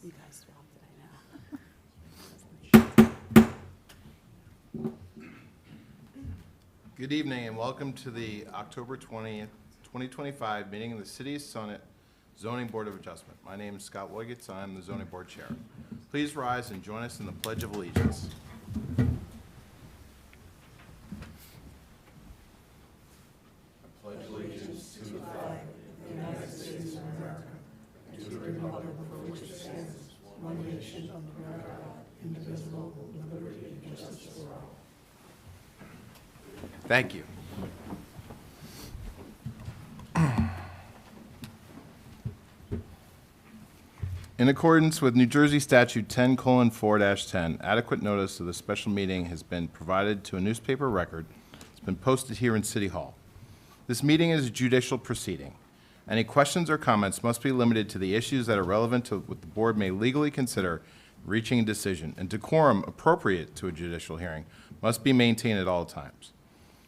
You guys dropped it, I know. Good evening and welcome to the October 20th, 2025 meeting of the City of Summit Zoning Board of Adjustment. My name is Scott Woigitz. I'm the Zoning Board Chair. Please rise and join us in the Pledge of Allegiance. I pledge allegiance to the flag of the United States of America and to the republic for which it stands, one nation under God, indivisible, with liberty and justice for all. Thank you. In accordance with New Jersey Statute 10:4-10, adequate notice of the special meeting has been provided to a newspaper record. It's been posted here in City Hall. This meeting is a judicial proceeding. Any questions or comments must be limited to the issues that are relevant to what the board may legally consider reaching a decision, and decorum appropriate to a judicial hearing must be maintained at all times.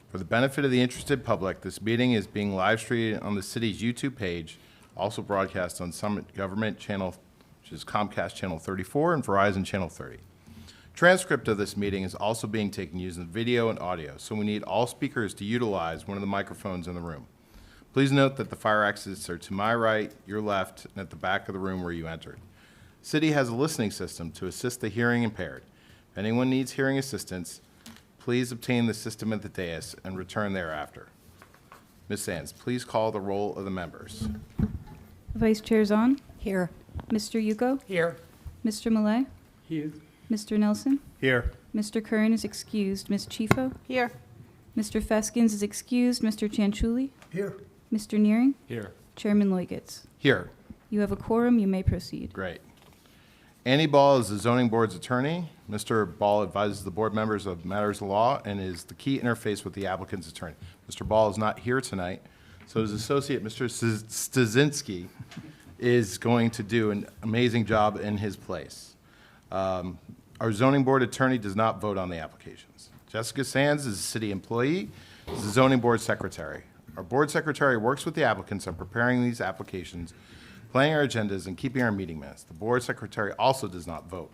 For the benefit of the interested public, this meeting is being live streamed on the city's YouTube page, also broadcast on Summit Government Channel, which is Comcast Channel 34 and Verizon Channel 30. Transcript of this meeting is also being taken using video and audio, so we need all speakers to utilize one of the microphones in the room. Please note that the fire exits are to my right, your left, and at the back of the room where you entered. The city has a listening system to assist the hearing impaired. If anyone needs hearing assistance, please obtain the system at the dais and return thereafter. Ms. Sands, please call the roll of the members. Vice Chair Zahn, Here. Mr. Yuko, Here. Mr. Malay, Here. Mr. Nelson, Here. Mr. Curran is excused, Ms. Chifo, Here. Mr. Feskins is excused, Mr. Chanchuli, Here. Mr. Nearing, Here. Chairman Loigitz. Here. You have a quorum, you may proceed. Great. Annie Ball is the zoning board's attorney. Mr. Ball advises the board members of matters of law and is the key interface with the applicant's attorney. Mr. Ball is not here tonight, so his associate, Mr. Stasinski, is going to do an amazing job in his place. Our zoning board attorney does not vote on the applications. Jessica Sands is a city employee, is the zoning board secretary. Our board secretary works with the applicants on preparing these applications, planning our agendas, and keeping our meeting minutes. The board secretary also does not vote.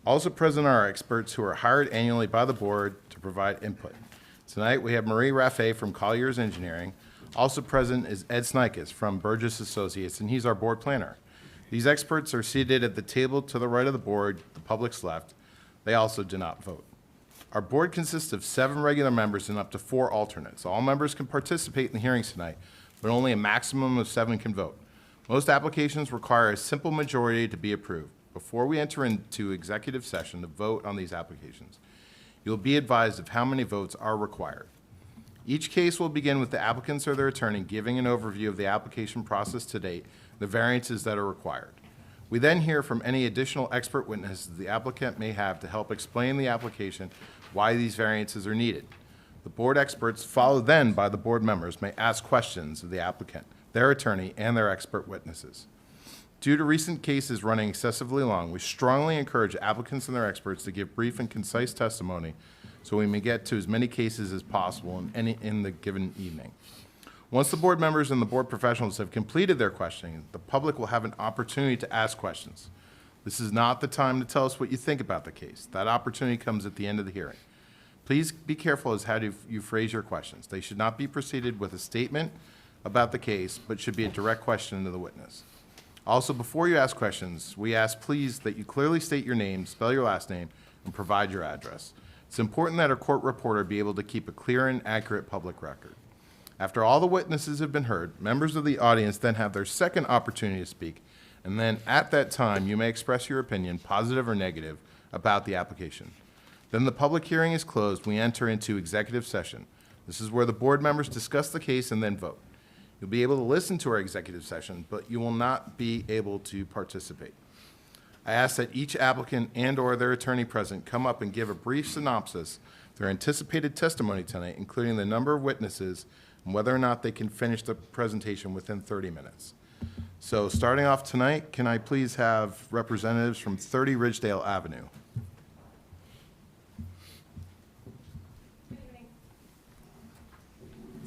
Also present are our experts who are hired annually by the board to provide input. Tonight we have Marie Raffet from Collier's Engineering. Also present is Ed Snikes from Burgess Associates, and he's our board planner. These experts are seated at the table to the right of the board, the public's left. They also do not vote. Our board consists of 7 regular members and up to 4 alternates. All members can participate in the hearings tonight, but only a maximum of 7 can vote. Most applications require a simple majority to be approved. Before we enter into executive session to vote on these applications, you'll be advised of how many votes are required. Each case will begin with the applicants or their attorney giving an overview of the application process to date, the variances that are required. We then hear from any additional expert witnesses the applicant may have to help explain the application, why these variances are needed. The board experts, followed then by the board members, may ask questions of the applicant, their attorney, and their expert witnesses. Due to recent cases running excessively long, we strongly encourage applicants and their experts to give brief and concise testimony so we may get to as many cases as possible in the given evening. Once the board members and the board professionals have completed their questioning, the public will have an opportunity to ask questions. This is not the time to tell us what you think about the case. That opportunity comes at the end of the hearing. Please be careful as how you phrase your questions. They should not be preceded with a statement about the case, but should be a direct question to the witness. Also, before you ask questions, we ask please that you clearly state your name, spell your last name, and provide your address. It's important that our court reporter be able to keep a clear and accurate public record. After all the witnesses have been heard, members of the audience then have their second opportunity to speak, and then at that time, you may express your opinion, positive or negative, about the application. Then the public hearing is closed. We enter into executive session. This is where the board members discuss the case and then vote. You'll be able to listen to our executive session, but you will not be able to participate. I ask that each applicant and/or their attorney present come up and give a brief synopsis of their anticipated testimony tonight, including the number of witnesses and whether or not they can finish the presentation within 30 minutes. So starting off tonight, can I please have representatives from 30 Ridgedale Avenue?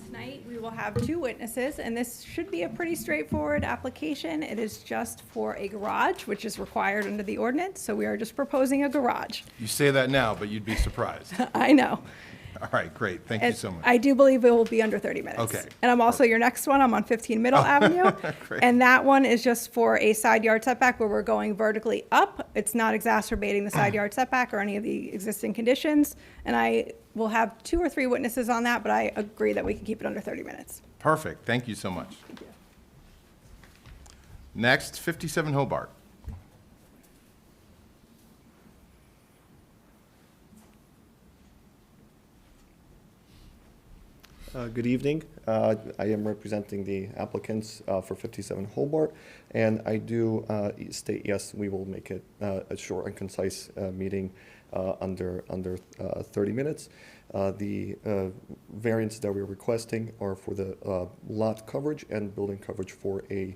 Tonight, we we will have two witnesses, and this should be a pretty straightforward application. It is just for a garage, which is required under the ordinance, so we are just proposing a garage. You say that now, but you'd be surprised. I know. All right, great. Thank you so much. I do believe it will be under 30 minutes. Okay. And I'm also your next one. I'm on 15 Middle Avenue. Great. And that one is just for a side yard setback where we're going vertically up. It's not exacerbating the side yard setback or any of the existing conditions. And I will have 2 or 3 witnesses on that, but I agree that we can keep it under 30 minutes. Perfect. Thank you so much. Thank you. Next, 57 Hobart. Good evening. I am representing the applicants for 57 Hobart, and I do state yes, we will make it a short and concise meeting under 30 minutes. The variants that we're requesting are for the lot coverage and building coverage for a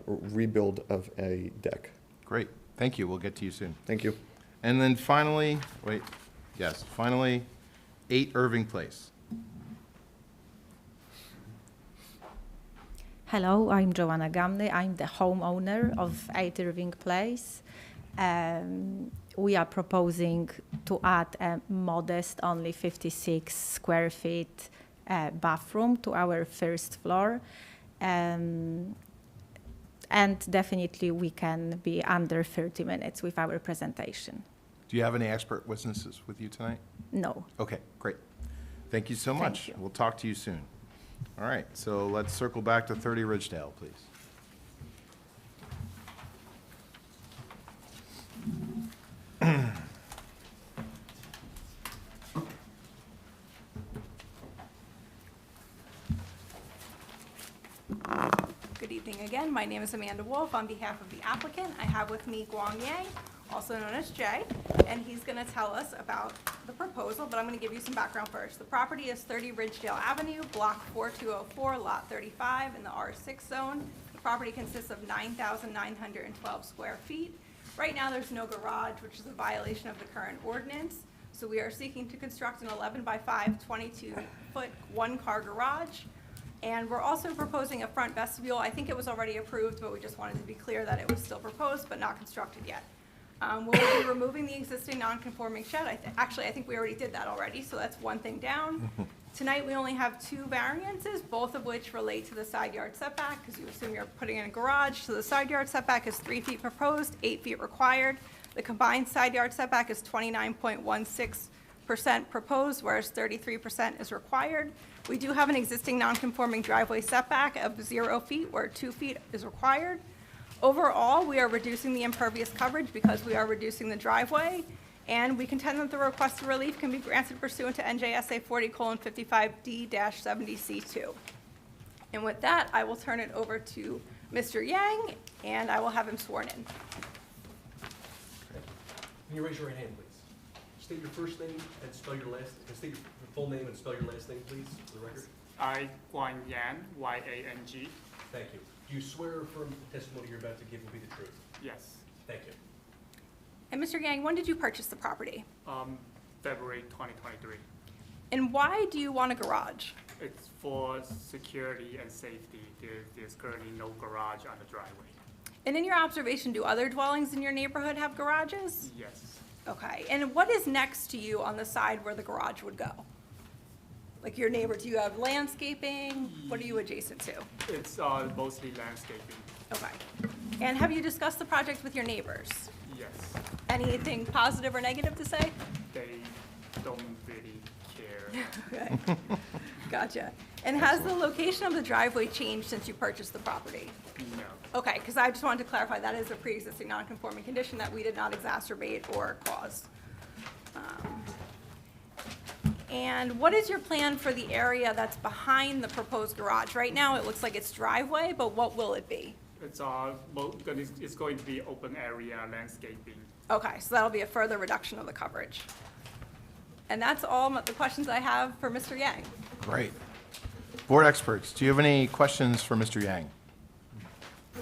rebuild of a deck. Great. Thank you. We'll get to you soon. Thank you. And then finally, finally, 8 Irving Place. Hello, I'm Joanna Gamney. I'm the homeowner of 8 Irving Place. We are proposing to add a modest, only 56 square feet bathroom to our first floor. And definitely we can be under 30 minutes with our presentation. Do you have any expert witnesses with you tonight? No. Okay, great. Thank you so much. Thank you. We'll talk to you soon. All right, so let's circle back to 30 Ridgedale, please. Good evening again. My name is Amanda Wolf. On behalf of the applicant, I have with me Guang Yang, also known as Jay, and he's going to tell us about the proposal, but I'm going to give you some background first. The property is 30 Ridgedale Avenue, block 4204, lot 35 in the R6 zone. The property consists of 9,912 square feet. Right now, there's no garage, which is a violation of the current ordinance. So we are seeking to construct an 11 by 5, 22-foot, one-car garage. And we're also proposing a front vestibule. I think it was already approved, but we just wanted to be clear that it was still proposed, but not constructed yet. We'll be removing the existing non-conforming shed. Actually, I think we already did that already, so that's one thing down. Tonight, we only have 2 variances, both of which relate to the side yard setback, because you assume you're putting in a garage. So the side yard setback is 3 feet proposed, 8 feet required. The combined side yard setback is 29.16% proposed, whereas 33% is required. We do have an existing non-conforming driveway setback of 0 feet, where 2 feet is required. Overall, we are reducing the impervious coverage because we are reducing the driveway, and we contend that the requested relief can be granted pursuant to NJSA 40:55D-70C2. And with that, I will turn it over to Mr. Yang, and I will have him sworn in. Can you raise your right hand, please? State your first name and spell your last, state your full name and spell your last name, please, for the record. I, Guan Yan, Y-A-N-G. Thank you. Do you swear or affirm the testimony you're about to give will be the truth? Yes. Thank you. And Mr. Yang, when did you purchase the property? February 2023. And why do you want a garage? It's for security and safety. There's currently no garage on the driveway. And in your observation, do other dwellings in your neighborhood have garages? Yes. Okay, and what is next to you on the side where the garage would go? Like your neighbor, do you have landscaping? What are you adjacent to? It's mostly landscaping. Okay. And have you discussed the project with your neighbors? Yes. Anything positive or negative to say? They don't really care. Okay, gotcha. And has the location of the driveway changed since you purchased the property? No. Okay, because I just wanted to clarify, that is a pre-existing non-conforming condition that we did not exacerbate or cause. And what is your plan for the area that's behind the proposed garage? Right now, it looks like it's driveway, but what will it be? It's going to be open area landscaping. Okay, so that'll be a further reduction of the coverage. And that's all the questions I have for Mr. Yang. Great. Board experts, do you have any questions for Mr. Yang? No,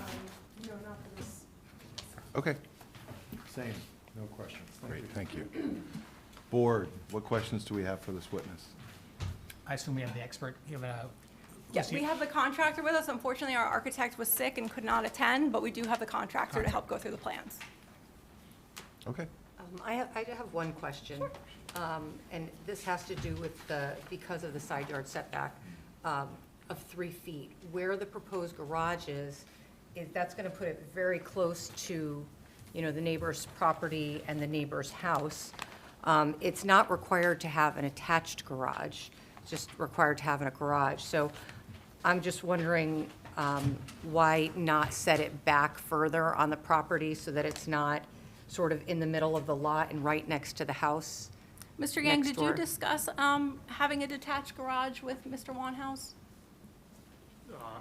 not for this. Okay, Same, no questions. great, thank you. Board, what questions do we have for this witness? I assume we have the expert give a Yes, we have the contractor with us. Unfortunately, our architect was sick and could not attend, but we do have the contractor to help go through the plans. Okay. I do have one question. And this has to do with because of the side yard setback of 3 feet. Where the proposed garage is, that's going to put it very close to, the neighbor's property and the neighbor's house. It's not required to have an attached garage, it's just required to have a garage. So I'm just wondering why not set it back further on the property so that it's not sort of in the middle of the lot and right next to the house? Mr. Yang, Next did you door. discuss having a detached garage with Mr. Wanhouse?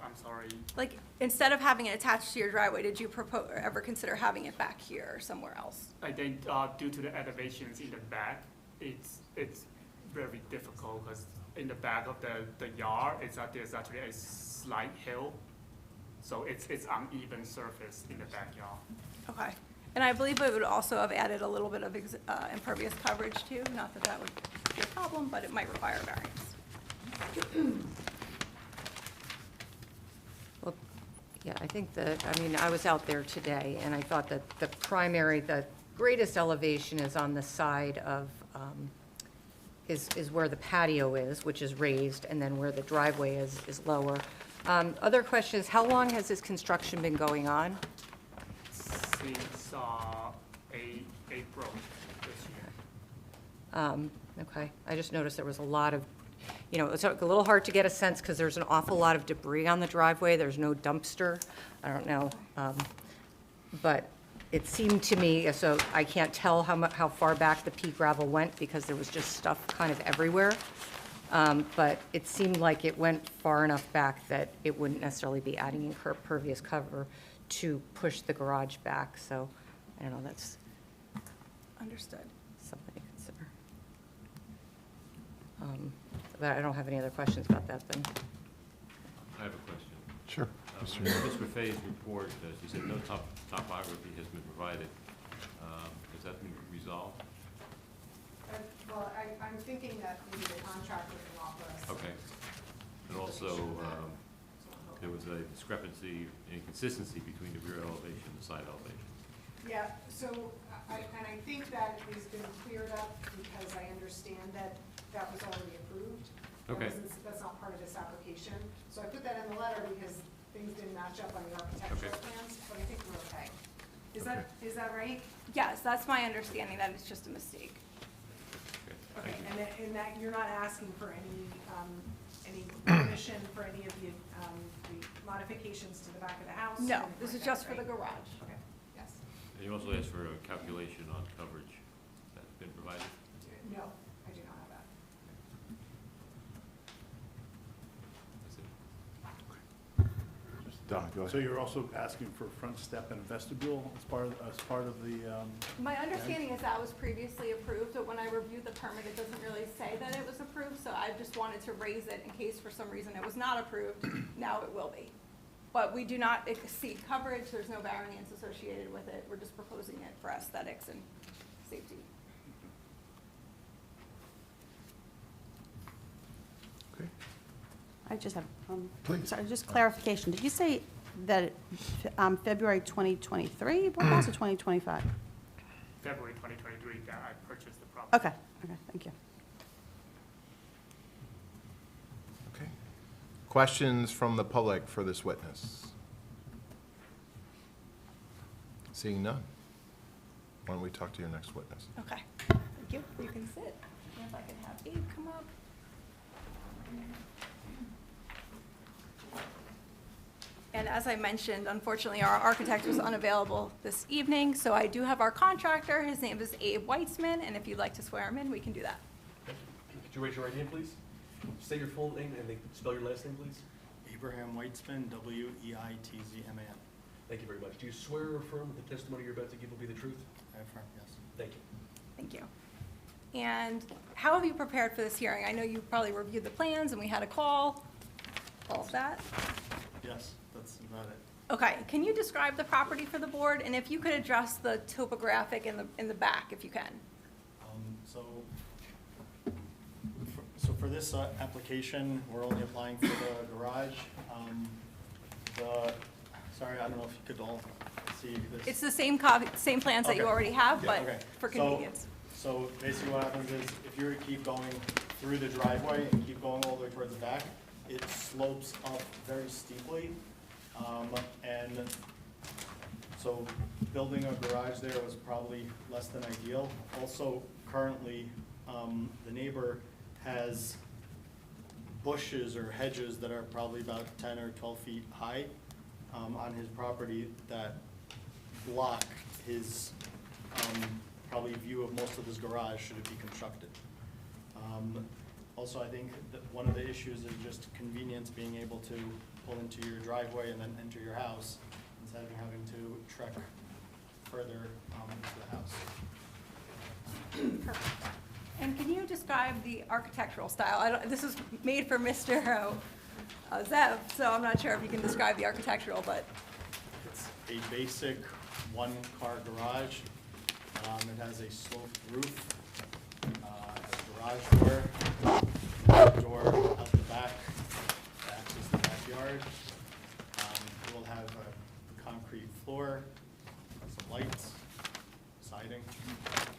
I'm sorry. Like, instead of having it attached to your driveway, did you propose, or ever consider having it back here or somewhere else? I think due to the elevations in the back, it's very difficult because in the back of the yard, there's actually a slight hill. So it's uneven surface in the backyard. Okay. And I believe it would also have added a little bit of impervious coverage too. Not that that would be a problem, but it might require variance. Well, yeah, I think I was out there today, and I thought that the greatest elevation is on the side of, is where the patio is, which is raised, and then where the driveway is lower. Other questions, how long has this construction been going on? Since April this year. Okay, I just noticed there was a lot of, it's a little hard to get a sense because there's an awful lot of debris on the driveway. There's no dumpster. I don't know. But it seemed to me, so I can't tell how far back the pea gravel went because there was just stuff kind of everywhere. But it seemed like it went far enough back that it wouldn't necessarily be adding impervious cover to push the garage back. So, I don't know, that's Understood. something to consider. But I don't have any other questions about that then. I have a question. Sure. In Mr. Fay's report, she said no topography has been provided. Has that been resolved? Well, I'm thinking that maybe the contractor can offer us. Okay. And also, there was a discrepancy, inconsistency between the rear elevation and the side elevation. Yeah, so, and I think that has been cleared up because I understand that that was already approved. Okay. That's not part of this application. So I put that in the letter because things didn't match up on the architectural Okay. plans, but I think we're okay. Is that right? Yes, that's my understanding, that it's just a mistake. Okay, Okay, thank you. and that you're not asking for any permission for any of the modifications to the back of the house? or No, anything this like is that, just for the right? garage. Okay, yes. And you also asked for a calculation on coverage. That's been provided? No, I do not have that. That's it. Don, go So ahead. you're also asking for front step and vestibule as part of the, My understanding is that was previously approved, but when I reviewed the permit, it doesn't really say that it was approved, so I just wanted to raise it in case for some reason it was not approved. Now it will be. But we do not exceed coverage, there's no variance associated with it, we're just proposing it for aesthetics and safety. Okay. I just have, Please. sorry, just clarification. Did you say that February 2023 board pass or 2025? February 2023 that I purchased the property. Okay, thank you. Okay. Questions from the public for this witness? Seeing none. Why don't we talk to your next witness? Okay, thank you, you can sit. And if I could have Abe come up. And as I mentioned, unfortunately, our architect was unavailable this evening, so I do have our contractor. His name is Abe Weitzman, and if you'd like to swear him in, we can do that. Could you raise your right hand, please? State your full name and then spell your last name, please. Abraham Weitzman, Weitzman. Thank you very much. Do you swear or affirm that the testimony you're about to give will be the truth? I affirm, yes. Thank you. Thank you. And how have you prepared for this hearing? I know you probably reviewed the plans, and we had a call, all of that. Yes, that's about it. Okay, can you describe the property for the board? And if you could address the topographic in the back, if you can. So for this application, we're only applying for the garage. Sorry, I don't know if you could all see this. It's the same copy, same plans that you Okay. already have, Yeah. but Okay. for So- convenience. So basically what happens is, if you were to keep going through the driveway and keep going all the way towards the back, it slopes up very steeply. And so building a garage there was probably less than ideal. Also, currently, the neighbor has bushes or hedges that are probably about 10 or 12 feet high on his property that block his probably view of most of his garage should it be constructed. Also, I think that one of the issues is just convenience, being able to pull into your driveway and then enter your house instead of having to trek further into the house. Perfect. And can you describe the architectural style? This is made for Mr. Zev, so I'm not sure if you can describe the architectural, but It's a basic one-car garage. It has a sloped roof, a garage door out the back to access the backyard. It will have a concrete floor, some lights, siding.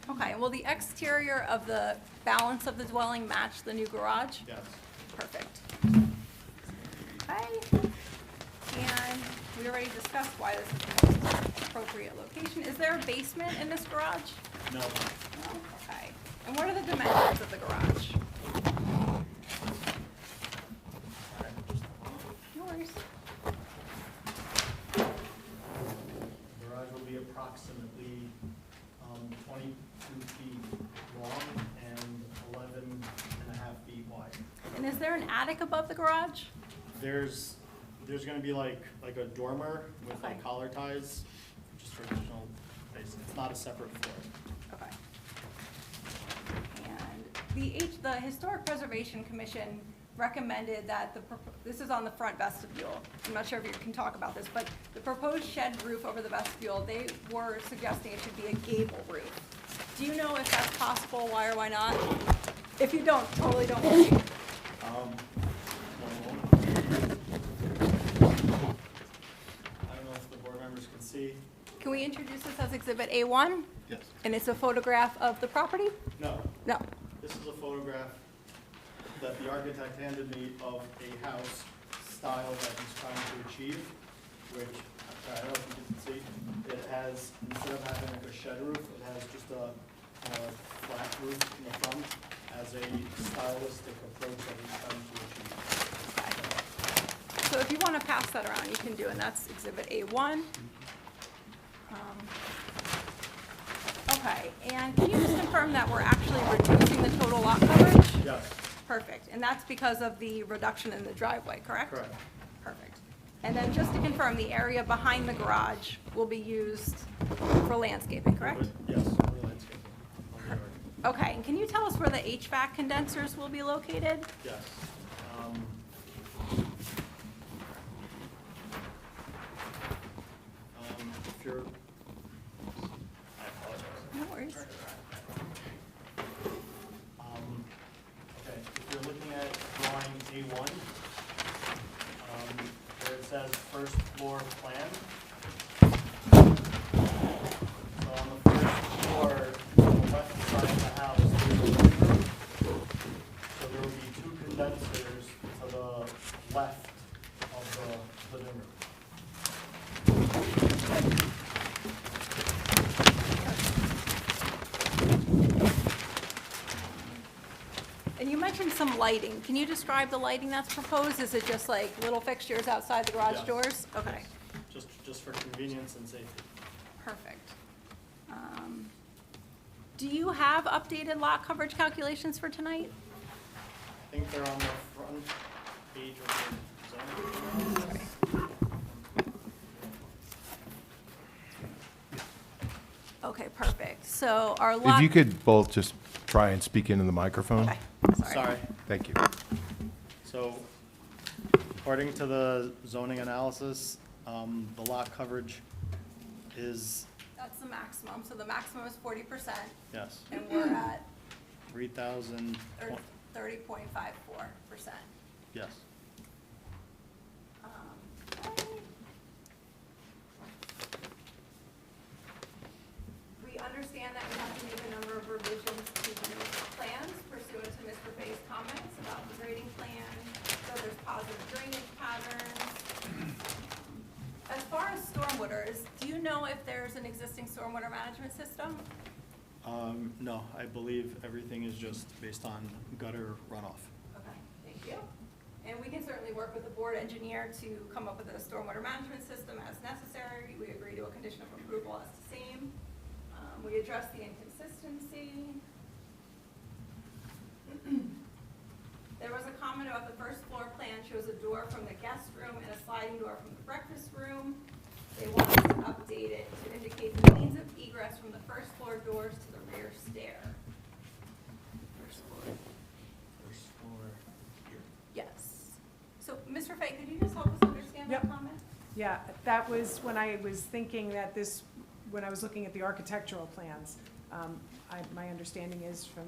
okay. And will the exterior of the balance of the dwelling match the new garage? Yes. Perfect. Okay. And we already discussed why this is the most appropriate location. Is there a basement in this garage? No. No? Okay. And what are the dimensions of the garage? No worries. Garage will be approximately 22 feet long and 11.5 feet wide. And is there an attic above the garage? There's gonna be like a dormer with Okay. like collar ties, just for additional space. It's not a separate floor. Okay. And the Historic Preservation Commission recommended that this is on the front vestibule. I'm not sure if you can talk about this, but the proposed shed roof over the vestibule, they were suggesting it should be a gable roof. Do you know if that's possible, why or why not? If you don't, totally don't worry. One moment. I don't know if the board members can see. Can we introduce this as Exhibit A1? Yes. And it's a photograph of the property? No, No. this is a photograph that the architect handed me of a house style that he's trying to achieve, which, I don't know if you can see, it has, instead of having like a shed roof, it has just a flat roof in the front as a stylistic approach that he's trying to achieve. Okay. So if you want to pass that around, you can do, and that's Exhibit A1. Okay, and can you just confirm that we're actually reducing the total lot coverage? Yes, Perfect, and that's because of the reduction in the driveway, correct? correct. Perfect. And then just to confirm, the area behind the garage will be used for landscaping, correct? Yes, for landscaping. On the yard. Okay, and can you tell us where the HVAC condensers will be located? Yes. If you're, I apologize. No worries. Okay, if you're looking at drawing A1, where it says first floor plan. So on the first floor, on the left side of the house, there's a living room. So there will be two condensers to the left of the living room. And you mentioned some lighting. Can you describe the lighting that's proposed? Is it just like little fixtures outside the garage Yes. doors? Okay, Just for convenience and safety. perfect. Do you have updated lot coverage calculations for tonight? I think they're on the front page of the zone. Okay, perfect. So our If lot. you could both just try and speak into the microphone. Okay, sorry. Sorry. Thank you. So, according to the zoning analysis, the lot coverage is, That's the maximum. So the maximum is 40%, yes, and we're at 3,000, 30.54%. Yes. Okay. We understand that we have to make a number of revisions to the plans pursuant to Mr. Fay's comments about the grading plan, so there's positive drainage patterns. As far as stormwaters, do you know if there's an existing stormwater management system? No, I believe everything is just based on gutter runoff. Okay, thank you. And we can certainly work with the board engineer to come up with a stormwater management system as necessary. We agree to a condition of approval as the same. We address the inconsistency. There was a comment about the first floor plan shows a door from the guest room and a sliding door from the breakfast room. They wanted to update it to indicate the means of egress from the first floor doors to the rear stair. First floor. First floor here. Yes. So, Mr. Fay, could you just help us understand that Yep. comment? Yeah, that was when I was thinking that this, when I was looking at the architectural plans. My understanding is from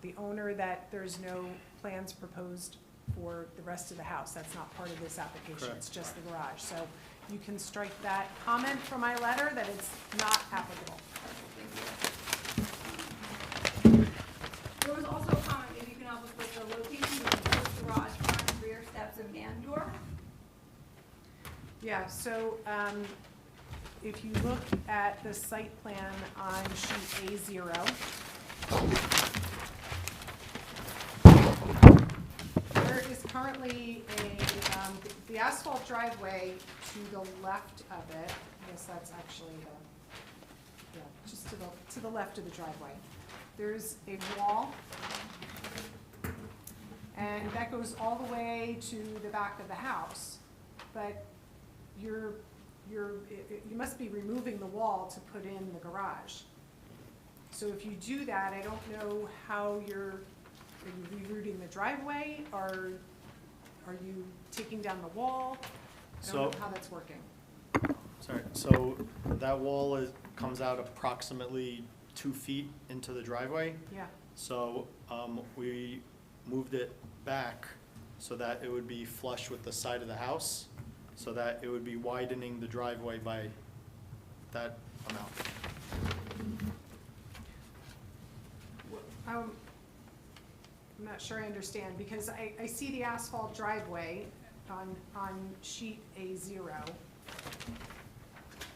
the owner that there's no plans proposed for the rest of the house. That's not part of this application. Correct. It's just the garage. So you can strike that comment from my letter that it's not applicable. There was also a comment, maybe you can help us with the location of the proposed garage, front, rear steps, and man door. Yeah, so if you look at the site plan on sheet A0, there is currently the asphalt driveway to the left of it. I guess that's actually just to the left of the driveway. There's a wall, and that goes all the way to the back of the house. But you must be removing the wall to put in the garage. So if you do that, I don't know how are you rerouting the driveway, or are you taking down the wall? I don't know So- how that's working. Sorry, so that wall comes out approximately 2 feet into the driveway. Yeah, So we moved it back so that it would be flush with the side of the house, so that it would be widening the driveway by that amount. I'm not sure I understand, because I see the asphalt driveway on sheet A0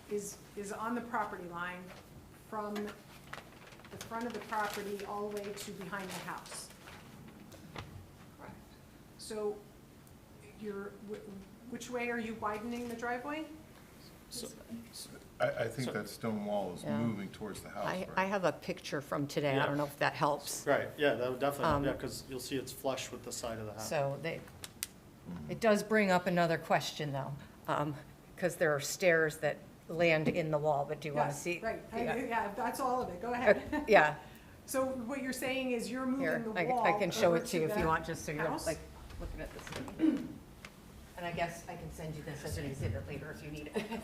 is on the property line from the front of the property all the way to behind the house. Correct. So which way are you widening the driveway? So- I think that stone wall is Yeah. moving towards the house, I right? have a picture from today. I Yeah. don't know if that helps. Right, yeah, that would definitely, yeah, Um, because you'll see it's flush with the side of the house. So it does bring up another question, though, because there are stairs that land in the wall, but do you want to Yes, see? right, Yeah. yeah, that's all of it, go ahead. Yeah, So what you're saying is you're here, moving the I wall can show over it to you if you the want, just so you don't, house? like, looking at this. And I guess I can send you this as an exhibit later if you need it.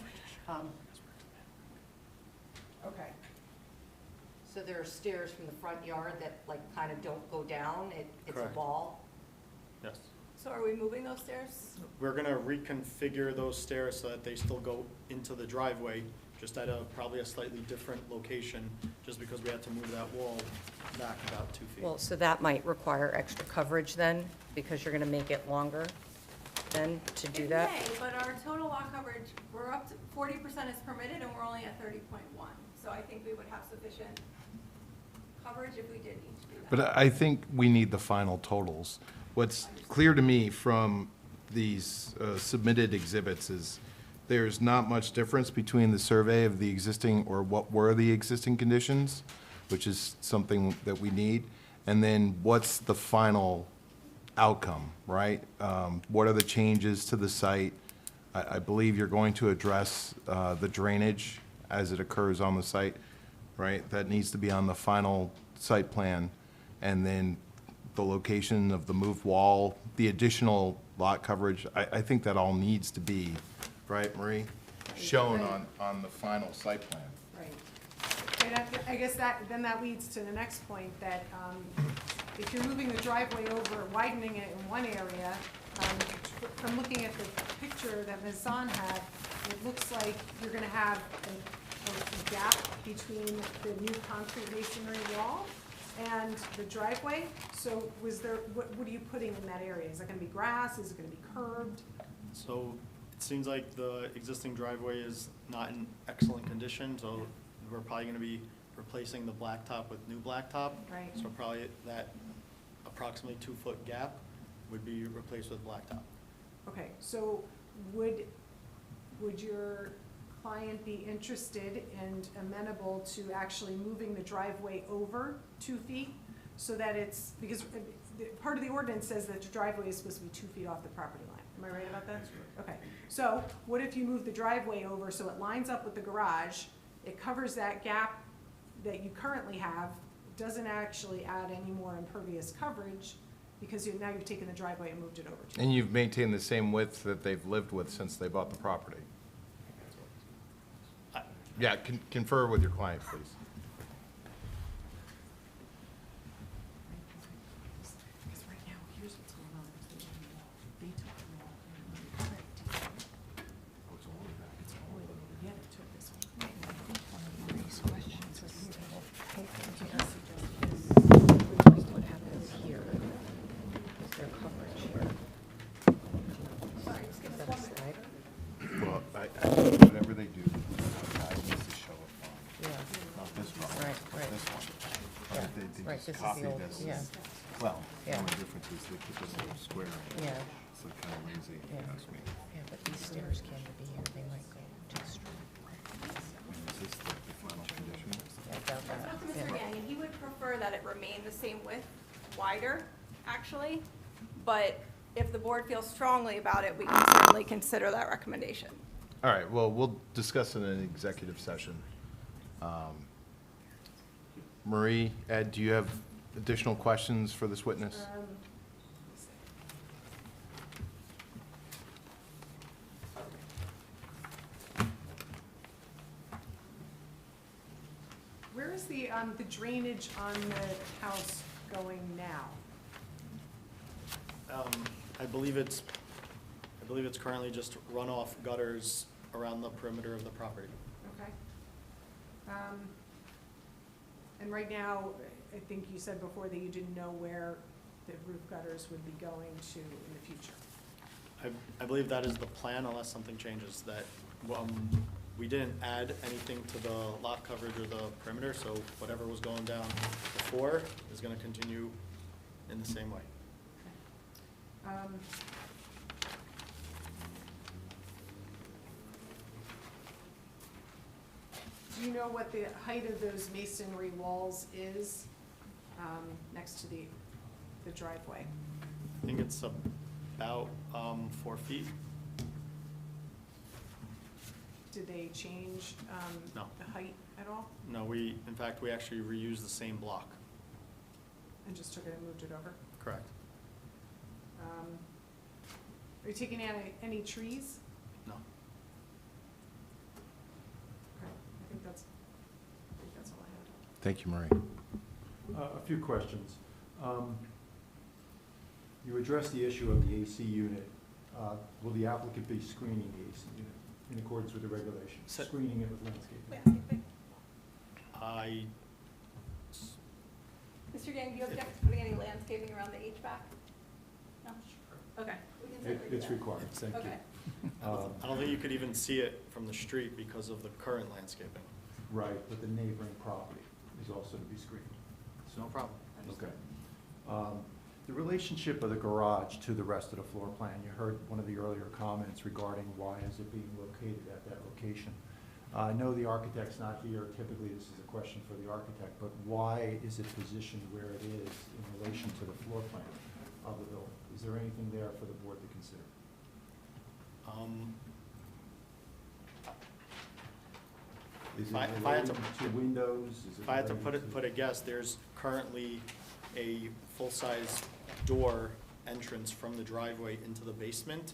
Okay, So there are stairs from the front yard that like kind of don't go down, it's a Correct. wall. Yes. So are we moving those stairs? We're gonna reconfigure those stairs so that they still go into the driveway, just at probably a slightly different location, just because we had to move that wall back about 2 feet. Well, so that might require extra coverage then, because you're gonna make it longer then to do that? It may, but our total lot coverage, we're up to 40% is permitted, and we're only at 30.1. So I think we would have sufficient coverage if we did need to do that. But I think we need the final totals. What's clear to me from these submitted exhibits is there's not much difference between the survey of the existing, or what were the existing conditions, which is something that we need, and then what's the final outcome, right? What are the changes to the site? I believe you're going to address the drainage as it occurs on the site, right? That needs to be on the final site plan. And then the location of the moved wall, the additional lot coverage, I think that all needs to be, right, Marie? Shown on the final site plan. right. And I guess then that leads to the next point, that if you're moving the driveway over, widening it in one area, from looking at the picture that Ms. Zahn had, it looks like you're gonna have a gap between the new concrete masonry wall and the driveway. So what are you putting in that area? Is it gonna be grass? Is it gonna be curbed? So it seems like the existing driveway is not in excellent condition, so we're probably gonna be replacing the blacktop with new blacktop. Right. So probably that approximately 2-foot gap would be replaced with blacktop. Okay, so would your client be interested and amenable to actually moving the driveway over 2 feet? So that it's, because part of the ordinance says that the driveway is supposed to be 2 feet off the property line. Am I right about that? Okay, so what if you move the driveway over so it lines up with the garage, it covers that gap that you currently have, doesn't actually add any more impervious coverage, because now you've taken the driveway and moved it over to. And you've maintained the same width that they've lived with since they bought the property? Yeah, confer with your client, please. Because right now, here's what's going on. They took the wall and moved it back to here. It's all the way back. It's all the way over. Yeah, they took this one. I think one of Marie's questions was here. What happens here? Is there coverage here? Sorry, just give Is us that a 1 minute. slider? Well, whatever they do, I need to show up on, Yeah, not this one, right, right. this one. Yeah, They right, just this is copy the old, this. yeah, Well, the Yeah. only difference is they put this little square in. yeah, So kind of lazy, if you Yeah. ask me. yeah, but these stairs can't be here, they might go to the street. Is this the final condition? Yeah, I doubt I that, spoke to Mr. yeah. Yang, and he would prefer that it remain the same width, wider, actually. But if the board feels strongly about it, we can certainly consider that recommendation. All right, well, we'll discuss in an executive session. Marie, Ed, do you have additional questions for this witness? Where is the drainage on the house going now? I believe it's currently just runoff gutters around the perimeter of the property. Okay. And right now, I think you said before that you didn't know where the roof gutters would be going to in the future. I believe that is the plan unless something changes, that we didn't add anything to the lot coverage or the perimeter, so whatever was going down before is gonna continue in the same way. Do you know what the height of those masonry walls is next to the driveway? I think it's about 4 feet. Did they change No. the height at all No, in fact, we actually reused the same block. and just took it and moved it over? Correct. Are you taking out any trees? No. Okay, I think that's all I had. Thank you, Marie. A few questions. You addressed the issue of the AC unit. Will the applicant be screening the AC unit in accordance with the regulations? So- Screening it with landscaping? Landscaping. Mr. Yang, do you object to putting any landscaping around the HVAC? No? Okay. We can certainly do It's that. required, thank you. Okay. I don't think you could even see it from the street because of the current landscaping. Right, but the neighboring property is also to be screened. No problem. Okay. The relationship of the garage to the rest of the floor plan, you heard one of the earlier comments regarding why is it being located at that location. I know the architect's not here, typically this is a question for the architect, but why is it positioned where it is in relation to the floor plan of the building? Is there anything there for the board to consider? Is If I it had to- related to windows? Is it If I had to related put a guess, there's currently a full-size door entrance from the driveway into the basement.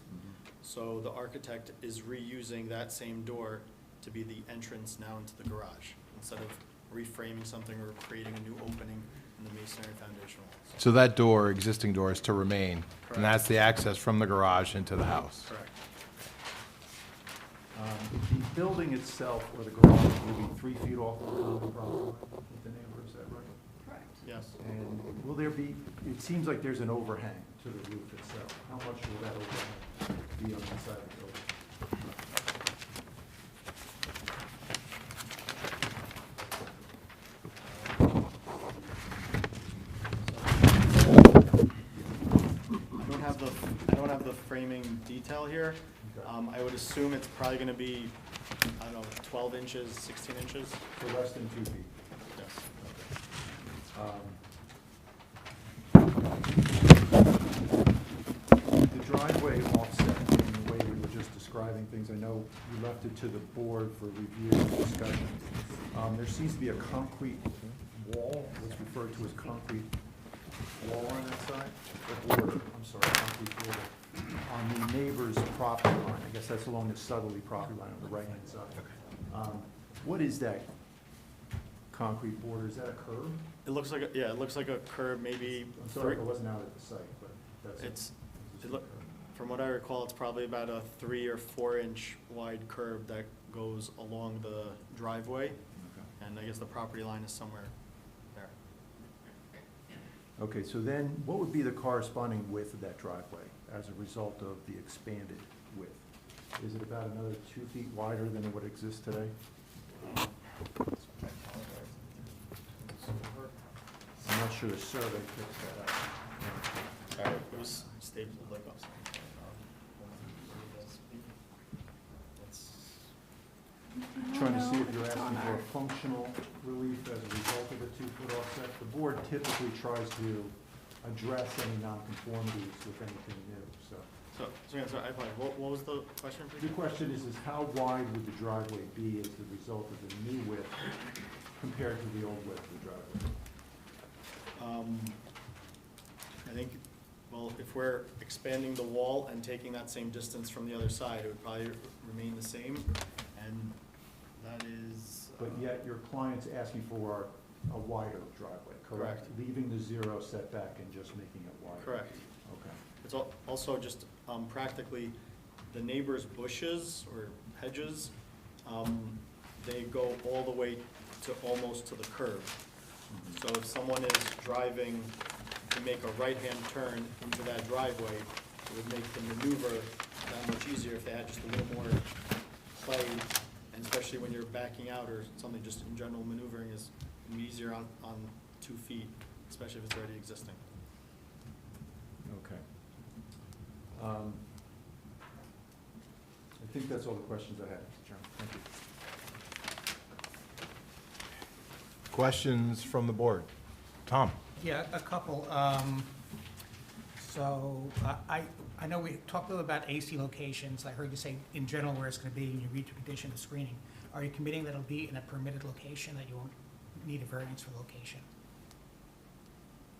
So the architect is reusing that same door to be the entrance now into the garage, instead of reframing something or creating a new opening in the masonry foundation wall. So that door, existing door, is to remain, Correct. and that's the access from the garage into the house? Correct. The building itself, or the garage, will be 3 feet off the common property line with the neighbor, is that right? Correct. Yes. And will there be, it seems like there's an overhang to the roof itself. How much will that overhang be on the side of the building? I don't have the framing detail here. Okay. I would assume it's probably gonna be, I don't know, 12 inches, 16 inches? So less than 2 feet? Yes. The driveway offset, in the way you were just describing things, I know you left it to the board for review and discussion. There seems to be a concrete wall, what's referred to as concrete wall on that side, or border, I'm sorry, concrete border, on the neighbor's property line. I guess that's along the southerly property line on the right-hand side. What is that concrete border? Is that a curb? It looks like, it looks like a curb, maybe I'm sorry if I wasn't out at the site, but that's. It's, it's it a look, curb. from what I recall, it's probably about a 3 or 4 inch wide curb that goes along the driveway. Okay. And I guess the property line is somewhere there. Okay, so then what would be the corresponding width of that driveway as a result of the expanded width? Is it about another 2 feet wider than what exists today? I'm not sure the survey picks that up. Sorry, it was stapled like upside. I'm trying to see if you're asking for a functional relief as a result of a 2-foot offset. The board typically tries to address any nonconformities with anything new, so. So I apologize. What was the question, The please? question is how wide would the driveway be as the result of the new width compared to the old width of the driveway? I think, well, if we're expanding the wall and taking that same distance from the other side, it would probably remain the same, and that is. But yet your client's asking for a wider driveway, correct? Correct. Leaving the 0 setback and just making it wider? Correct. Okay. It's also just practically, the neighbor's bushes or hedges, they go all the way to almost to the curb. So if someone is driving to make a right-hand turn into that driveway, it would make the maneuver that much easier if they had just a little more play, and especially when you're backing out or something, just in general maneuvering is easier on 2 feet, especially if it's already existing. Okay. I think that's all the questions I had, Mr. Chairman. Thank you. Questions from the board? Tom? Yeah, a couple. So I know we talked a little about AC locations. I heard you say in general where it's going to be, and you read the condition of screening. Are you committing that it'll be in a permitted location, that you won't need a variance for location?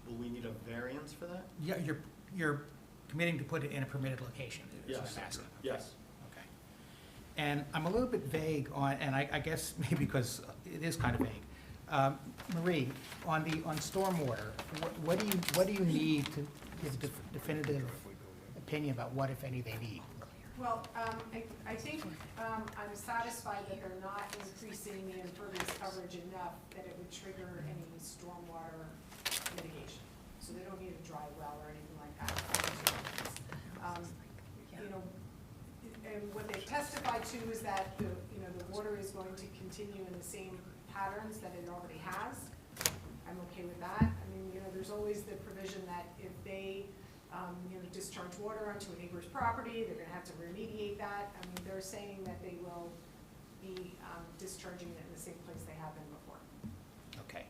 Will we need a variance for that? Yeah, you're committing to put it in a permitted location, is what Yes. I'm asking. Yes. Okay. And I'm a little bit vague on, and I guess maybe because it is kind of vague. Marie, on stormwater, what do you need to give a definitive opinion about what, if any, they need? Well, I think I'm satisfied that they're not increasing the impervious coverage enough that it would trigger any stormwater mitigation. So they don't need a dry well or anything like that. You know, and what they testified to is that the water is going to continue in the same patterns that it already has. I'm okay with that. I mean, there's always the provision that if they discharge water onto a neighbor's property, they're gonna have to remediate that. I mean, they're saying that they will be discharging it in the same place they have been before. Okay.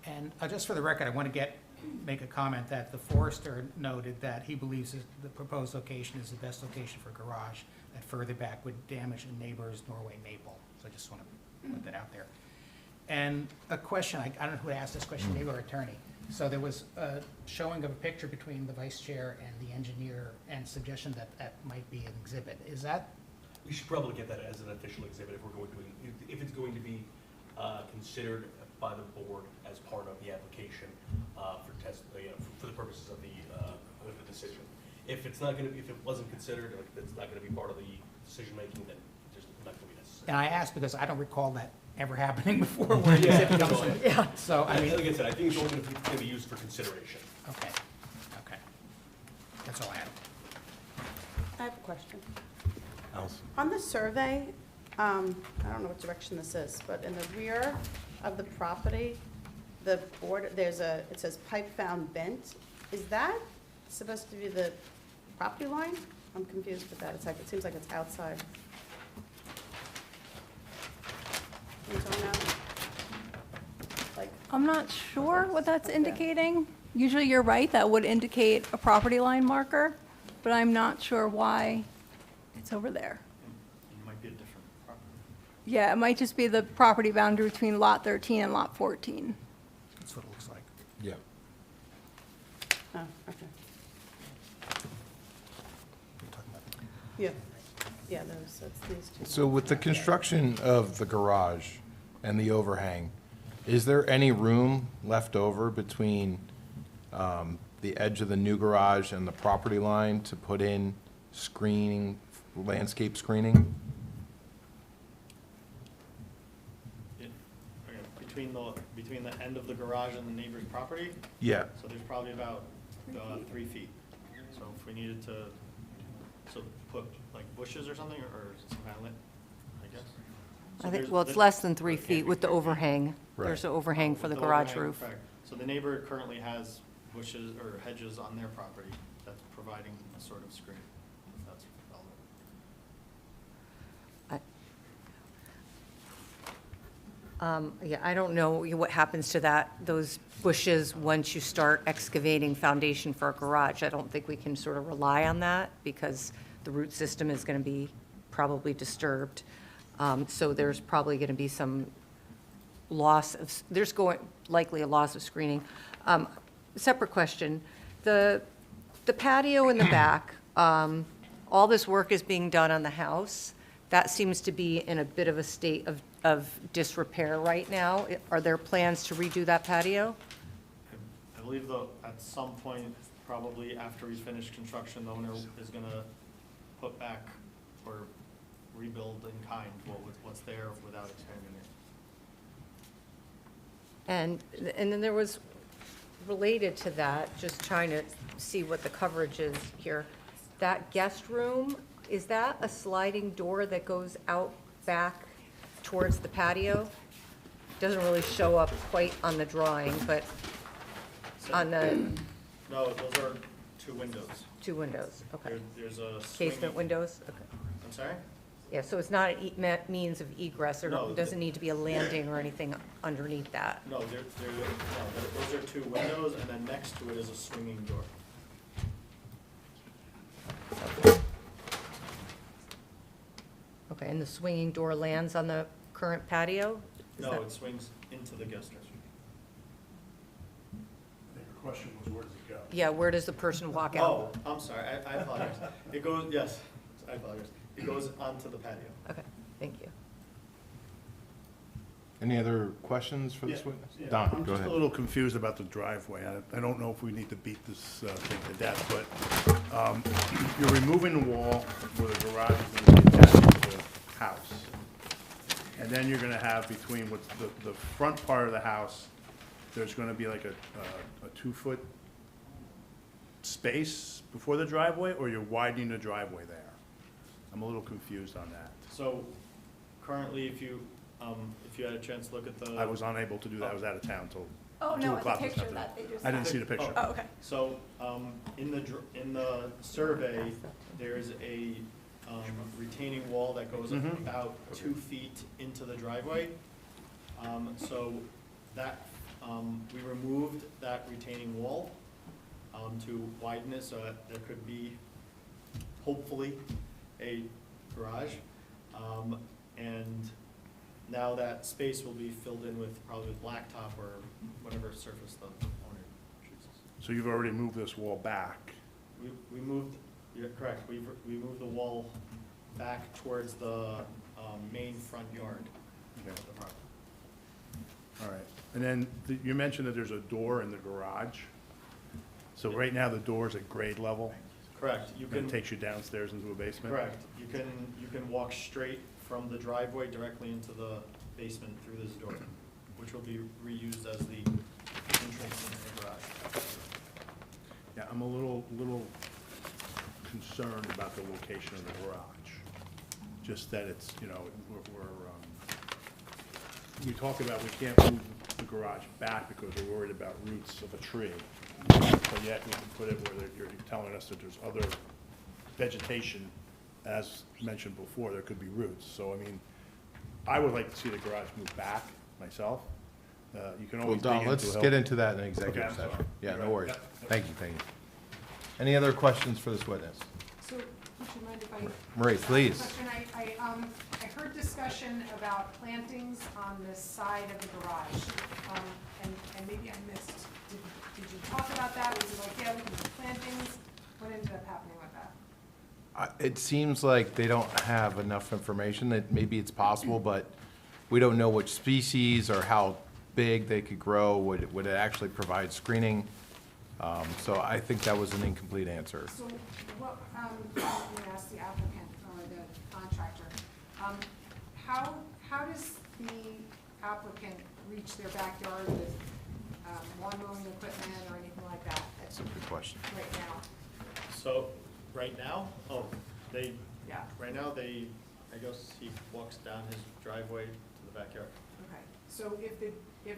And just for the record, I want to make a comment that the forester noted that he believes that the proposed location is the best location for garage, that further back would damage a neighbor's Norway maple. So I just want to put that out there. And a question, I don't know who asked this question, maybe our attorney. So there was a showing of a picture between the vice chair and the engineer and suggestion that that might be an exhibit. Is that? We should probably get that as an official exhibit if we're going to, if it's going to be considered by the board as part of the application for the purposes of the decision. If it's not going to be, if it wasn't considered, or if it's not going to be part of the decision-making, then there's not going to be necessary. And I asked because I don't recall that ever happening before where the exhibit comes in. Yeah. So, I mean, Like I said, I think it's only going to be used for consideration. okay, okay. That's all I have. I have a question. Allison? On the survey, I don't know what direction this is, but in the rear of the property, the board, it says pipe found bent. Is that supposed to be the property line? I'm confused with that. It's like, it seems like it's outside. Can you tell me now? Like, I'm not sure what that's indicating. Usually you're right, that would indicate a property line marker, but I'm not sure why it's over there. It might be a different property. Yeah, it might just be the property boundary between lot 13 and lot 14. That's what it looks like. Yeah. oh, okay. You're talking about- Yeah. Yeah, that's these two. So with the construction of the garage and the overhang, is there any room left over between the edge of the new garage and the property line to put in screening, landscape screening? Between the end of the garage and the neighbor's property, Yeah. so there's probably about 3 feet. So if we needed to, put like bushes or something, or some kind of, I guess. So I think, there's- well, it's there- less than 3 it can't feet be with the 3 feet. overhang. Right. There's an overhang for the With garage overhang, roof. correct. So the neighbor currently has bushes or hedges on their property that's providing a sort of screen. If that's relevant. Yeah, I don't know what happens to those bushes once you start excavating foundation for a garage. I don't think we can sort of rely on that because the root system is going to be probably disturbed. So there's probably going to be some likely a loss of screening. Separate question, the patio in the back, all this work is being done on the house. That seems to be in a bit of a state of disrepair right now. Are there plans to redo that patio? I believe though, at some point, probably after he's finished construction, the owner is gonna put back or rebuild in kind what's there without expanding it. And then there was, related to that, just trying to see what the coverage is here. That guest room, is that a sliding door that goes out back towards the patio? Doesn't really show up quite on the drawing, but on the No, those are 2 windows. 2 windows, okay. There's a Casement swinging- windows, okay. I'm sorry? Yeah, so it's not a means of egress, or No, doesn't need to be a landing or anything underneath that? No, those are 2 windows, and then next to it is a swinging door. Okay, and the swinging door lands on the current patio? Is No, that- it swings into the guest room. I think your question was, where does it go? Yeah, where does the person walk out? Oh, I'm sorry, I apologize. It goes, yes, I apologize. It goes onto the patio. Okay, thank you. Any other questions for this Yeah, witness? yeah. Don, I'm go just a ahead. little confused about the driveway. I don't know if we need to beat this thing to death, but you're removing the wall where the garage is going to be attached to the house. And then you're going to have between what's the front part of the house, there's going to be like a 2-foot space before the driveway, or you're widening the driveway there? I'm a little confused on that. So currently, if you had a chance to look at the. I was unable to do that. I was out of town till Oh, 2 no, the o'clock this picture afternoon. that they just I didn't had. see the picture. Oh, okay. So, in the survey, there's a retaining wall that goes Mhm. about 2 feet into the driveway. So that, we removed that retaining wall to widen it so that there could be, hopefully, a garage. And now that space will be filled in with probably with blacktop or whatever surface the owner chooses. So you've already moved this wall back. We moved, you're correct, we moved the wall back towards the main front yard Okay. of the property. All right. And then you mentioned that there's a door in the garage. So right now, the door's at grade level, Correct. You and can, it takes you downstairs into a basement? correct. You can walk straight from the driveway directly into the basement through this door, which will be reused as the entrance into the garage. Yeah, I'm a little concerned about the location of the garage. Just that it's, you know, we talk about we can't move the garage back because we're worried about roots of a tree. But yet we can put it where you're telling us that there's other vegetation, as mentioned before, there could be roots. So, I mean, I would like to see the garage move back myself. You can Well, always dig Don, into let's a get hill. into that in Okay, executive I'm sorry. session. Yeah, You're no right. worries. Yep, yep. Thank you, thank you. Any other questions for this witness? So, would you mind if I? Marie, please. Question, I heard discussion about plantings on the side of the garage, and maybe I missed. Did you talk about that? Was it like, yeah, we can do plantings? What ended up happening with that? It seems like they don't have enough information, that maybe it's possible, but we don't know which species or how big they could grow, would it actually provide screening? So I think that was an incomplete answer. So what, I'm gonna ask the applicant or the contractor, how does the applicant reach their backyard with lawn mowing equipment or anything like that That's a good question. right now? So, right now, Yeah, right now, I guess he walks down his driveway to the backyard. okay. So if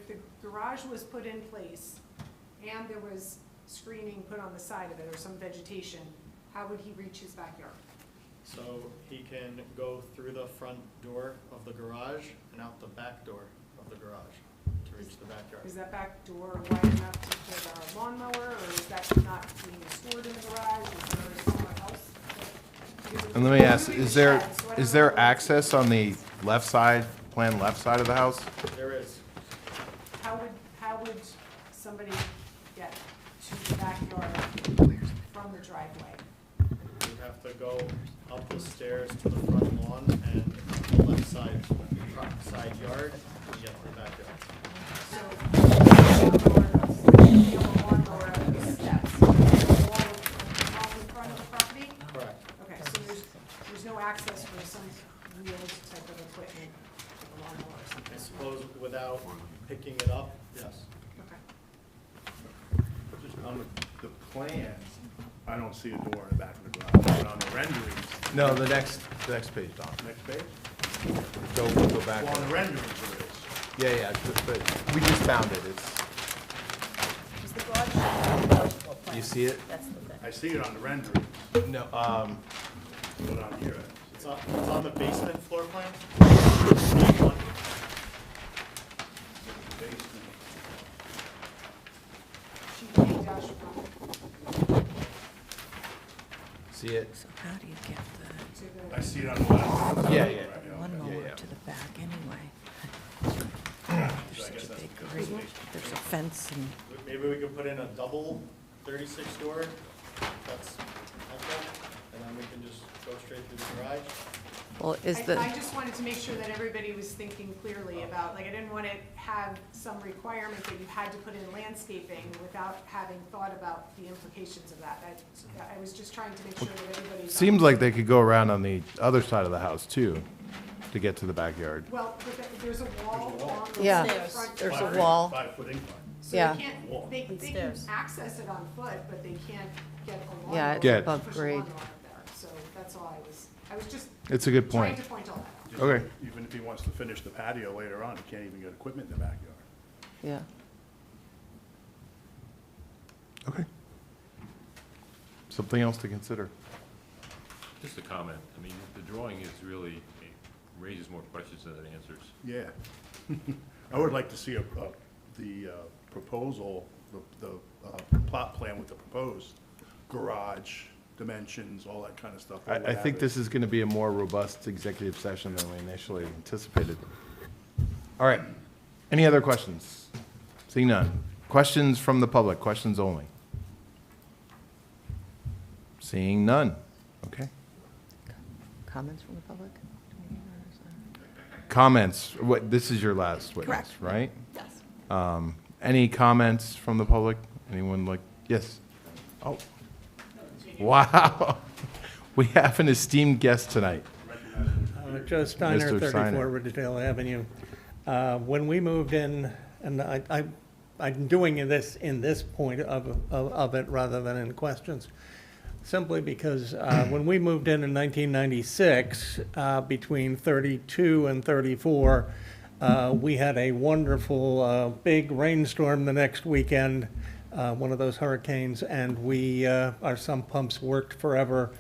the garage was put in place and there was screening put on the side of it or some vegetation, how would he reach his backyard? So he can go through the front door of the garage and out the back door of the garage to reach the backyard. Is that back door wide enough to fit a lawnmower, or is that not being stored in the garage? Is there someone else? that- And let me ask, Moving is the there, shed, so I don't is know there what- access on the left side, planned left side of the house? There is. How would somebody get to the backyard from the driveway? You have to go up the stairs to the front lawn and the left side yard and get to the backyard. So, you have a lawnmower at the steps, all in front of the property? Correct. Okay, so there's no access for some wheeled type of equipment, like a lawnmower or I something? suppose without picking it up, yes. Okay. Just on the plans, I don't see a door in the back of the garage, but on the renderings, No, the next page, Don. next page? Go back. Well, on the renderings there is. Yeah, but we just found it. Is the garage? You see it? That's the thing. I see it on the rendering, No, but on here, It's on the basement floor plan. One. basement. Sheet A dash one see it? So how do you get to the. I see it on the left. Yeah, yeah. the lawnmower yeah. to the back anyway? So I There's guess such a that's big the grate, basement. there's a fence and, Maybe we could put in a double 36 door, that's helpful, and then we can just go straight through the garage. well, is the, I just wanted to make sure that everybody was thinking clearly about, like, I didn't want to have some requirement that you had to put in landscaping without having thought about the implications of that. I was just trying to make sure that everybody's. Seems like they could go around on the other side of the house too, to get to the backyard. Well, but there's a wall on the Yeah. front. There's a 5 wall. 5-foot incline. So Yeah. they can't, they can Stairs. access it on foot, but they can't get a lawnmower. yeah, it's Yeah. above Push a grade. lawnmower up there. So that's all I was just It's a good trying point. to point all that out. Just Okay. Even if he wants to finish the patio later on, he can't even get equipment in the backyard. Yeah. Okay. Something else to consider. Just a comment. I mean, the drawing is really, it raises more questions than it answers. Yeah. I would like to see the proposal, the plot plan with the proposed garage, dimensions, all that kind of stuff. I think this is going to be a more robust executive session than we initially anticipated. All right. Any other questions? Seeing none. Questions from the public, questions only. Seeing none. Okay. Comments from the public? Comments, this is your last witness, Correct. right? Yes. Any comments from the public? Anyone like, yes? Oh, wow. We have an esteemed guest tonight. Joe Steiner, Mr. 34 Steiner. Ridgedale Avenue. When we moved in, and I'm doing this in this point of it rather than in questions, simply because when we moved in 1996, between 32 and 34, we had a wonderful big rainstorm the next weekend, one of those hurricanes, and our sump pumps worked forever,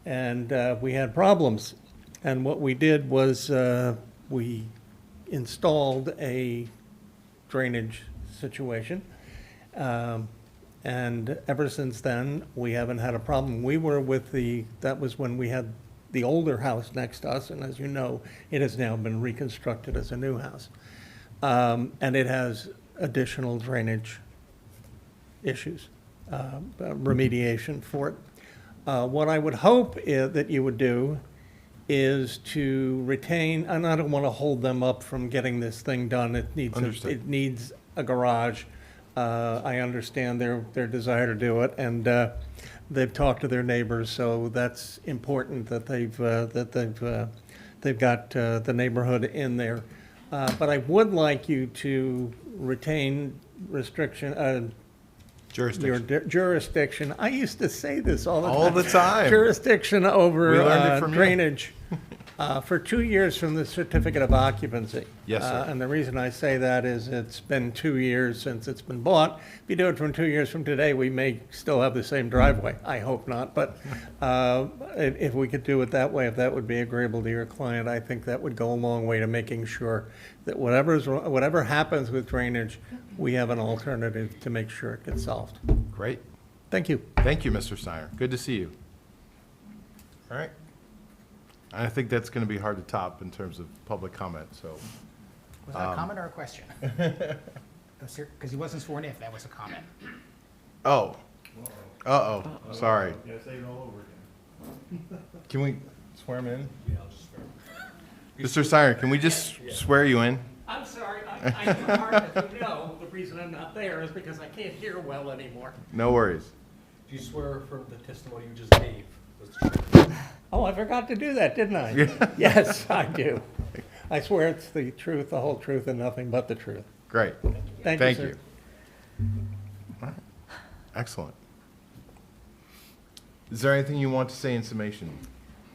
and we had problems. And what we did was we installed a drainage situation. And ever since then, we haven't had a problem. We were that was when we had the older house next to us, and as you know, it has now been reconstructed as a new house. And it has additional drainage issues, remediation for it. What I would hope that you would do is to retain, and I don't want to hold them up from getting this thing done. Understood. It needs a garage. I understand their desire to do it, and they've talked to their neighbors, so that's important that they've got the neighborhood in there. But I would like you to retain restriction, Jurisdiction. your jurisdiction. I used to say this all the time. All the time. Jurisdiction over We learned it from you. drainage for 2 years from the certificate of occupancy. Yes, sir. And the reason I say that is it's been 2 years since it's been bought. If you do it from 2 years from today, we may still have the same driveway. I hope not, but if we could do it that way, if that would be agreeable to your client, I think that would go a long way to making sure that whatever happens with drainage, we have an alternative to make sure it gets solved. Great. Thank you. Thank you, Mr. Steiner. Good to see you. All right. I think that's going to be hard to top in terms of public comment, so. Was that a comment or a question? Because he wasn't sworn in if that was a comment. Oh. Uh-oh, sorry. Yeah, say it all over again. Can we swear him in? Yeah, I'll just swear. Mr. Steiner, can we just swear you in? I'm sorry, I hard to know. The reason I'm not there is because I can't hear well anymore. No worries. Do you swear affirm the testimony you just gave was the truth? Oh, I forgot to do that, didn't I? Yes, I do. I swear it's the truth, the whole truth, and nothing but the truth. Great. Thank you, sir. All right. Excellent. Is there anything you want to say in summation?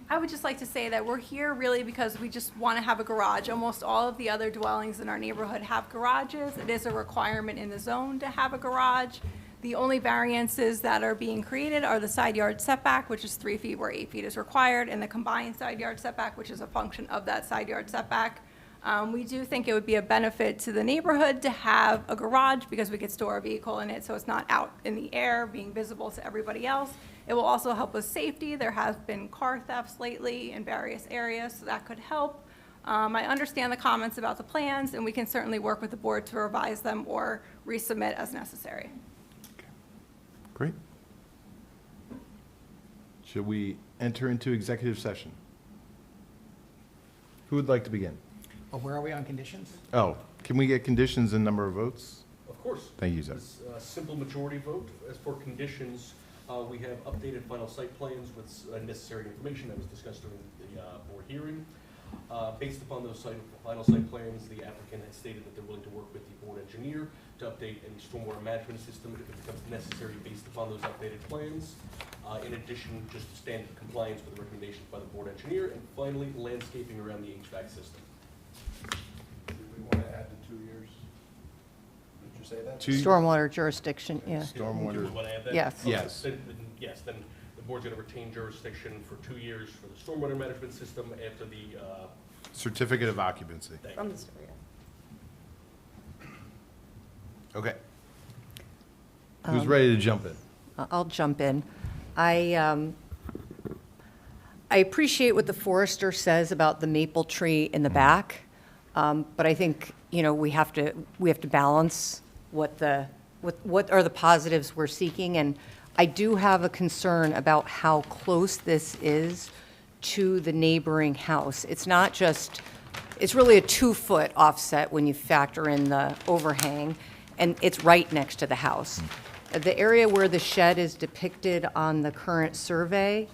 I would just like to say that we're here really because we just want to have a garage. Almost all of the other dwellings in our neighborhood have garages. It is a requirement in the zone to have a garage. The only variances that are being created are the side yard setback, which is 3 feet where 8 feet is required, and the combined side yard setback, which is a function of that side yard setback. We do think it would be a benefit to the neighborhood to have a garage because we could store a vehicle in it so it's not out in the air being visible to everybody else. It will also help with safety. There have been car thefts lately in various areas, so that could help. I understand the comments about the plans, and we can certainly work with the board to revise them or resubmit as necessary. Great. Should we enter into executive session? Who would like to begin? Oh, where are we on conditions? Oh, can we get conditions and number of votes? Of course. Thank you, sir. It's a simple majority vote. As for conditions, we have updated final site plans with necessary information that was discussed during the board hearing. Based upon those final site plans, the applicant has stated that they're willing to work with the board engineer to update any stormwater management system if it becomes necessary based upon those updated plans. In addition, just standard compliance with the recommendations by the board engineer, and finally, landscaping around the HVAC system. Do we want to add the 2 years? Did you say that? Stormwater jurisdiction, yeah. Do you Stormwater. want to add that? Yes. Okay, Yes. Yes, then the board's going to retain jurisdiction for 2 years for the stormwater management system after the, Certificate of occupancy. From the, yeah. Okay. Who's ready to jump in? I'll jump in. I appreciate what the forester says about the maple tree in the back, but I think, you know, we have to balance what are the positives we're seeking, and I do have a concern about how close this is to the neighboring house. It's not just it's really a 2-foot offset when you factor in the overhang, and it's right next to the house. The area where the shed is depicted on the current survey,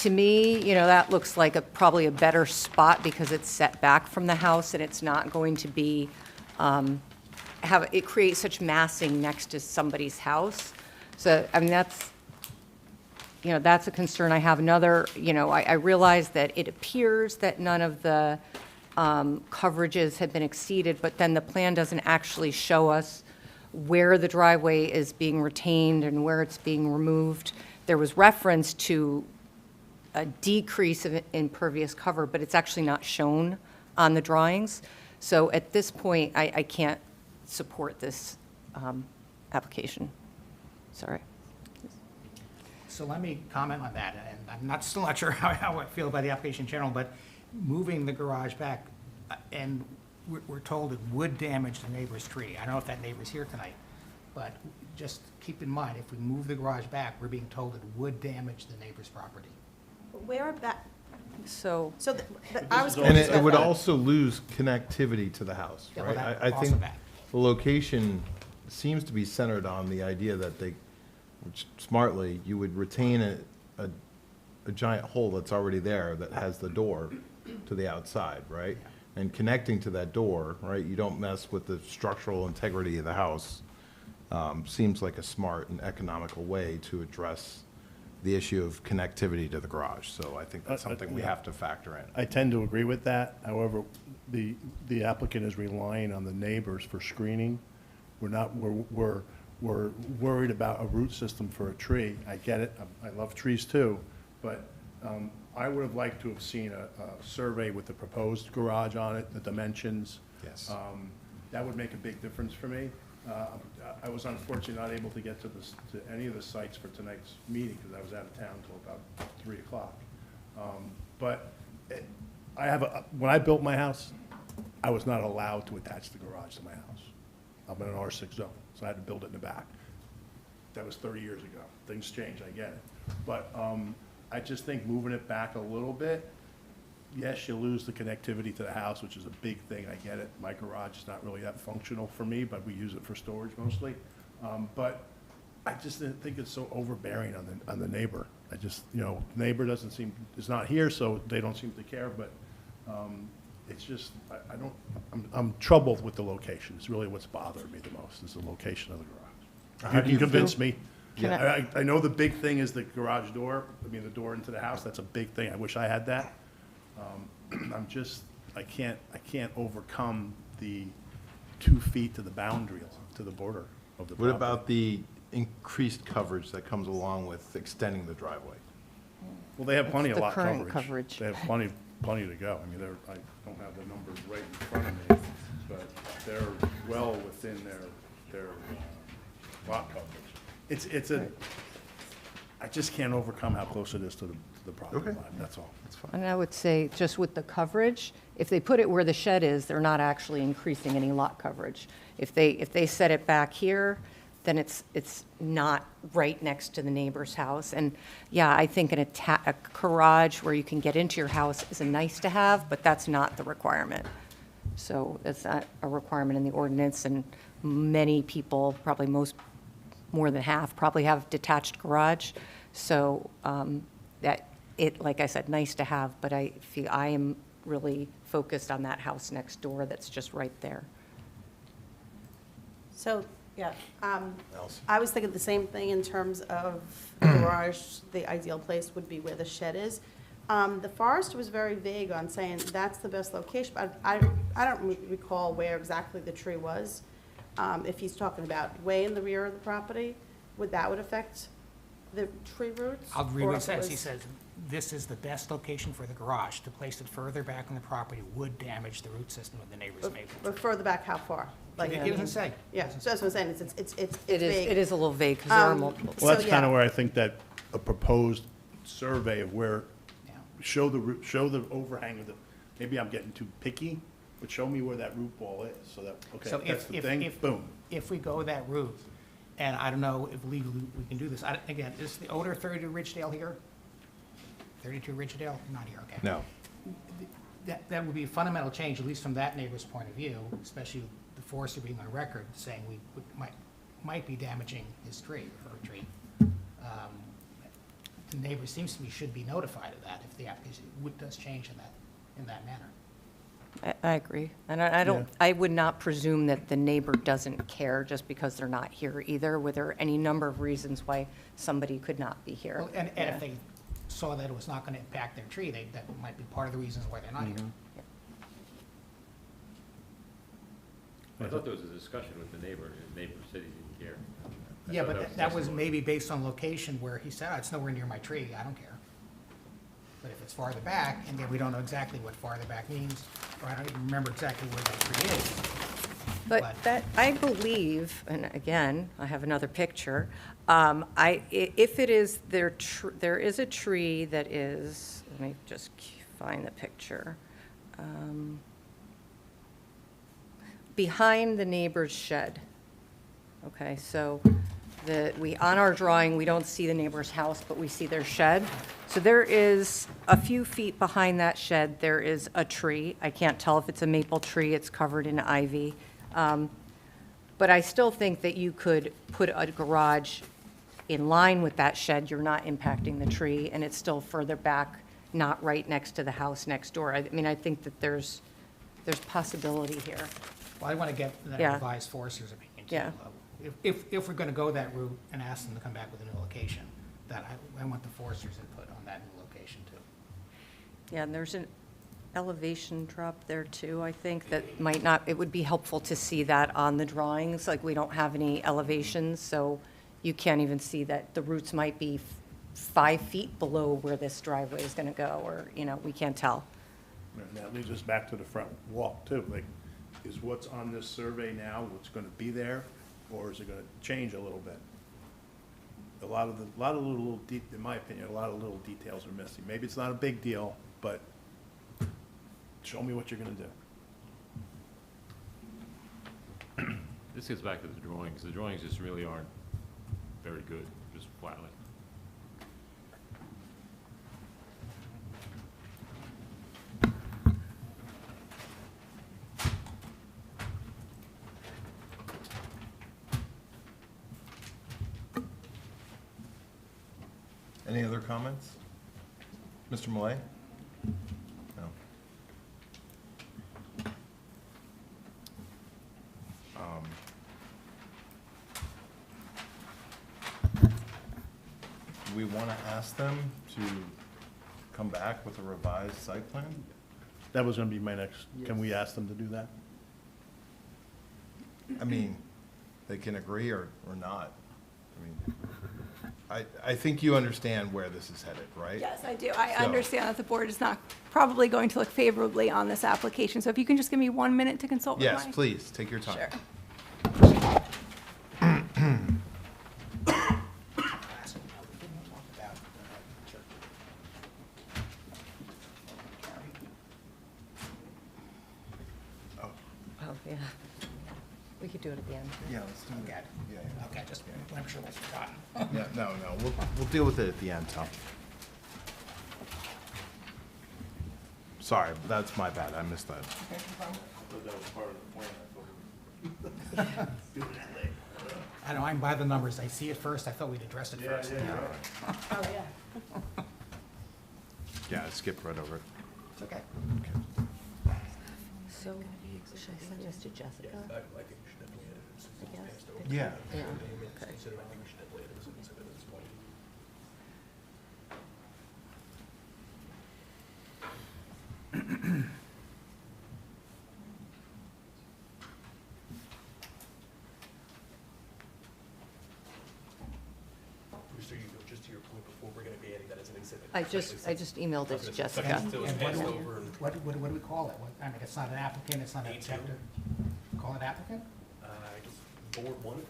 to me, that looks like probably a better spot because it's set back from the house and it's not going to be, it creates such massing next to somebody's house. So, I mean, that's a concern I have. Another, I realize that it appears that none of the coverages have been exceeded, but then the plan doesn't actually show us where the driveway is being retained and where it's being removed. There was reference to a decrease of impervious cover, but it's actually not shown on the drawings. So at this point, I can't support this application. Sorry. So let me comment on that, and I'm still not sure how I feel about the application in general, but moving the garage back, and we're told it would damage the neighbor's tree. I don't know if that neighbor's here tonight, but just keep in mind, if we move the garage back, we're being told it would damage the neighbor's property. Where that, So, I was And confused it about would that. also lose connectivity to the house, Yeah, well, right? that I also think bad. the location seems to be centered on the idea that which smartly, you would retain a giant hole that's already there that has the door to the outside, right? And connecting to that door, right, you don't mess with the structural integrity of the house. Seems like a smart and economical way to address the issue of connectivity to the garage. So I think that's something we have to factor in. I tend to agree with that. However, the applicant is relying on the neighbors for screening. We're worried about a root system for a tree. I get it. I love trees too. But I would have liked to have seen a survey with the proposed garage on it, the dimensions. Yes. That would make a big difference for me. I was unfortunately not able to get to any of the sites for tonight's meeting because I was out of town until about 3 o'clock. But when I built my house, I was not allowed to attach the garage to my house. I'm in an R6 zone, so I had to build it in the back. That was 30 years ago. Things change, I get it. But I just think moving it back a little bit, yes, you lose the connectivity to the house, which is a big thing, I get it. My garage is not really that functional for me, but we use it for storage mostly. But I just didn't think it's so overbearing on the neighbor. I just, neighbor is not here, so they don't seem to care, but it's just, I'm troubled with the location. It's really what's bothering me the most, is the location of the garage. How You do you can convince feel? me. Can I know the big thing is the garage door, the door into the house, that's a big thing. I wish I had that. I can't overcome the 2 feet to the boundary, to the border of the property. What about the increased coverage that comes along with extending the driveway? Well, they have plenty of the lot current coverage. coverage. They have plenty to go. I mean, I don't have the numbers right in front of me, but they're well within their lot coverage. I just can't overcome how close it is to the property Okay. line, that's all. That's fine. and I would say, just with the coverage, if they put it where the shed is, they're not actually increasing any lot coverage. If they set it back here, then it's not right next to the neighbor's house. And yeah, I think a garage where you can get into your house is a nice to have, but that's not the requirement. So that's not a requirement in the ordinance, and many people, probably more than half, probably have detached garage. So like I said, nice to have, but I feel I am really focused on that house next door that's just right there. So, yeah, Elsie? I was thinking the same thing in terms of the garage, the ideal place would be where the shed is. The forester was very vague on saying that's the best location, but I don't recall where exactly the tree was. If he's talking about way in the rear of the property, would affect the tree roots? I'll read Or what if it it says. He was- says, "This is the best location for the garage. To place it further back on the property would damage the root system of the neighbor's maple tree." But further back, how far? Like, It doesn't say. Yeah, so that's what I'm saying, it's It vague. is a little vague, because there are Um, multiple. Well, that's So, kind of yeah. where I think that a proposed survey of where, Yeah. show the overhang of maybe I'm getting too picky, but show me where that root ball is, so that, okay, So that's if, the if, thing, if, boom. if we go that route, and I don't know if legally we can do this, again, is the owner 32 Ridgedale here? 32 Ridgedale, not here, okay. No. that would be a fundamental change, at least from that neighbor's point of view, especially the forester being on record saying we might be damaging his tree or her tree. The neighbor seems to me should be notified of that if the application does change in that manner. I agree. And I don't, I would not presume that the neighbor doesn't care just because they're not here either, where there are any number of reasons why somebody could not be here. Well, and if they saw that it was not gonna impact their tree, that might be part of the reasons why they're not here. I thought there was a discussion with the neighbor, and the neighbor said he didn't care. I Yeah, thought but that was testimony. maybe based on location where he said, "Oh, it's nowhere near my tree, I don't care." But if it's farther back, and then we don't know exactly what farther back means, or I don't even remember exactly where that tree is. But that, I believe, and again, I have another picture, if it is, there is a tree that is, let me just find the picture. Behind the neighbor's shed. Okay, so on our drawing, we don't see the neighbor's house, but we see their shed. So there is a few feet behind that shed, there is a tree. I can't tell if it's a maple tree, it's covered in ivy. But I still think that you could put a garage in line with that shed, you're not impacting the tree, and it's still further back, not right next to the house next door. I mean, I think that there's possibility here. Well, I wanna get that Yeah. revised forester's opinion too. Yeah. If we're gonna go that route and ask them to come back with a new location, that I want the forester's input on that new location too. Yeah, and there's an elevation drop there too, I think, that might not, it would be helpful to see that on the drawings, like we don't have any elevations, so you can't even see that the roots might be 5 feet below where this driveway is gonna go, or, we can't tell. And that leads us back to the front walk too, like, is what's on this survey now what's gonna be there, or is it gonna change a little bit? A lot of little, in my opinion, a lot of little details are missing. Maybe it's not a big deal, but show me what you're gonna do. This gets back to the drawings. The drawings just really aren't very good, just flatly. Any other comments? Mr. Malay? No. We want to ask them to come back with a revised site plan? That was gonna be my next, can we ask them to do that? I mean, they can agree or not. I mean, I think you understand where this is headed, right? Yes, I do. I So- understand that the board is not probably going to look favorably on this application, so if you can just give me 1 minute to consult with Yes, my- please, take your time. Sure. Oh, Oh, yeah. We could do it at the end. yeah, let's do that. Yeah, yeah. Okay, just, I'm sure that's forgotten. Yeah, no, we'll deal with it at the end, Tom. Sorry, that's my bad, I missed that. I know, I'm by the numbers, I see it first, I thought we'd address it first. Oh, yeah. Yeah, I skipped right over it. It's okay. So, should I send this to Jessica? I think we should definitely edit it since it's Yes. passed over. Yeah. Yeah, It's okay. considered, I think we should definitely edit it since it's at this point. Brewster, just to your point before, we're gonna be adding that as an exhibit. I just emailed it to Jessica. And So it's and passed over and, what do we call it? I mean, it's not an applicant, it's not an A2. objector. Call it applicant? I guess, board one?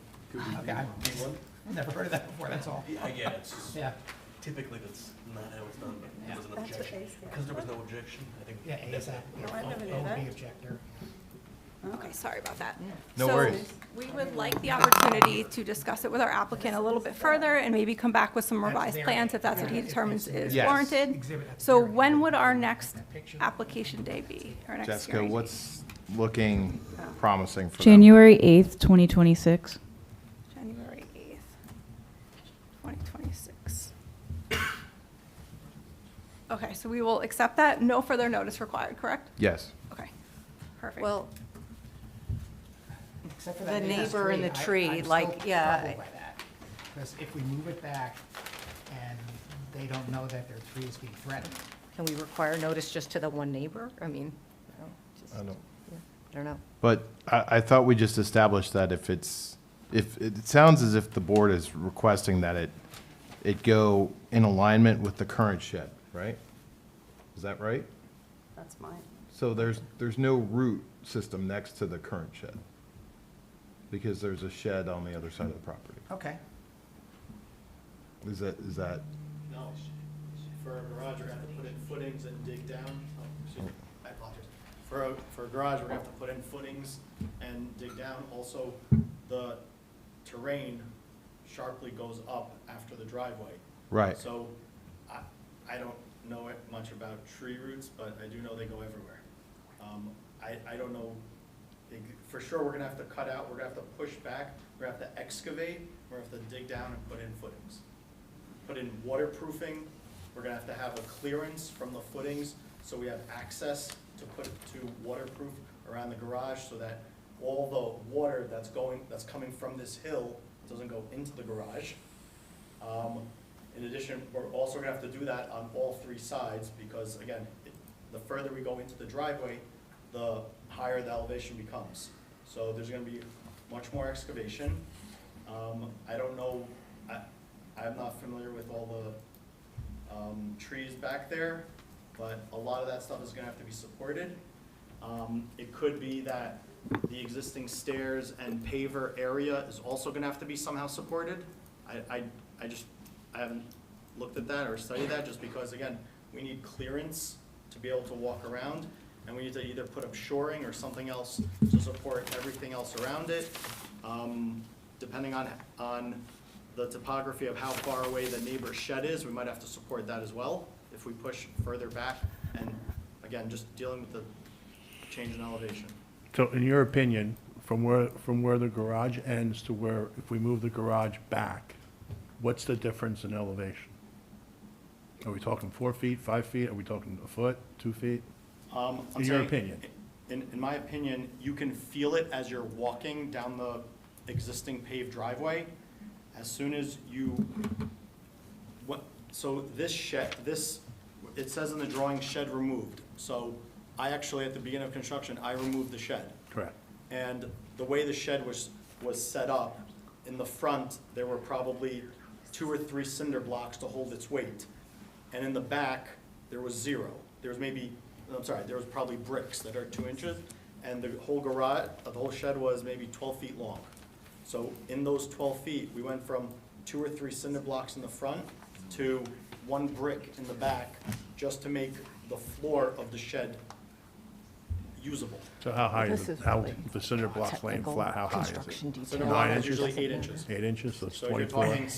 Okay, I've B1? never heard of that before, that's all. Yeah, it's just, Yeah, typically that's not how it's done, but there was an That's what objection. A stands Because there was no objection, I think. yeah, A is that's- applicant, Oh, I never knew O would that. be objector. Okay, sorry about that. No worries. So we would like the opportunity to discuss it with our applicant a little bit further and maybe come back with some revised plans if that's what he determines is Yes. warranted. So when would our next application day be, our next Jessica, hearing? what's looking promising for them? January 8th, 2026. January 8th, 2026. Okay, so we will accept that. No further notice required, correct? Yes. Okay, perfect. Well, Except for The that big neighbor in the I- tree, I'm like, still yeah, troubled by that. Because if we move it back and they don't know that their tree is being threatened, can we require notice just to the one neighbor? I mean, I don't. I don't know. But I thought we just established that if it sounds as if the board is requesting that it go in alignment with the current shed, right? Is that right? That's mine. So there's no root system next to the current shed? Because there's a shed on the other side of the property. okay. Is that, No. For a garage, we're gonna have to put in footings and dig down. Oh, excuse me, I apologize. For a garage, we're gonna have to put in footings and dig down. Also, the terrain sharply goes up after the driveway. right? So I don't know much about tree roots, but I do know they go everywhere. I don't know, for sure, we're gonna have to cut out, we're gonna have to push back, we're gonna have to excavate, we're gonna have to dig down and put in footings. Put in waterproofing, we're gonna have to have a clearance from the footings, so we have access to waterproof around the garage, so that all the water that's coming from this hill doesn't go into the garage. In addition, we're also gonna have to do that on all three sides, because again, the further we go into the driveway, the higher the elevation becomes. So there's gonna be much more excavation. I don't know, I'm not familiar with all the trees back there, but a lot of that stuff is gonna have to be supported. It could be that the existing stairs and paver area is also gonna have to be somehow supported. I haven't looked at that or studied that, just because, again, we need clearance to be able to walk around, and we need to either put up shoring or something else to support everything else around it. Depending on the topography of how far away the neighbor's shed is, we might have to support that as well, if we push further back, and again, just dealing with the change in elevation. So in your opinion, from where the garage ends to where, if we move the garage back, what's the difference in elevation? Are we talking 4 feet, 5 feet? Are we talking a foot, 2 feet? I'm In your saying, opinion? In my opinion, you can feel it as you're walking down the existing paved driveway. As soon as so this shed, it says in the drawing, shed removed. So I actually, at the beginning of construction, I removed the shed. Correct. And the way the shed was set up, in the front, there were probably 2 or 3 cinder blocks to hold its weight. And in the back, there was 0. There was probably bricks that are 2 inches, and the whole garage, the whole shed was maybe 12 feet long. So in those 12 feet, we went from 2 or 3 cinder blocks in the front to 1 brick in the back, just to make the floor of the shed usable. So how high This is is it? How, really the cinder block's laying technical flat, how high is construction it? detail. Cinder block is inches? usually 8 inches. 8 inches, so it's So you're 24. talking,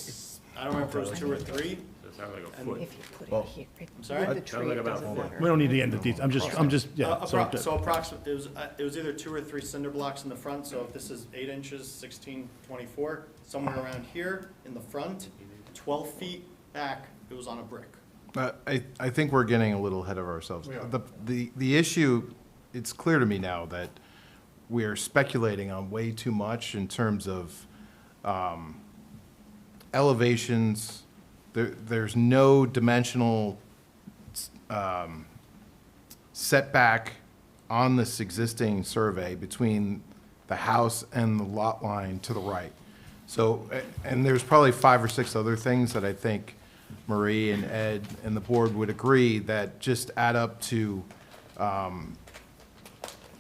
I don't remember if it was 2 or 3. So it sounds like a And foot. If you put Well, it here, I'm sorry? with the Sounds tree, like it about doesn't 4. matter. We don't need to get into details, I'm just, yeah. So approximately, it was either 2 or 3 cinder blocks in the front, so if this is 8 inches, 16, 24, somewhere around here in the front, 12 feet back, it was on a brick. I think we're getting a little ahead of ourselves. The issue, it's clear to me now that we're speculating on way too much in terms of elevations. There's no dimensional setback on this existing survey between the house and the lot line to the right. So, and there's probably 5 or 6 other things that I think Marie and Ed and the board would agree that just add up to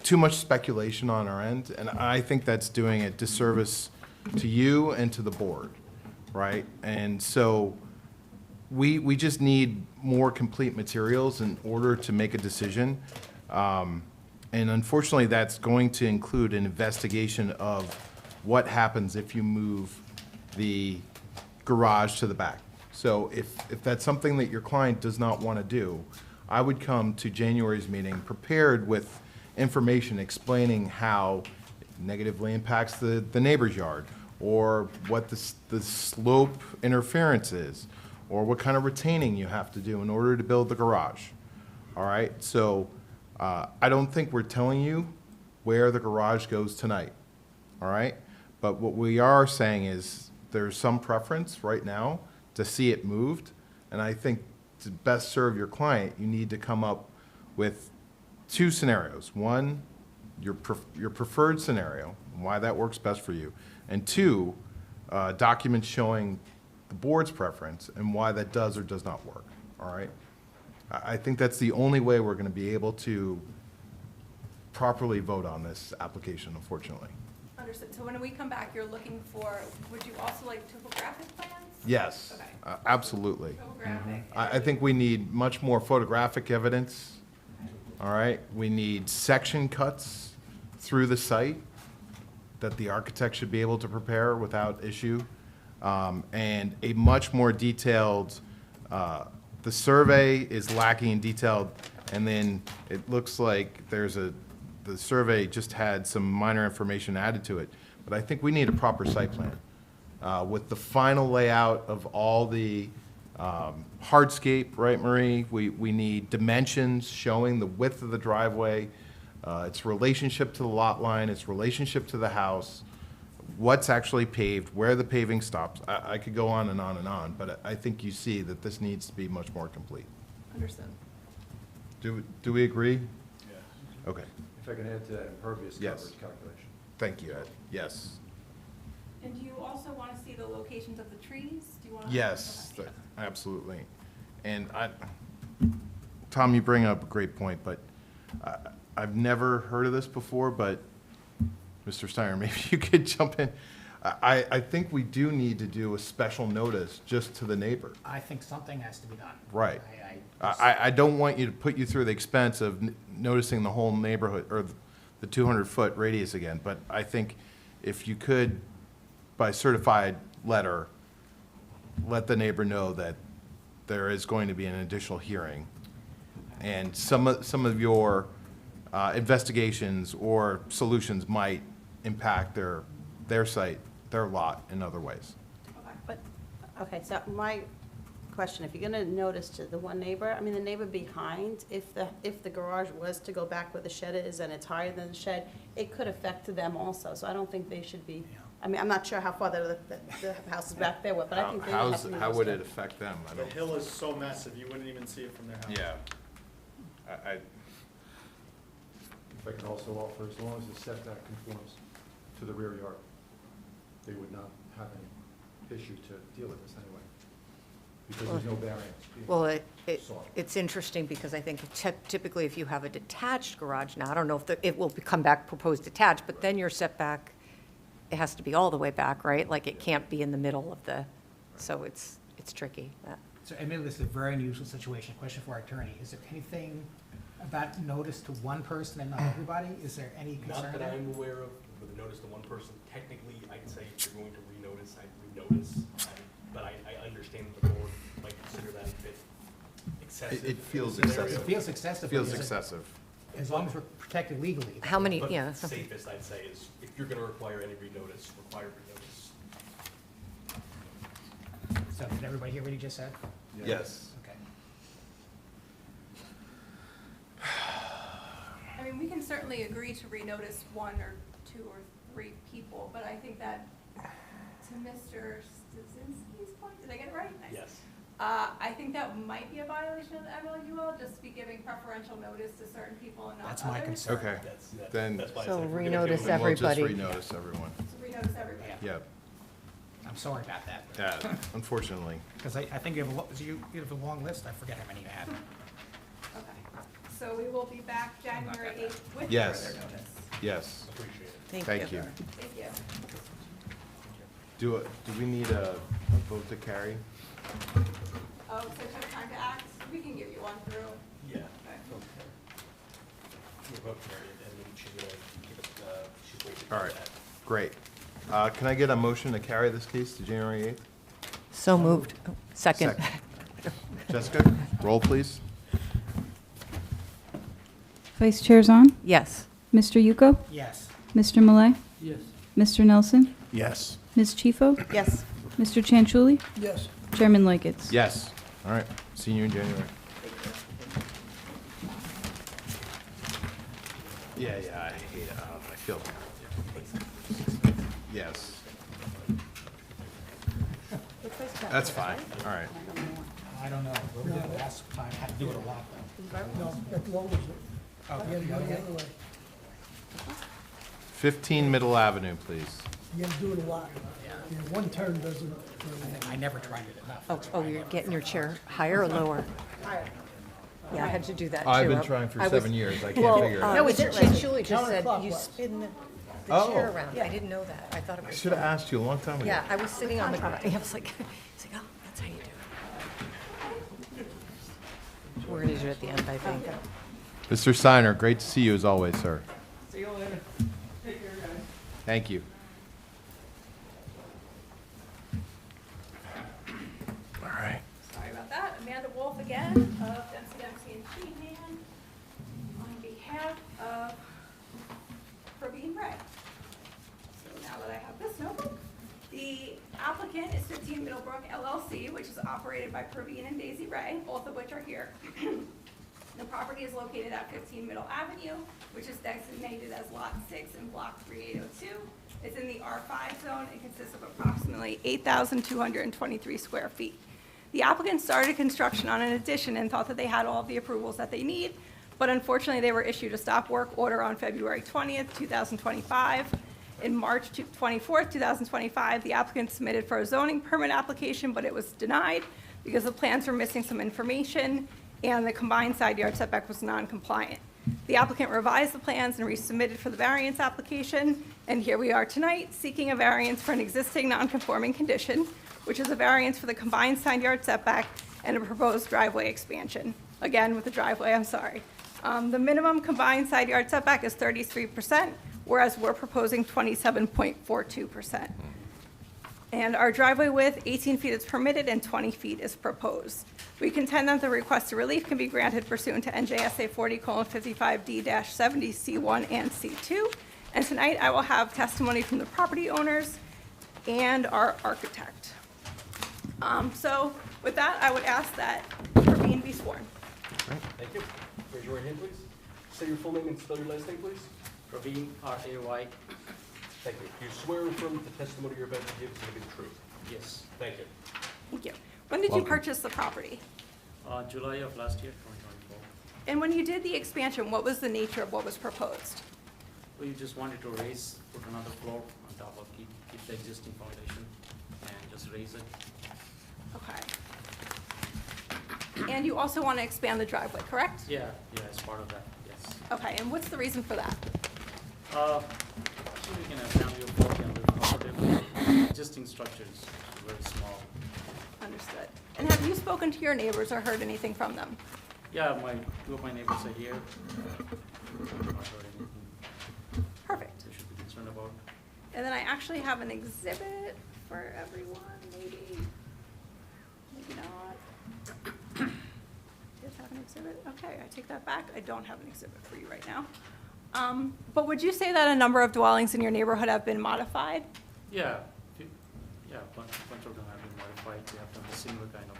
too much speculation on our end, and I think that's doing a disservice to you and to the board, right? And so we just need more complete materials in order to make a decision. And unfortunately, that's going to include an investigation of what happens if you move the garage to the back. So if that's something that your client does not want to do, I would come to January's meeting prepared with information explaining how it negatively impacts the neighbor's yard, or what the slope interference is, or what kind of retaining you have to do in order to build the garage. All right, so I don't think we're telling you where the garage goes tonight, all right? But what we are saying is there's some preference right now to see it moved, and I think to best serve your client, you need to come up with two scenarios. One, your preferred scenario, and why that works best for you, and two, documents showing the board's preference and why that does or does not work, all right? I think that's the only way we're gonna be able to properly vote on this application, unfortunately. Understood. So when we come back, you're looking for, would you also like topographic plans? Yes, Okay. absolutely. Topographic. I think we need much more photographic evidence, all right? We need section cuts through the site that the architect should be able to prepare without issue, and a much more detailed, the survey is lacking in detail, and then it looks like the survey just had some minor information added to it, but I think we need a proper site plan with the final layout of all the hardscape, right, Marie? We need dimensions showing the width of the driveway, its relationship to the lot line, its relationship to the house, what's actually paved, where the paving stops. I could go on and on and on, but I think you see that this needs to be much more complete. Understood. Do we agree? Yes. Okay, If I can add to that impervious Yes. coverage calculation. thank you, Ed. Yes. And do you also want to see the locations of the trees? Do you want to? Yes, Okay. absolutely. And Tom, you bring up a great point, but I've never heard of this before, but Mr. Steiner, maybe you could jump in. I think we do need to do a special notice just to the neighbor. I think something has to be done. Right. I I don't want you to put you through the expense of noticing the whole neighborhood, or the 200-foot radius again, but I think if you could, by certified letter, let the neighbor know that there is going to be an additional hearing, and some of your investigations or solutions might impact their site, their lot in other ways. But, okay, so my question, if you're gonna notice to the one neighbor, I mean, the neighbor behind, if the garage was to go back where the shed is and it's higher than the shed, it could affect them also, so I don't think they should be, I mean, I'm not sure how far the house is back there, but I think they have to be. How would it affect them? I The don't. hill is so massive, you wouldn't even see it from their house. Yeah. If I can also offer, as long as the setback conforms to the rear yard, they would not have any issue to deal with this anyway, because there's no variance. Well, sought. it's interesting because I think typically if you have a detached garage, now I don't know if it will come back proposed detached, but then your setback, it has to be all the way back, right? Like it can't be in the middle of so it's tricky. So admittedly, this is a very unusual situation. Question for our attorney. Is there anything about notice to one person and not everybody? Is there any concern Not that there? I'm aware of, with a notice to one person, technically, I'd say if you're going to renotice, I'd renotice. But I understand the board might consider that a bit excessive. It feels in this excessive. It scenario. feels excessive. Feels because excessive. As long as we're protected legally. How many, But yeah. safest, I'd say, is if you're gonna require any renotice, require renotice. So did everybody hear what he just said? Yes. Okay. I mean, we can certainly agree to renotice one or two or three people, but I think that to Mr. Stasinski's point, did I get it right? Nice. Yes. I think that might be a violation of the MLUL, just to be giving preferential notice to certain people and not others. That's my concern. Okay, That's then why I So said if we're gonna renotice do it, we'll just everybody. renotice everyone. So renotice everybody. Yeah, I'm sorry about that. yeah, unfortunately. Because I think you have a long list. I forget how many you had. Okay. So we will be back January 8th with Yes. further notice. Yes, Appreciate it. thank you. Thank you. Do we need a vote to carry? Oh, so just time to act? We can give you one through. Yeah. Okay. we'll vote for it, and then she's gonna give it, she's waiting for All right, that. great. Can I get a motion to carry this case to January 8th? So moved. Oh, Second. Jessica, roll, please. Vice Chair Zahn, Yes. Mr. Yuko, Yes. Mr. Malay, Yes. Mr. Nelson, Yes. Ms. Chifo, Yes. Mr. Chanchuli, Yes. Chairman Licketts. Yes. All right, see you in January. Yeah, I hate it. I feel. Yes. That's fine, all right. I don't know. What we did last time had to do it a lot, though. No, that lowers it. You gotta go the other way. 15 Middle Avenue, please. You gotta do it a lot. Yeah, one turn doesn't. I never tried it enough. Oh, you're getting your chair higher or lower? Yeah, I had to do that too. I've been trying for I was- 7 years, I can't Well, figure it out. no, Mr. Chanchuli just said you Counterclockwise. spin the Oh. chair around. I didn't know that. I thought it I was. should have asked you a long time ago. Yeah, I was sitting on the ground. I was like, he's like, oh, that's how you do it. We're gonna do it at the end, I think. Mr. Steiner, great to see you as always, sir. See you later. Take care, guys. Thank you. All right. Sorry about that. Amanda Wolf again of Dempsey and Sheehan on behalf of Praveen Ray. So now that I have this notebook, the applicant is 15 Middlebrook LLC, which is operated by Praveen and Daisy Ray, both of which are here. The property is located at 15 Middle Avenue, which is designated as Lot 6 in Block 3802. It's in the R5 zone and consists of approximately 8,223 square feet. The applicant started construction on an addition and thought that they had all of the approvals that they need, but unfortunately, they were issued a stop work order on February 20th, 2025. In March 24th, 2025, the applicant submitted for a zoning permit application, but it was denied because the plans were missing some information and the combined side yard setback was non-compliant. The applicant revised the plans and resubmitted for the variance application, and here we are tonight seeking a variance for an existing non-conforming condition, which is a variance for the combined side yard setback and a proposed driveway expansion. Again, with the driveway, I'm sorry. The minimum combined side yard setback is 33%, whereas we're proposing 27.42%. And our driveway width, 18 feet is permitted and 20 feet is proposed. We contend that the requested relief can be granted pursuant to NJSA 40:55D-70 C1 and C2. And tonight, I will have testimony from the property owners and our architect. So with that, I would ask that Praveen be sworn. Thank you. Raise your right hand, please. Say your full name and spell your last name, please. Praveen, R-A-Y, Thank you. Do you swear or affirm that the testimony you're about to give is going to be the truth? yes. Thank you. Thank you. When did you Welcome. purchase the property? July of last year, 2024. And when you did the expansion, what was the nature of what was proposed? We just wanted to raise, put another floor on top of, keep the existing foundation and just raise it. Okay. And you also want to expand the driveway, correct? Yeah, as part of that, yes. Okay, and what's the reason for that? Actually, we can have family of 4 and live comfortably. Existing structure is very small. Understood. And have you spoken to your neighbors or heard anything from them? Yeah, two of my neighbors are here. Not heard anything Perfect. they should be concerned about. And then I actually have an exhibit for everyone, maybe not. Did have an exhibit? Okay, I take that back. I don't have an exhibit for you right now. But would you say that a number of dwellings in your neighborhood have been modified? Yeah, bunch of them have been modified. They have done a similar kind of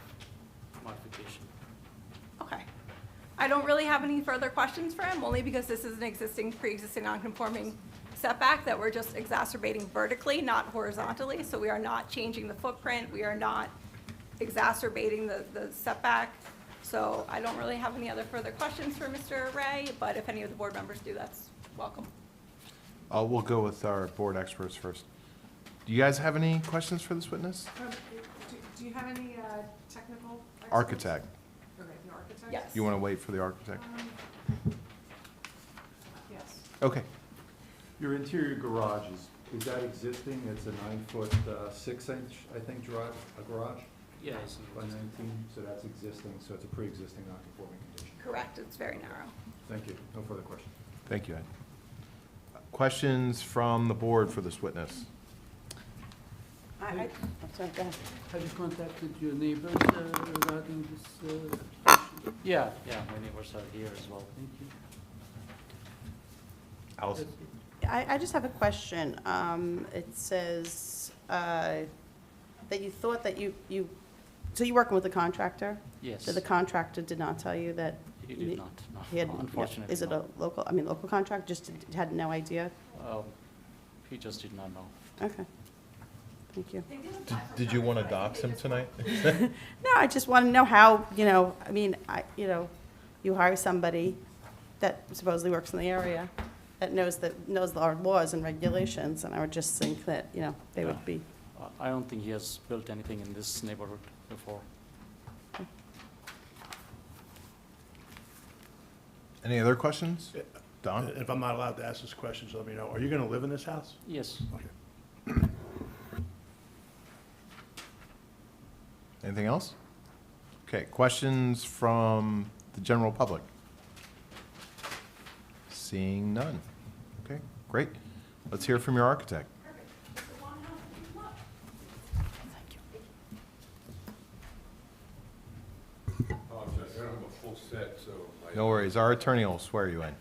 modification. Okay. I don't really have any further questions for him, only because this is an pre-existing non-conforming setback that we're just exacerbating vertically, not horizontally. So we are not changing the footprint. We are not exacerbating the setback. So I don't really have any other further questions for Mr. Ray, but if any of the board members do, that's welcome. We'll go with our board experts first. Do you guys have any questions for this witness? Do you have any technical? experts? Architect. Okay, the architect? Yes. You want to wait for the architect? Yes. Okay. Your interior garage, is that existing? It's a 9-foot, 6-inch, I think, garage Yeah, I see. by 19, so that's existing, so it's a pre-existing non-conforming condition. Correct, it's very narrow. Thank you. No further questions. Thank you, Ed. Questions from the board for this witness? I'm sorry, go ahead. Have you contacted your neighbors regarding this? Yeah, my neighbors are here as well. Thank you. Allison? I just have a question. It says that you thought that so you're working with the contractor? Yes. So the contractor did not tell you that? He did not, no, He had, unfortunately is it a not. local contract, just had no idea? He just did not know. Okay, thank you. Did you want to dox him tonight? No, I just want to know how, you hire somebody that supposedly works in the area, that knows our laws and regulations, and I would just think that, they would be. I don't think he has built anything in this neighborhood before. Any other questions? Don? If I'm not allowed to ask this question, just let me know. Are you going to live in this house? Yes. Okay. Anything else? Okay, questions from the general public? Seeing none. Okay, great. Let's hear from your architect. Apologize, I don't have a full set, so. No worries, our attorney will swear you in.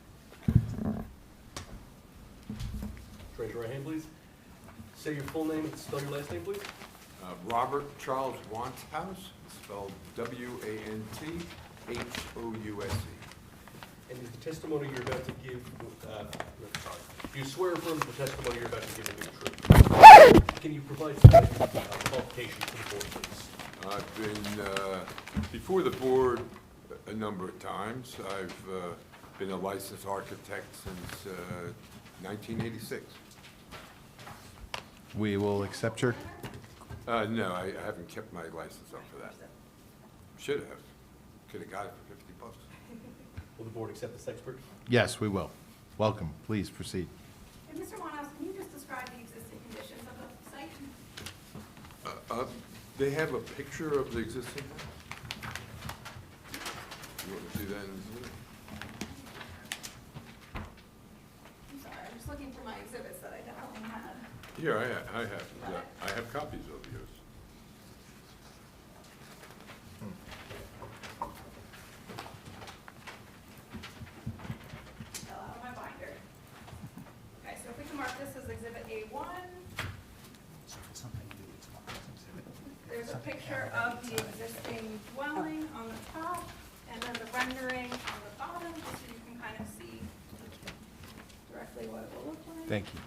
Raise your right hand, please. Say your full name and spell your last name, please. Robert Charles Wanthouse, spelled W-A-N-T-H-O-U-S-E. And is the testimony you're about to give, do you swear or affirm the testimony you're about to give will be the truth? Can you provide some qualifications for the board, please? I've been before the board a number of times. I've been a licensed architect since 1986. We will accept your, No, I haven't kept my license up for that. Should have. Could have got it for $50. Will the board accept this expert? yes, we will. Welcome, please proceed. And Mr. Monhouse, can you just describe the existing conditions of the site? They have a picture of the existing house. You want to do that in the Zoom? I'm sorry, I'm just looking for my exhibits that I definitely had. Here, I have copies of yours. Fell out of my binder. Okay, so if we can mark this as Exhibit A1. There's a picture of the existing dwelling on the top, and then the rendering on the bottom, just so you can kind of see directly what it will look like. Thank you.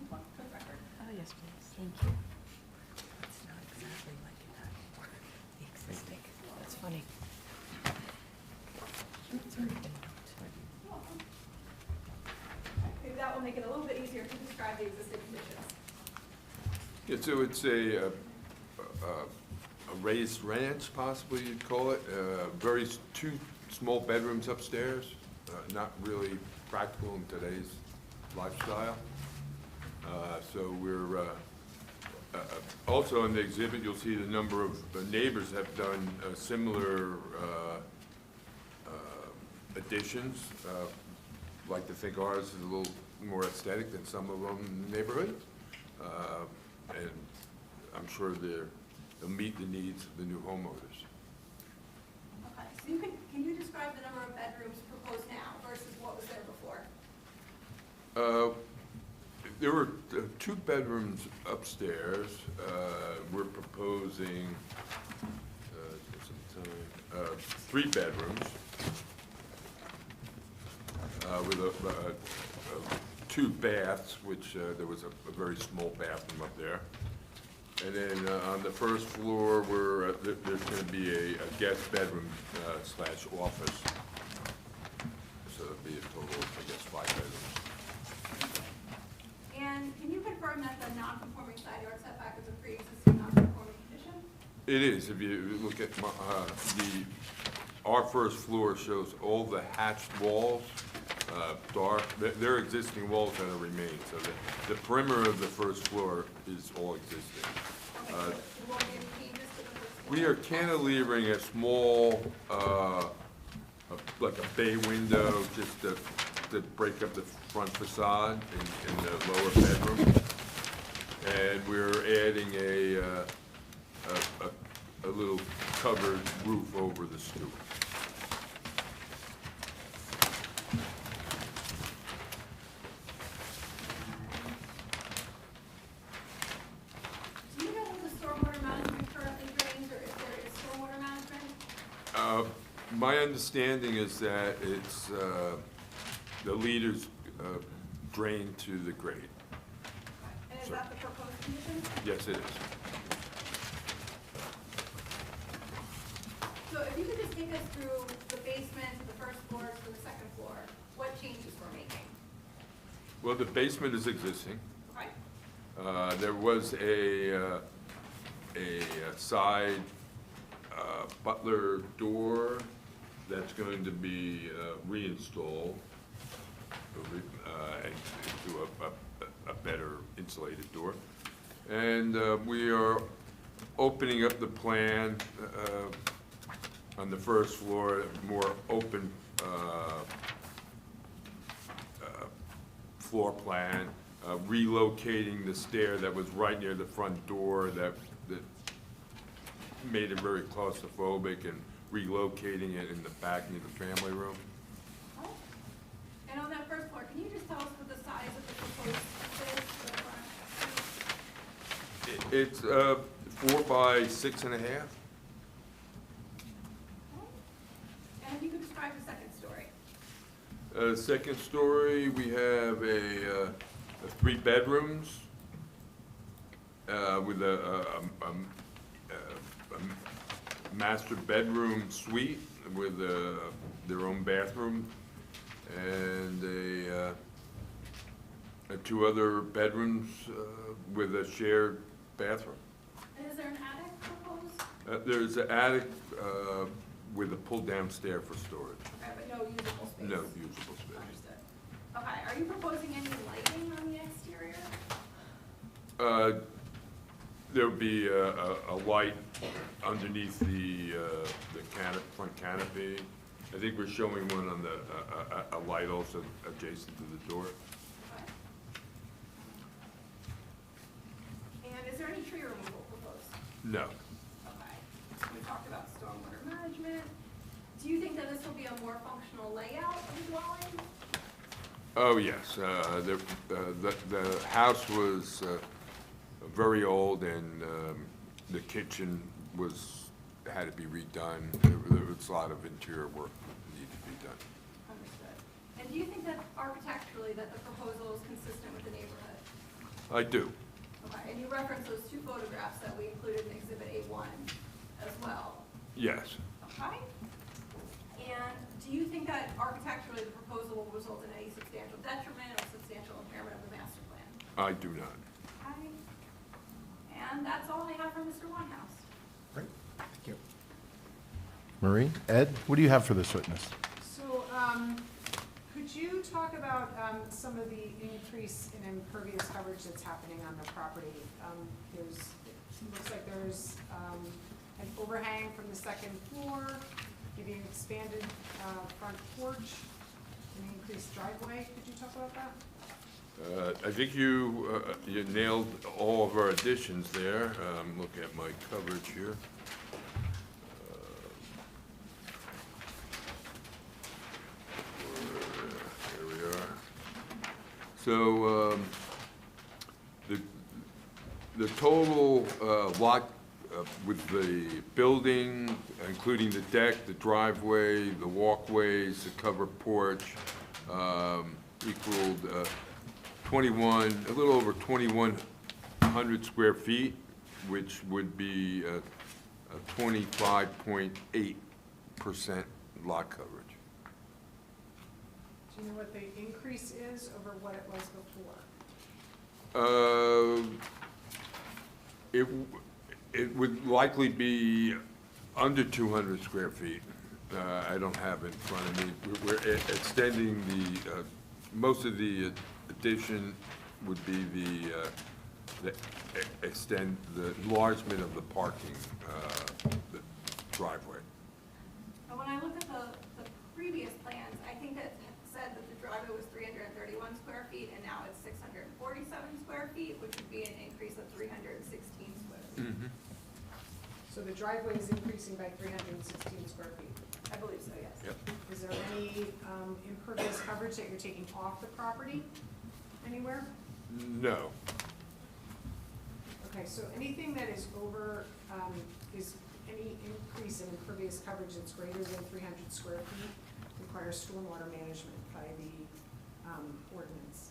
Quick record. Oh, yes, please. Thank you. It's not exactly like the existing. That's funny. Maybe that will make it a little bit easier to describe the existing conditions. Yeah, so it's a raised ranch, possibly you'd call it. Two small bedrooms upstairs, not really practical in today's lifestyle. So we're, also in the exhibit, you'll see the number of neighbors have done similar additions. Like to think ours is a little more aesthetic than some of them in the neighborhood. And I'm sure they'll meet the needs of the new homeowners. Okay, so can you describe the number of bedrooms proposed now versus what was there before? There were 2 bedrooms upstairs. We're proposing 3 bedrooms with 2 baths, which there was a very small bathroom up there. And then on the first floor, there's going to be a guest bedroom slash office. So it'll be a total of, I guess, 5 bedrooms. And can you confirm that the non-conforming side yard setback is a pre-existing non-conforming condition? It is. If you look at our first floor shows all the hatched walls, dark. They're existing walls that are remain. So the perimeter of the first floor is all existing. Okay, so there won't be any changes to the first floor? We are cantilevering a small like a bay window, just to break up the front facade in the lower bedroom. And we're adding a little covered roof over the stoop. Do you know what the stormwater management currently drains, or if there is stormwater management? My understanding is that it's, the leaders drain to the grade. And is Sure. that the proposed condition? Yes, it is. So if you could just take us through the basement, to the first floor, to the second floor, what changes we're making? Well, the basement is existing. Okay? There was a side butler door that's going to be reinstalled into a better insulated door. And we are opening up the plan on the first floor, more open floor plan, relocating the stair that was right near the front door that made it very claustrophobic, and relocating it in the back near the family room. And on that first floor, can you just tell us what the size of the proposed is for the front? It's 4 by 6.5. And if you could describe the second story? Second story, we have a 3 bedrooms with a master bedroom suite with their own bathroom, and 2 other bedrooms with a shared bathroom. And is there an attic proposed? There's an attic with a pull-down stair for storage. Okay, but no usable space? No usable space. Understood. Okay, are you proposing any lighting on the exterior? There'll be a light underneath the front canopy. I think we're showing one on a light also adjacent to the door. Okay. And is there any tree removal proposed? No. Okay. We talked about stormwater management. Do you think that this will be a more functional layout of the dwelling? Oh, yes. The house was very old, and the kitchen had to be redone. There was a lot of interior work that needed to be done. Understood. And do you think that architecturally that the proposal is consistent with the neighborhood? I do. Okay, and you referenced those 2 photographs that we included in Exhibit A1 as well. Yes. Okay? And do you think that architecturally the proposal will result in any substantial detriment or substantial impairment of the master plan? I do not. Okay. And that's all I have for Mr. Winehouse. Great, thank you. Marie, Ed, what do you have for this witness? So, could you talk about some of the increase in impervious coverage that's happening on the property? It looks like there's an overhang from the second floor, maybe an expanded front porch, an increased driveway. Could you talk about that? I think you nailed all of our additions there. Look at my coverage here. Here we are. So the total lot with the building, including the deck, the driveway, the walkways, the covered porch, equaled 21, a little over 2,100 square feet, which would be a 25.8% lot coverage. Do you know what the increase is over what it was before? It would likely be under 200 square feet. I don't have it in front of me. We're extending most of the addition would be the enlargement of the parking, the driveway. And when I look at the previous plans, I think it said that the driveway was 331 square feet, and now it's 647 square feet, which would be an increase of 316 square feet. So the driveway is increasing by 316 square feet. I believe so, yes. Yep. Is there any impervious coverage that you're taking off the property anywhere? No. Okay, so anything that is over, is any increase in impervious coverage that's greater than 300 square feet requires stormwater management by the ordinance.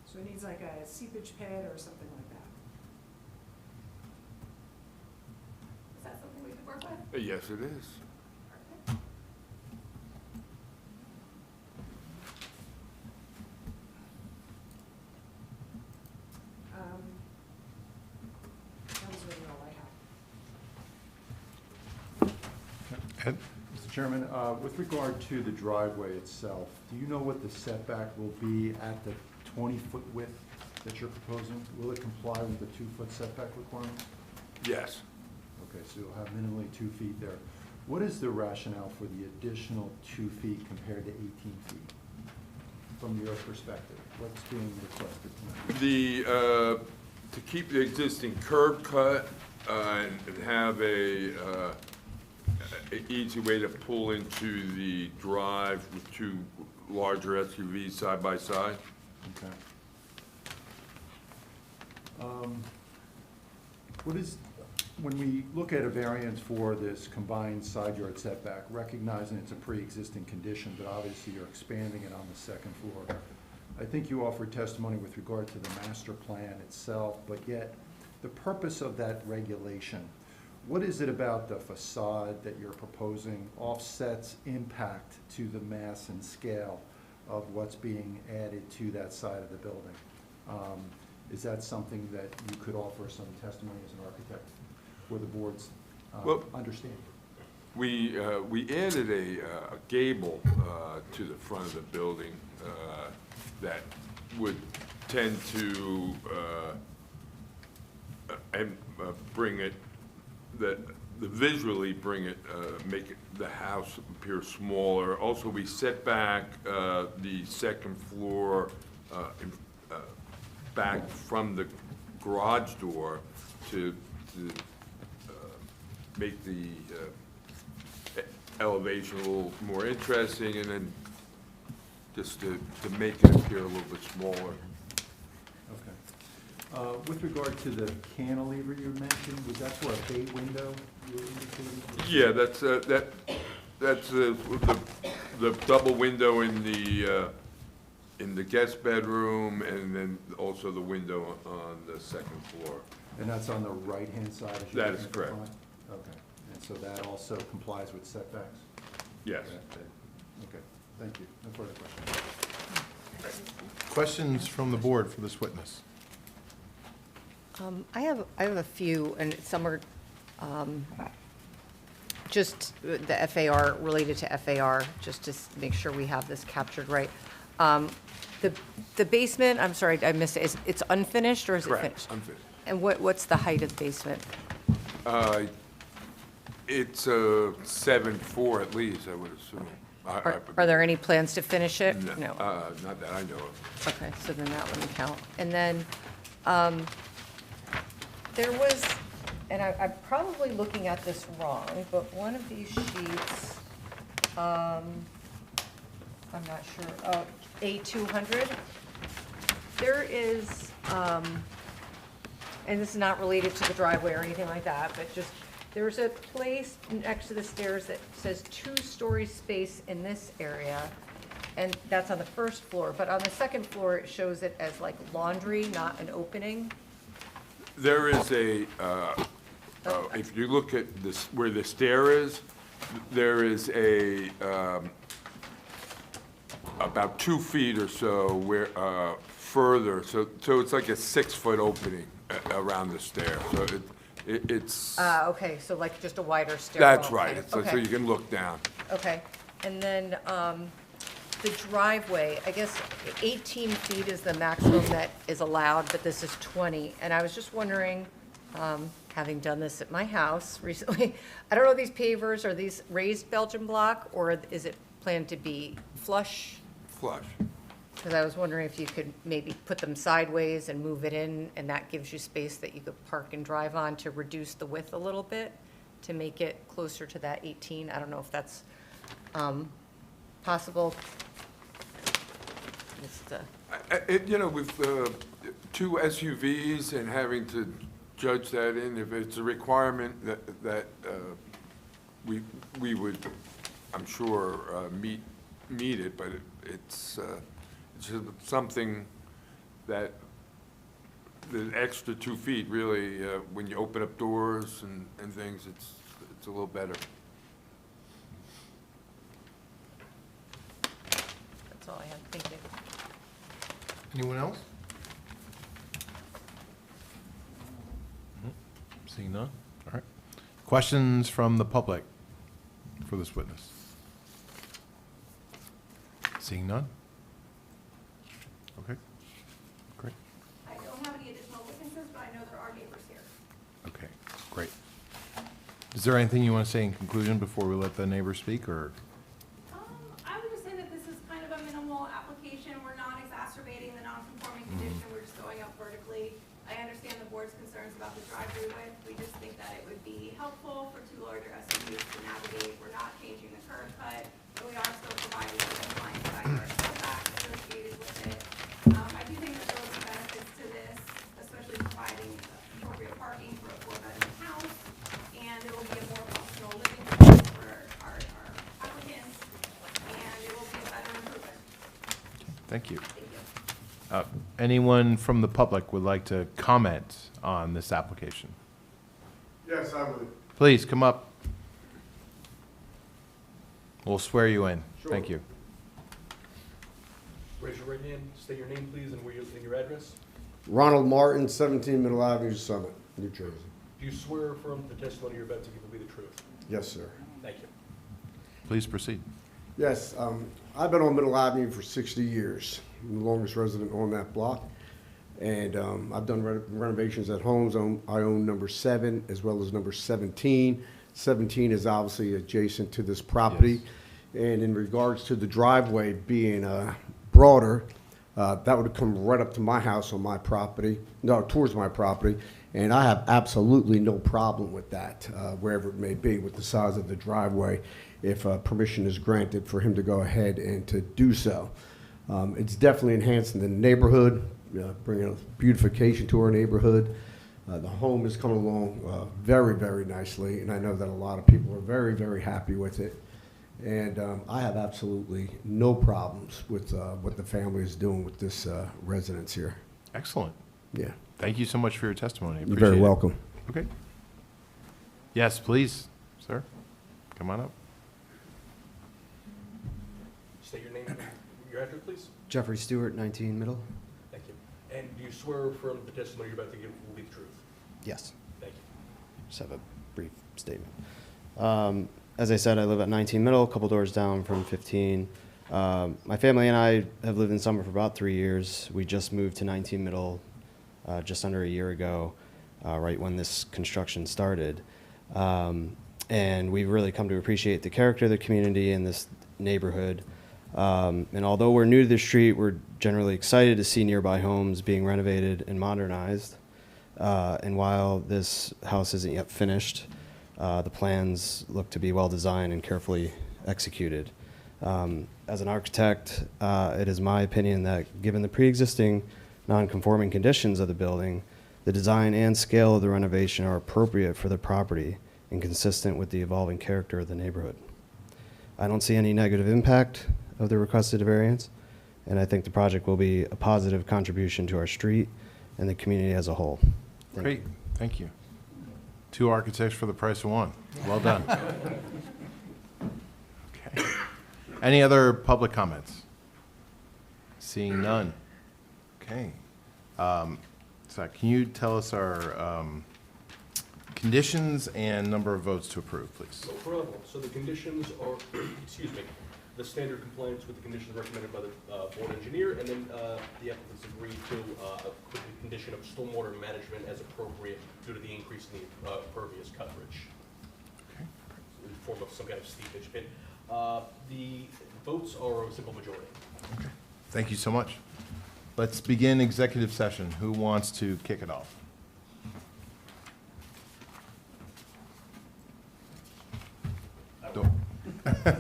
So it needs like a seepage pad or something like that. Is that something we could work with? Yes, it is. Perfect. That was really all I have. Ed? Mr. Chairman, with regard to the driveway itself, do you know what the setback will be at the 20-foot width that you're proposing? Will it comply with the 2-foot setback requirement? Yes. Okay, so you'll have minimally 2 feet there. What is the rationale for the additional 2 feet compared to 18 feet? From your perspective, what's being requested tonight? To keep the existing curb cut and have a easy way to pull into the drive with 2 larger SUVs side by side. Okay. What is, when we look at a variance for this combined side yard setback, recognizing it's a pre-existing condition, but obviously you're expanding it on the second floor, I think you offered testimony with regard to the master plan itself, but yet the purpose of that regulation, what is it about the facade that you're proposing offsets impact to the mass and scale of what's being added to that side of the building? Is that something that you could offer some testimony as an architect for the board's understanding? We added a gable to the front of the building that would tend to bring it, visually bring it, make the house appear smaller. Also, we set back the second floor back from the garage door to make the elevation a little more interesting, and then just to make it appear a little bit smaller. Okay. With regard to the cantilever you mentioned, was that for a bay window you were indicating? Yeah, that's the double window in the guest bedroom, and then also the window on the second floor. And that's on the right-hand side? as you're That looking is at the correct. plan? Okay. And so that also complies with setbacks? Yes. Okay, thank you. No further questions. Questions from the board for this witness? I have a few, and some are just the FAR, related to FAR, just to make sure we have this captured right. The basement, I'm sorry, I missed it. It's unfinished, or is it Correct, finished? unfinished. And what's the height of the basement? It's a 7.4 at least, I would assume. Are there any plans to finish it? No, not that I know of. Okay, so then that wouldn't count. And then, there was, and I'm probably looking at this wrong, but one of these sheets, I'm not sure, A200, there is, and this is not related to the driveway or anything like that, but just, there's a place next to the stairs that says 2-story space in this area, and that's on the first floor, but on the second floor, it shows it as like laundry, not an opening. There is if you look at this, where the stair is, there is about 2 feet or so where, further, so it's like a 6-foot opening around the stair, so it's. Okay, so like just a wider stairwell. That's right, kind of. it's like, so Okay. you can look down. Okay, and then, the driveway, I guess 18 feet is the maximum that is allowed, but this is 20. And I was just wondering, having done this at my house recently, I don't know, these pavers, are these raised Belgian block, or is it plan to be flush? Flush. Because I was wondering if you could maybe put them sideways and move it in, and that gives you space that you could park and drive on to reduce the width a little bit, to make it closer to that 18. I don't know if that's possible. You know, with two SUVs and having to judge that in, if it's a requirement that we would, I'm sure, meet it, but it's just something that the extra 2 feet really, when you open up doors and things, it's a little better. That's all I have. Thank you. Anyone else? Seeing none? All right. Questions from the public for this witness? Seeing none? Okay, great. I don't have any additional witnesses, but I know there are neighbors here. Okay, great. Is there anything you want to say in conclusion before we let the neighbors speak, or? I would just say that this is kind of a minimal application. We're not exacerbating the non-conforming condition. We're just going up vertically. I understand the board's concerns about the driveway width. We just think that it would be helpful for two larger SUVs to navigate. We're not changing the curb cut, but we are still providing the compliant side yard setback associated with it. I do think that there will be benefits to this, especially providing appropriate parking for a four-bedroom house, and it will be a more functional living space for our applicants, and it will be a better improvement. Thank you. Thank you. Anyone from the public would like to comment on this application? Yes, I would. Please, come up. We'll swear you in. Sure. Thank you. Raise your right hand, state your name, please, and your address. Ronald Martin, 17 Middle Avenue, Summit, New Jersey. Do you swear or affirm the testimony you're about to give will be the truth? Yes, sir. Thank you. Please proceed. Yes, I've been on Middle Avenue for 60 years. I'm the longest resident on that block. And I've done renovations at homes. I own number 7 as well as number 17. 17 is obviously adjacent to this property. Yes. And in regards to the driveway being broader, that would come right up to my house on my property, no, towards my property. And I have absolutely no problem with that, wherever it may be, with the size of the driveway, if permission is granted for him to go ahead and to do so. It's definitely enhancing the neighborhood, bringing a beautification to our neighborhood. The home is coming along very, very nicely, and I know that a lot of people are very, very happy with it. And I have absolutely no problems with what the family is doing with this residence here. Excellent. Yeah. Thank you so much for your testimony. You're very Appreciate it. welcome. Okay. Yes, please, sir. Come on up. State your name and your address, please. Jeffrey Stewart, 19 Middle. Thank you. And do you swear or affirm the testimony you're about to give will be the truth? Yes. Thank you. Just have a brief statement. As I said, I live at 19 Middle, a couple doors down from 15. My family and I have lived in Summer for about 3 years. We just moved to 19 Middle just under a year ago, right when this construction started. And we've really come to appreciate the character of the community in this neighborhood. And although we're new to the street, we're generally excited to see nearby homes being renovated and modernized. And while this house isn't yet finished, the plans look to be well designed and carefully executed. As an architect, it is my opinion that given the pre-existing non-conforming conditions of the building, the design and scale of the renovation are appropriate for the property and consistent with the evolving character of the neighborhood. I don't see any negative impact of the requested variance, and I think the project will be a positive contribution to our street and the community as a whole. Great, thank you. 2 architects for the price of 1. Well done. Okay. Any other public comments? Seeing none. Okay. So can you tell us our conditions and number of votes to approve, please? No problem. So the conditions are, excuse me, the standard compliance with the conditions recommended by the board engineer, and then the applicants agreed to a condition of stormwater management as appropriate due to the increase in the pervious coverage. Okay. In the form of some kind of steepage pit. The votes or a simple majority. Thank you so much. Let's begin executive session. Who wants to kick it off?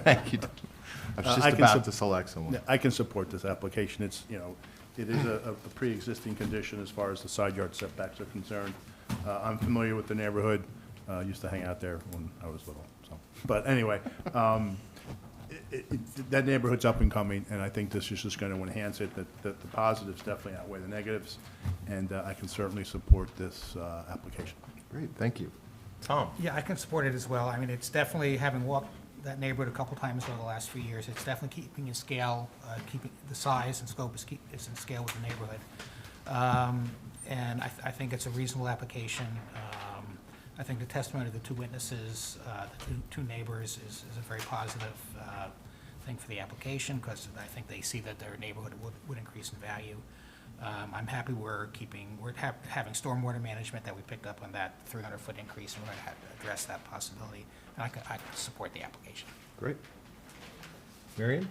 Thank you. I was I just can about sup- to select someone. Yeah, I can support this application. It's, you know, it is a pre-existing condition as far as the side yard setbacks are concerned. I'm familiar with the neighborhood, used to hang out there when I was little, so. But anyway, that neighborhood's up and coming, and I think this is just going to enhance it. That the positives definitely outweigh the negatives, and I can certainly support this application. Great, thank you. Tom? Yeah, I can support it as well. I mean, it's definitely, having walked that neighborhood a couple times over the last few years, it's definitely keeping in scale, keeping the size and scope is in scale with the neighborhood. And I think it's a reasonable application. I think the testimony of the two witnesses, the two neighbors, is a very positive thing for the application, because I think they see that their neighborhood would increase in value. I'm happy we're having stormwater management, that we picked up on that 300-foot increase, and we're going to have to address that possibility. And I could support the application. Great. Marion?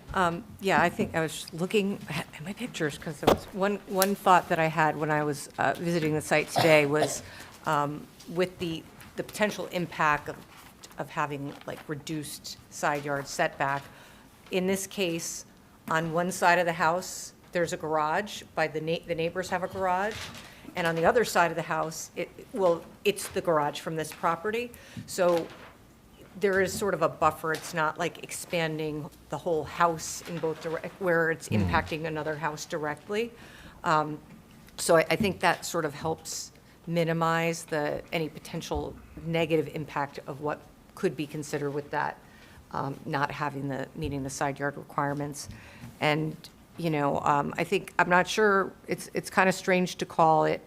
Yeah, I think I was just looking at my pictures, because there was one thought that I had when I was visiting the site today was with the potential impact of having like reduced side yard setback. In this case, on one side of the house, there's a garage, the neighbors have a garage, and on the other side of the house, it's the garage from this property. So there is sort of a buffer. It's not like expanding the whole house in both where it's impacting another house directly. So I think that sort of helps minimize any potential negative impact of what could be considered with that, not meeting the side yard requirements. And, you know, I'm not sure, it's kind of strange to call it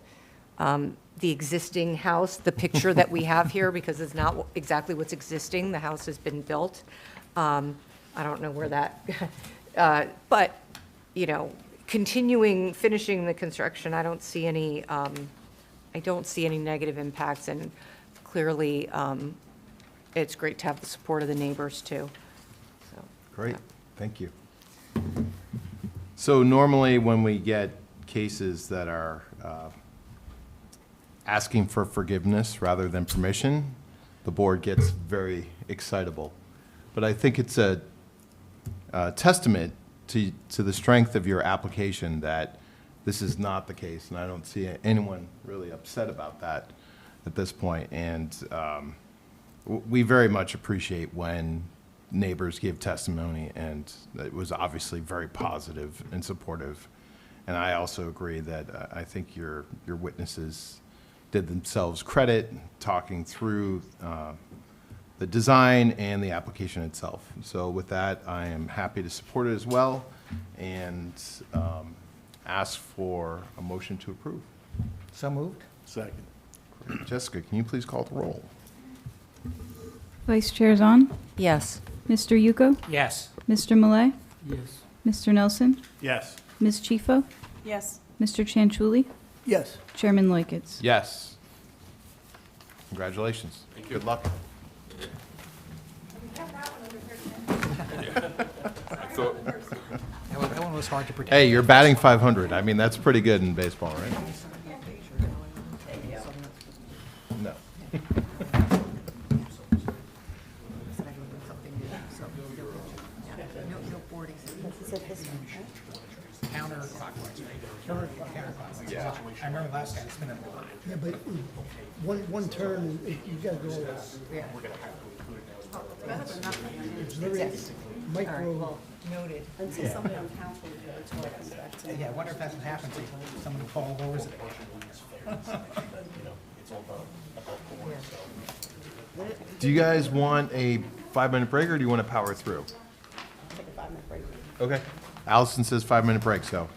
the existing house, the picture that we have here, because it's not exactly what's existing. The house has been built. I don't know where that, but, you know, finishing the construction, I don't see any negative impacts, and clearly, it's great to have the support of the neighbors too. So, Great, thank you. So normally when we get cases that are asking for forgiveness rather than permission, the board gets very excitable. But I think it's a testament to the strength of your application that this is not the case, and I don't see anyone really upset about that at this point. And we very much appreciate when neighbors give testimony, and it was obviously very positive and supportive. And I also agree that I think your witnesses did themselves credit talking through the design and the application itself. So with that, I am happy to support it as well, and ask for a motion to approve. So moved? Second. Great. Jessica, can you please call the roll? Vice Chair Zahn, yes. Mr. Yuko, Yes. Mr. Malay, Yes. Mr. Nelson, Yes. Ms. Chifo, Yes. Mr. Chanchuli, Yes. Chairman Loiketz. Yes. Congratulations. Good luck. I thought, That one was hard to predict. Hey, you're batting 500. I mean, that's pretty good in baseball, right? No. Counterclockwise, right? Counterclockwise. Yeah. I remember last time, it's been a lot. Yeah, but one turn, you gotta go, it's very micro. Noted. Until somebody on council reports what it's back to me. Yeah, I wonder if that's what happens, if someone who fall lowers it. Do you guys want a 5-minute break, or do you want to power through? Take a 5-minute break. Okay. Allison says 5-minute break, so.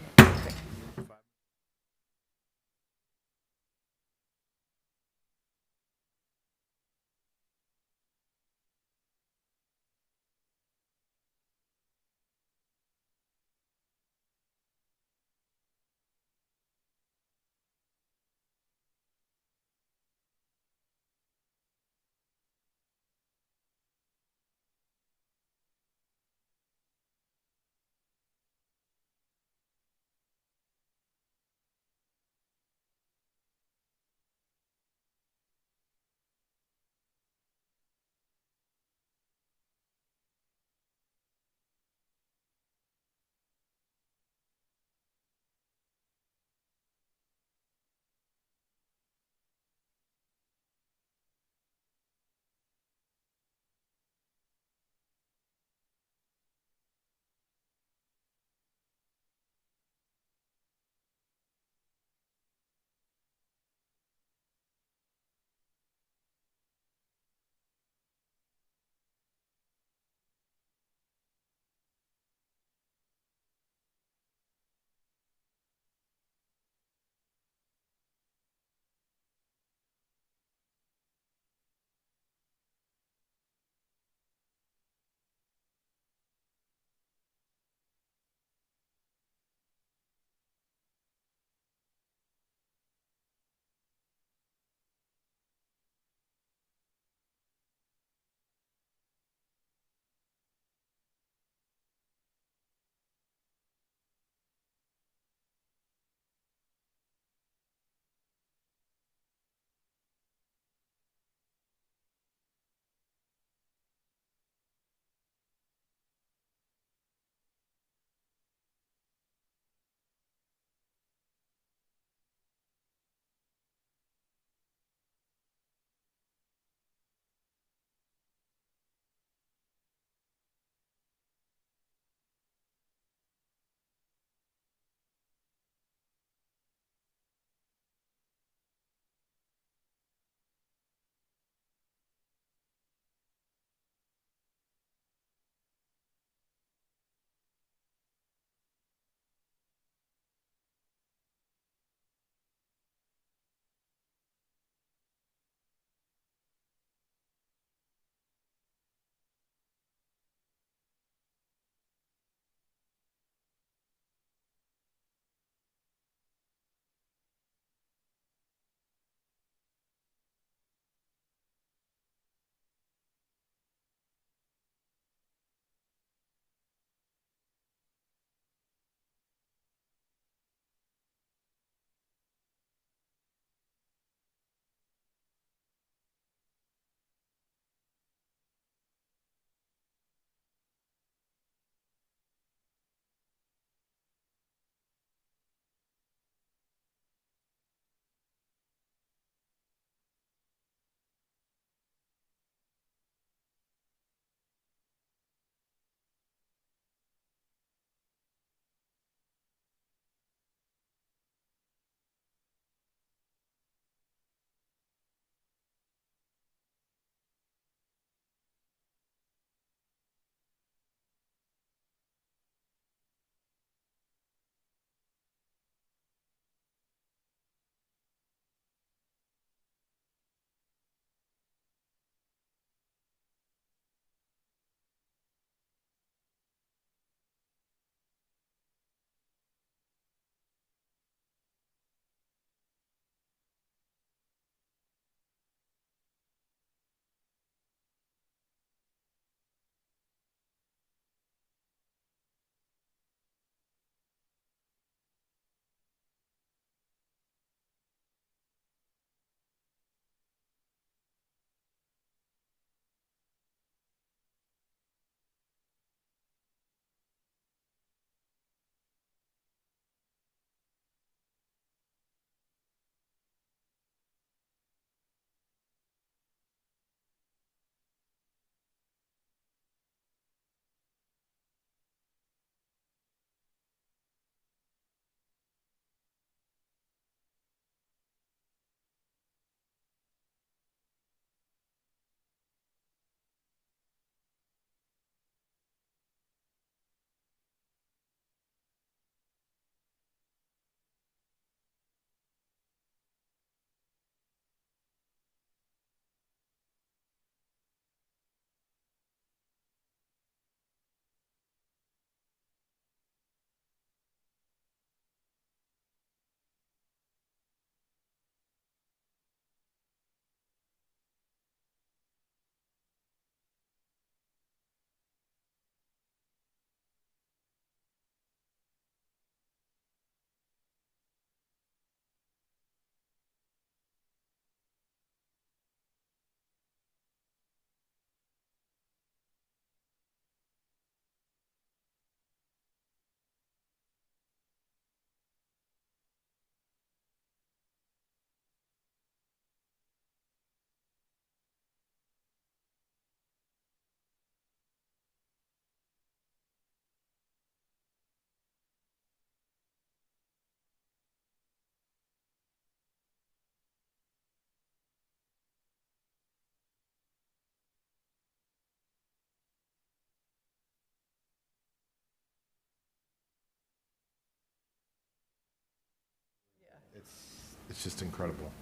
It's just incredible.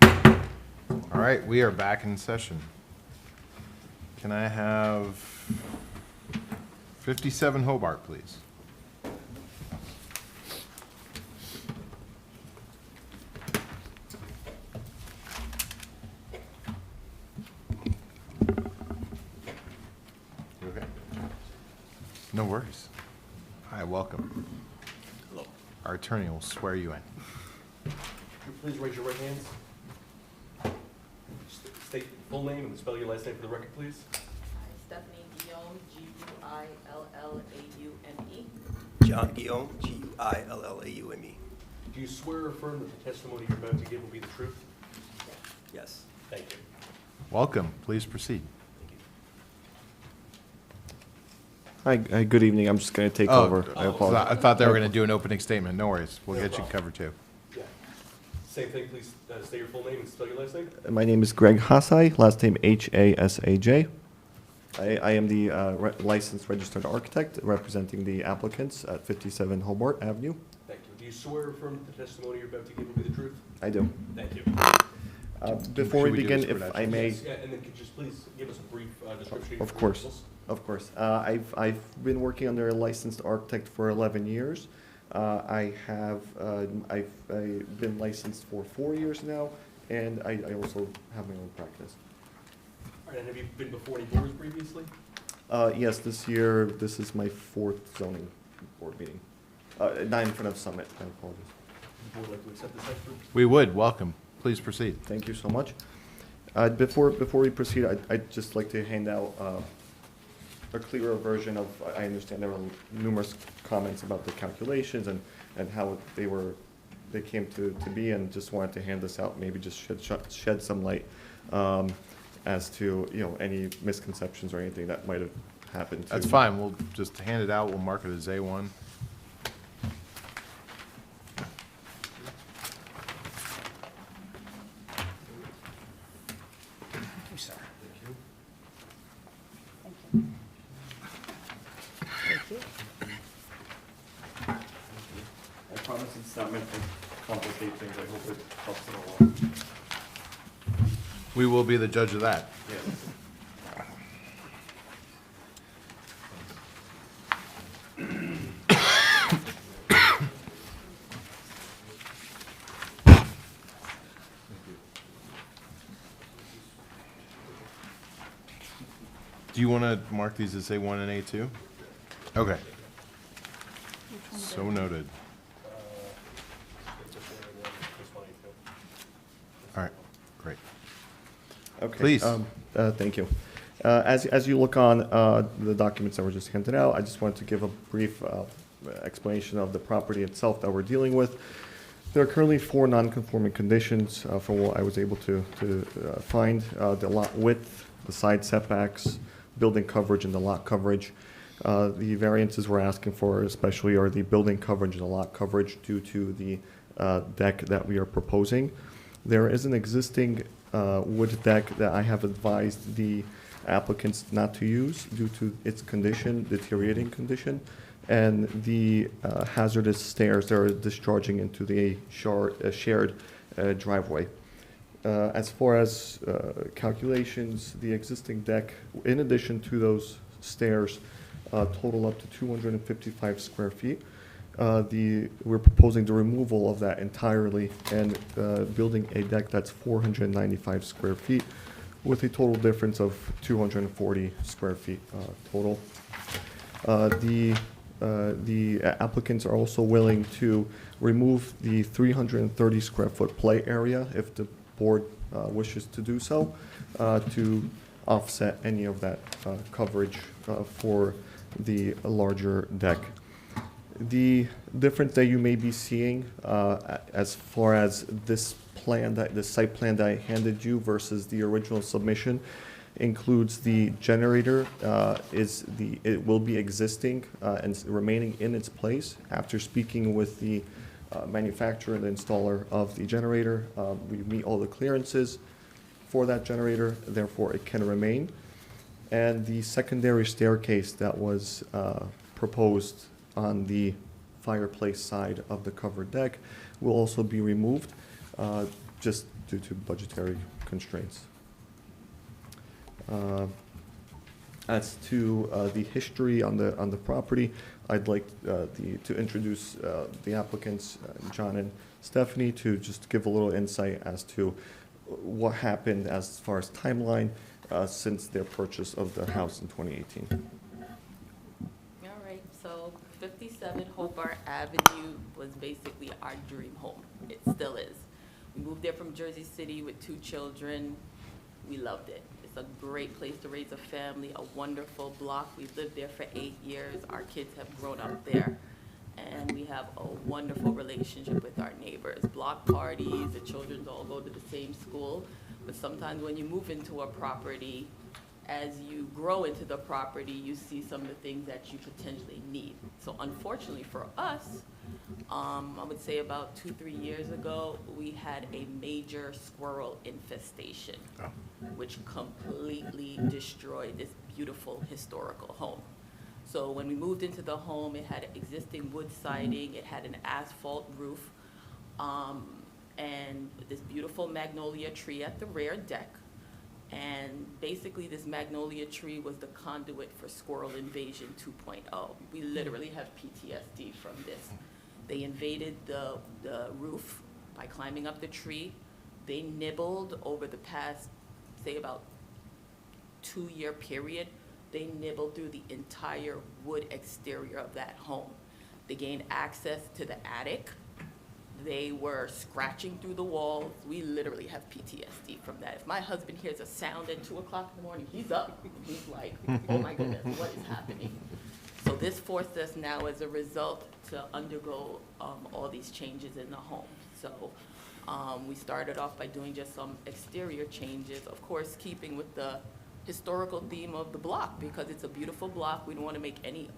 All right, we are back in session. Can I have 57 Hobart, please? You okay? No worries. Hi, welcome. Hello. Our attorney will swear you in. Please raise your right hands. State your full name and spell your last name for the record, please. Stephanie Guillaume, Guillaumé. John Guillaume, Guillaume. Do you swear or affirm that the testimony you're about to give will be the truth? Yes. Thank you. Welcome, please proceed. Hi, good evening. I'm just going to take Oh, over. I apologize. I thought they were going to do an opening statement. No worries. We'll No get you problem. covered too. Yeah. Same thing, please state your full name and spell your last name. My name is Greg Hasai, last name Hasaj. I am the licensed registered architect representing the applicants at 57 Hobart Avenue. Thank you. Do you swear or affirm that the testimony you're about to give will be the truth? I do. Thank you. Before we Should we do begin, this if I may, Yes, yeah, and then could you just please give us a brief description of your course, credentials? of course. I've been working under a licensed architect for 11 years. I've been licensed for 4 years now, and I also have my own practice. All right, and have you been before any boards previously? Yes, this year, this is my 4th zoning board meeting. Not in front of Summit, I apologize. Would the board like to accept this extra? We would. Welcome. Please proceed. Thank you so much. Before we proceed, I'd just like to hand out a clearer version of, I understand there were numerous comments about the calculations and how they came to be, and just wanted to hand this out, maybe just shed some light as to, any misconceptions or anything that might have happened. That's fine. We'll just hand it out. We'll mark it as A1. Thank you, sir. I promise it's not meant to complicate things. I hope it helps it along. We will be the judge of that. Yes. Do you want to mark these as A1 and A2? Okay. So noted. All right, great. Okay. Please. Thank you. As you look on the documents that were just handed out, I just wanted to give a brief explanation of the property itself that we're dealing with. There are currently 4 non-conforming conditions from what I was able to find. The lot width, the side setbacks, building coverage, and the lot coverage. The variances we're asking for especially are the building coverage and the lot coverage due to the deck that we are proposing. There is an existing wood deck that I have advised the applicants not to use due to its condition, deteriorating condition, and the hazardous stairs that are discharging into the shared driveway. As far as calculations, the existing deck, in addition to those stairs, total up to 255 square feet. We're proposing the removal of that entirely and building a deck that's 495 square feet with a total difference of 240 square feet total. The applicants are also willing to remove the 330 square foot play area if the board wishes to do so, to offset any of that coverage for the larger deck. The difference that you may be seeing as far as this plan, the site plan that I handed you versus the original submission, includes the generator. It will be existing and remaining in its place. After speaking with the manufacturer and the installer of the generator, we meet all the clearances for that generator, therefore it can remain. And the secondary staircase that was proposed on the fireplace side of the covered deck will also be removed, just due to budgetary constraints. As to the history on the property, I'd like to introduce the applicants, John and Stephanie, to just give a little insight as to what happened as far as timeline since their purchase of the house in 2018. All right, so 57 Hobart Avenue was basically our dream home. It still is. We moved there from Jersey City with 2 children. We loved it. It's a great place to raise a family, a wonderful block. We've lived there for 8 years. Our kids have grown up there. And we have a wonderful relationship with our neighbors. Block parties, the children all go to the same school. But sometimes when you move into a property, as you grow into the property, you see some of the things that you potentially need. So unfortunately for us, I would say about 2-3 years ago, we had a major squirrel infestation, which completely destroyed this beautiful historical home. So when we moved into the home, it had existing wood siding, it had an asphalt roof, and this beautiful magnolia tree at the rear deck. And basically this magnolia tree was the conduit for squirrel invasion 2.0. We literally have PTSD from this. They invaded the roof by climbing up the tree. They nibbled over the past, say about 2-year period, they nibbled through the entire wood exterior of that home. They gained access to the attic. They were scratching through the walls. We literally have PTSD from that. If my husband hears a sound at 2 o'clock in the morning, he's up. He's like, oh my goodness, what is happening? So this forced us now as a result to undergo all these changes in the home. So we started off by doing just some exterior changes, of course, keeping with the historical theme of the block, because it's a beautiful block. We don't want to make any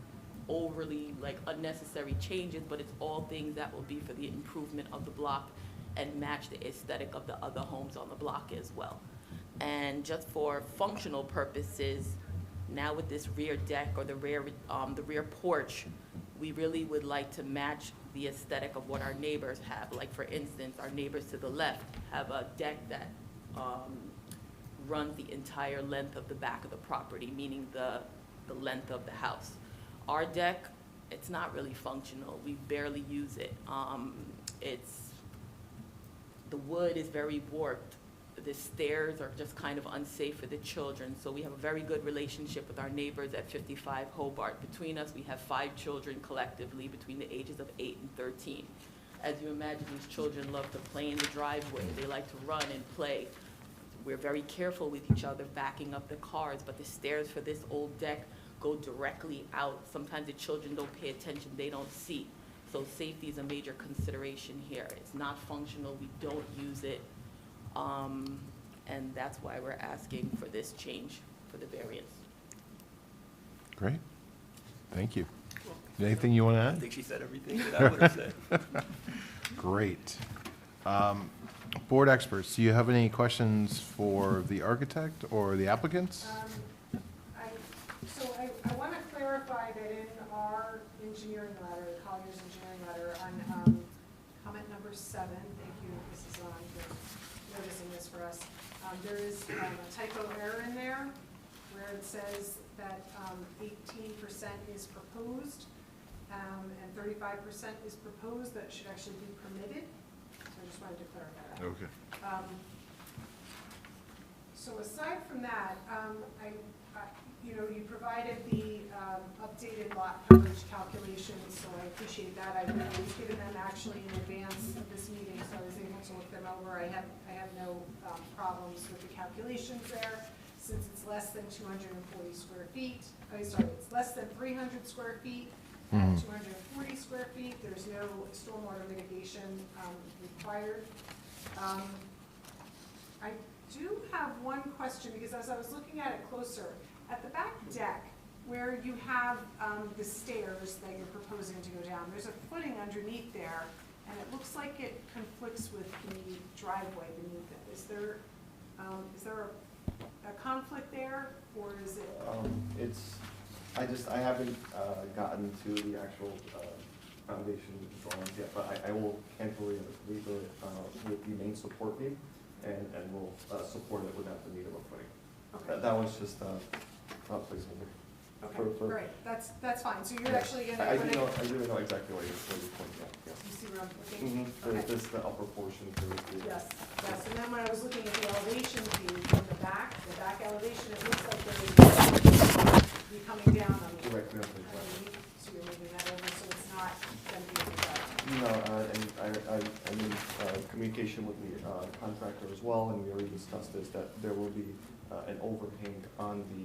overly unnecessary changes, but it's all things that will be for the improvement of the block and match the aesthetic of the other homes on the block as well. And just for functional purposes, now with this rear deck or the rear porch, we really would like to match the aesthetic of what our neighbors have. Like for instance, our neighbors to the left have a deck that runs the entire length of the back of the property, meaning the length of the house. Our deck, it's not really functional. We barely use it. The wood is very warped. The stairs are just kind of unsafe for the children. So we have a very good relationship with our neighbors at 55 Hobart. Between us, we have 5 children collectively between the ages of 8 and 13. As you imagine, these children love to play in the driveway. They like to run and play. We're very careful with each other backing up the cars, but the stairs for this old deck go directly out. Sometimes the children don't pay attention, they don't see. So safety is a major consideration here. It's not functional, we don't use it. And that's why we're asking for this change for the variance. Great. Thank you. Anything you want to I add? think she said everything that I would have said. Great. Board experts, do you have any questions for the architect or the applicants? I want to clarify that in our engineering letter, the Collier's engineering letter, on comment number 7, thank you, Mrs. Zahn, for noticing this for us, there is a typo error in there where it says that 18% is proposed and 35% is proposed. That should actually be permitted. So I just wanted to clarify that. Okay. So aside from that, you provided the updated lot coverage calculations, so I appreciate that. I was given them actually in advance of this meeting, so I was able to look them over. I have no problems with the calculations there, since it's less than 240 square feet. It's less than 300 square feet. At 240 square feet, there's no stormwater mitigation required. I do have one question, because as I was looking at it closer, at the back deck, where you have the stairs that you're proposing to go down, there's a footing underneath there, and it looks like it conflicts with the driveway beneath it. Is there a conflict there, or is it? I haven't gotten to the actual foundation drawings yet, but I will carefully leave it with the main support beam, and we'll support it without the need of a footing. Okay, That was just a placeholder. okay, great, that's fine, so you're Yeah. actually gonna, I do know exactly what you're pointing at, yes. you see where I'm looking? Mm-hmm, Okay. this is the upper portion to the. Yes, yes, and then when I was looking at the elevation view from the back elevation, it looks like there is be coming down on you. Directly on the left. Underneath, so you're moving that over, so it's not gonna be in the dark. No, and I mean, communication with the contractor as well, and we already discussed this, that there will be an overhang on the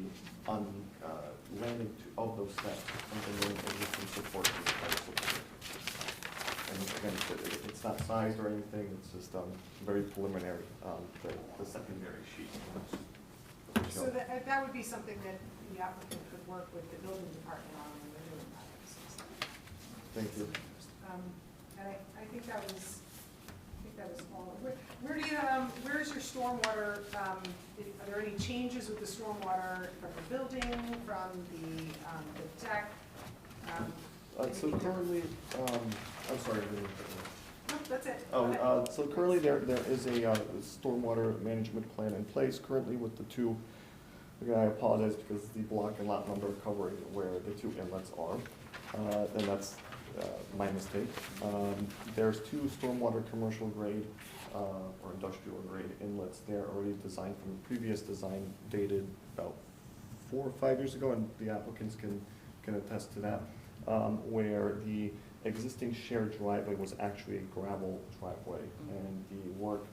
landing of those steps, and then existing support. And again, it's not sized or anything, it's just very preliminary, the secondary sheet. So that would be something that the applicant could work with the building department on when they're doing that. Thank you. And I think that was all. Where do you, where is your stormwater, are there any changes with the stormwater from the building, from the deck? So anything different? currently, I'm sorry. I didn't- No, that's it. Go ahead. Oh, so currently there is a stormwater management plan in place currently with the two, again, I apologize because the block and lot number covering where the two inlets are. And that's my mistake. There's two stormwater commercial grade or industrial grade inlets there already designed from the previous design dated about 4 or 5 years ago, and the applicants can attest to that, where the existing shared driveway was actually a gravel driveway, and the work,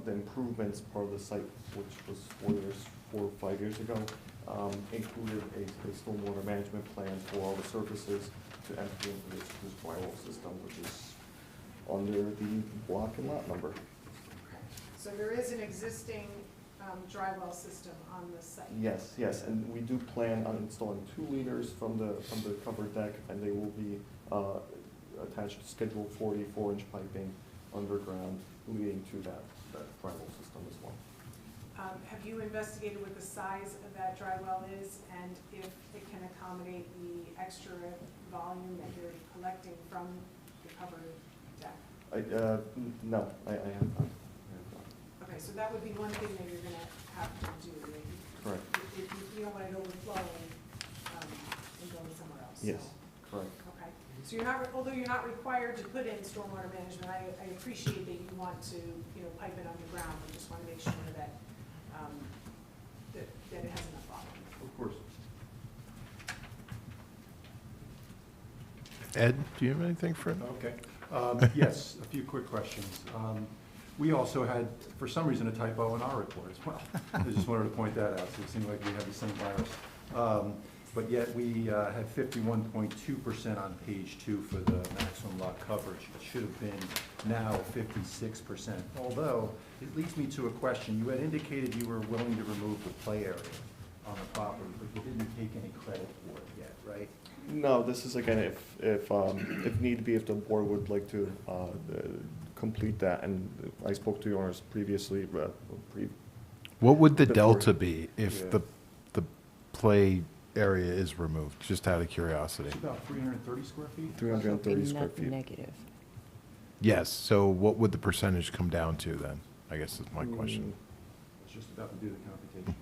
the improvements part of the site, which was 4 or 5 years ago, included a stormwater management plan for all the surfaces to empty into this drywall system, which is under the block and lot number. So there is an existing dry well system on the site? Yes, yes, and we do plan on installing 2 leaders from the covered deck, and they will be attached to Schedule 40 4-inch piping underground leading to that drywall system as well. Have you investigated what the size of that dry well is, and if it can accommodate the extra volume that you're collecting from the covered deck? No, I have not. Okay, so that would be one thing that you're gonna have to do. Correct. If you don't want it overflowing, and going somewhere else. Yes, correct. Okay, so you're not, although you're not required to put in stormwater management, I appreciate that you want to, pipe it underground. I just want to make sure that, that it has enough volume. Of course. Ed, do you have anything for? Okay. Yes, a few quick questions. We also had, for some reason, a typo in our report as well. I just wanted to point that out, so it seemed like we had the same virus. But yet we had 51.2% on page 2 for the maximum lot coverage. It should have been now 56%. Although, it leads me to a question. You had indicated you were willing to remove the play area on the property, but you didn't take any credit for it yet, right? No, this is again, if need be, if the board would like to complete that, and I spoke to your owners previously, What would the Before- delta be if yeah. the play area is removed, just out of curiosity? It's about 330 square feet. 330 square feet. Negative. Yes, so what would the percentage come down to then? I guess is my question. It's just about to do the computation.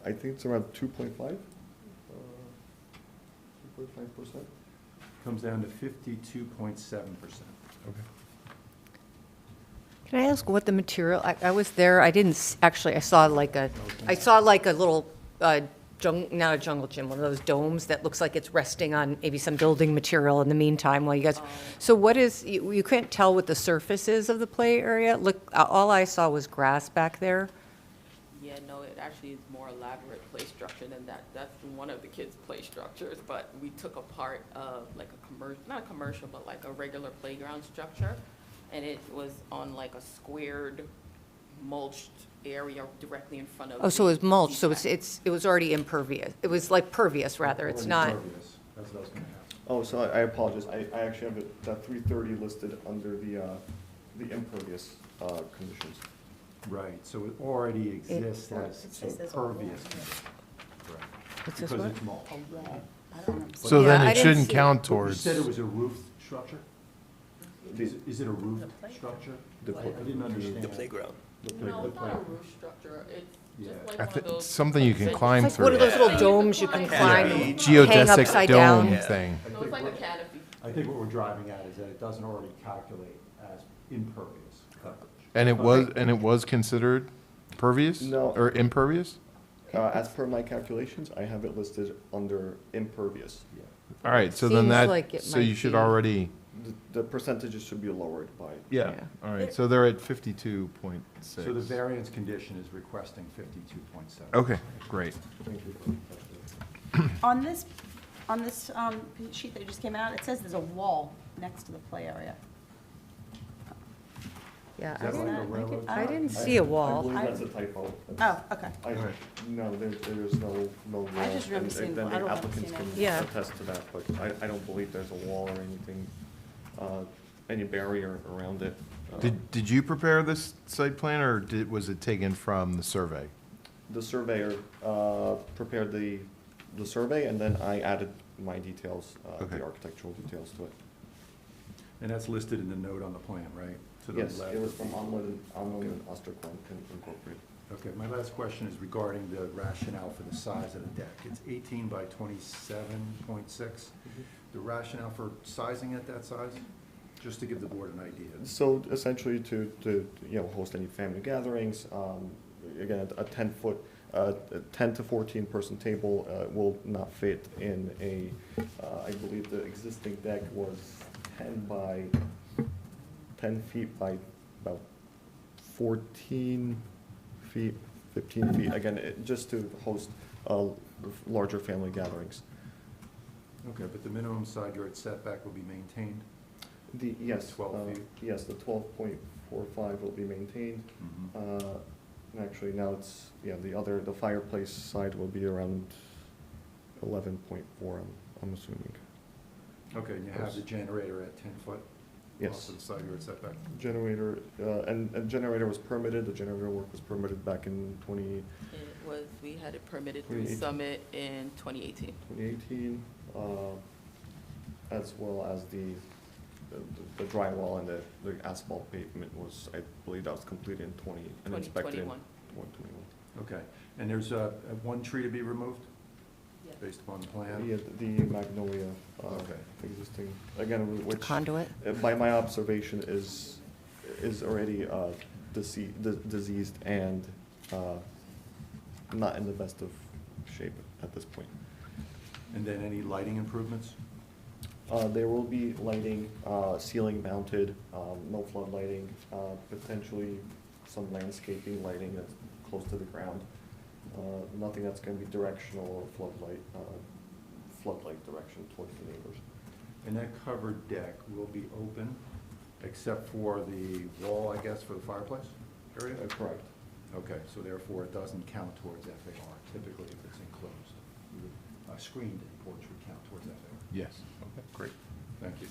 I think it's around 2.5, 2.5%. Comes down to 52.7%. Can I ask what the material, I was there, I didn't, actually, I saw like a little, not a jungle gym, one of those domes that looks like it's resting on maybe some building material in the meantime while you guys, so what is, you couldn't tell what the surface is of the play area? Look, all I saw was grass back there. Yeah, no, it actually is more elaborate play structure than that. That's one of the kids' play structures, but we took apart like a commercial, not a commercial, but like a regular playground structure, and it was on like a squared, mulched area directly in front of. Oh, so it was the mulch, so deck. it was already impervious, it was like pervious rather, it's Already not, impervious. That's what I was going to ask. Oh, so I apologize. I actually have it, that 330 listed under the impervious conditions. Right, so it already exists It as says there's a wall. impervious condition. Correct. what's this Because one? it's mulch. I don't remember. So Yeah, then I it didn't shouldn't see it. count You towards. said it was a roof structure? Is it a roof structure? The I didn't understand. The playground. The No, it's not a playground. roof structure, it's Yeah. just I like one think of it's those. something you can climb It's like one of through. those little domes you can Yeah. climb, Yeah. hang Geodesic upside dome down. thing. I So it's think like a what- canopy. I think what we're driving at is that it doesn't already calculate as impervious coverage. And it was considered pervious? No. Or impervious? As per my calculations, I have it listed under impervious. Yeah. All right, so then Seems like that, it so you might should be- already, The percentages should be lowered by. yeah, Yeah. all right, so they're at 52.6. So the variance condition is requesting 52.7. Okay, great. On this, sheet that just came out, it says there's a wall next to the play area. Yeah, Is that like a Make it- railroad? I I didn't see a I wall. believe that's a typo. Oh, okay. No, there's no wall. I just remember and seeing- then I the don't remember applicants seeing can Yeah. attest to that, but I don't believe there's a wall or anything, any barrier around it. Did you prepare this site plan, or was it taken from the survey? The surveyor prepared the survey, and then I added my details, Okay. the architectural details to it. And that's listed in the note on the plan, right? To the Yes, left. it was from Amlin and Osterkorn Incorporated. Okay, my last question is regarding the rationale for the size of the deck. It's 18 by 27.6. The rationale for sizing it that size? Just to give the board an idea. So essentially to, host any family gatherings, again, a 10-foot, 10 to 14-person table will not fit in I believe the existing deck was 10 feet by about 14 feet, 15 feet, again, just to host larger family gatherings. Okay, but the minimum side yard setback will be maintained? Yes, 12 feet. yes, the 12.45 will be maintained. Actually, now it's, the fireplace side will be around 11.4, I'm assuming. Okay, and you have the generator at 10 foot? Yes. Also the side yard setback? Generator, and generator was permitted, the generator work was permitted back in We had it permitted through 2018. Summit in 2018. 2018, as well as the drywall and the asphalt pavement was, I believe that was completed in and inspected in 2021. 2021. Okay, and there's one tree to be removed, based upon the plan? Yeah, the magnolia, Okay. existing, again, which. Conduit? By my observation, is already diseased and not in the best of shape at this point. And then any lighting improvements? There will be lighting, ceiling mounted, no flood lighting, potentially some landscaping lighting that's close to the ground. Nothing that's gonna be directional or floodlight direction towards the neighbors. And that covered deck will be open, except for the wall, I guess, for the fireplace area? Correct. Okay, so therefore it doesn't count towards FAR, typically if it's enclosed. A screened porch would count towards FAR. Yes, okay, great. Thank you.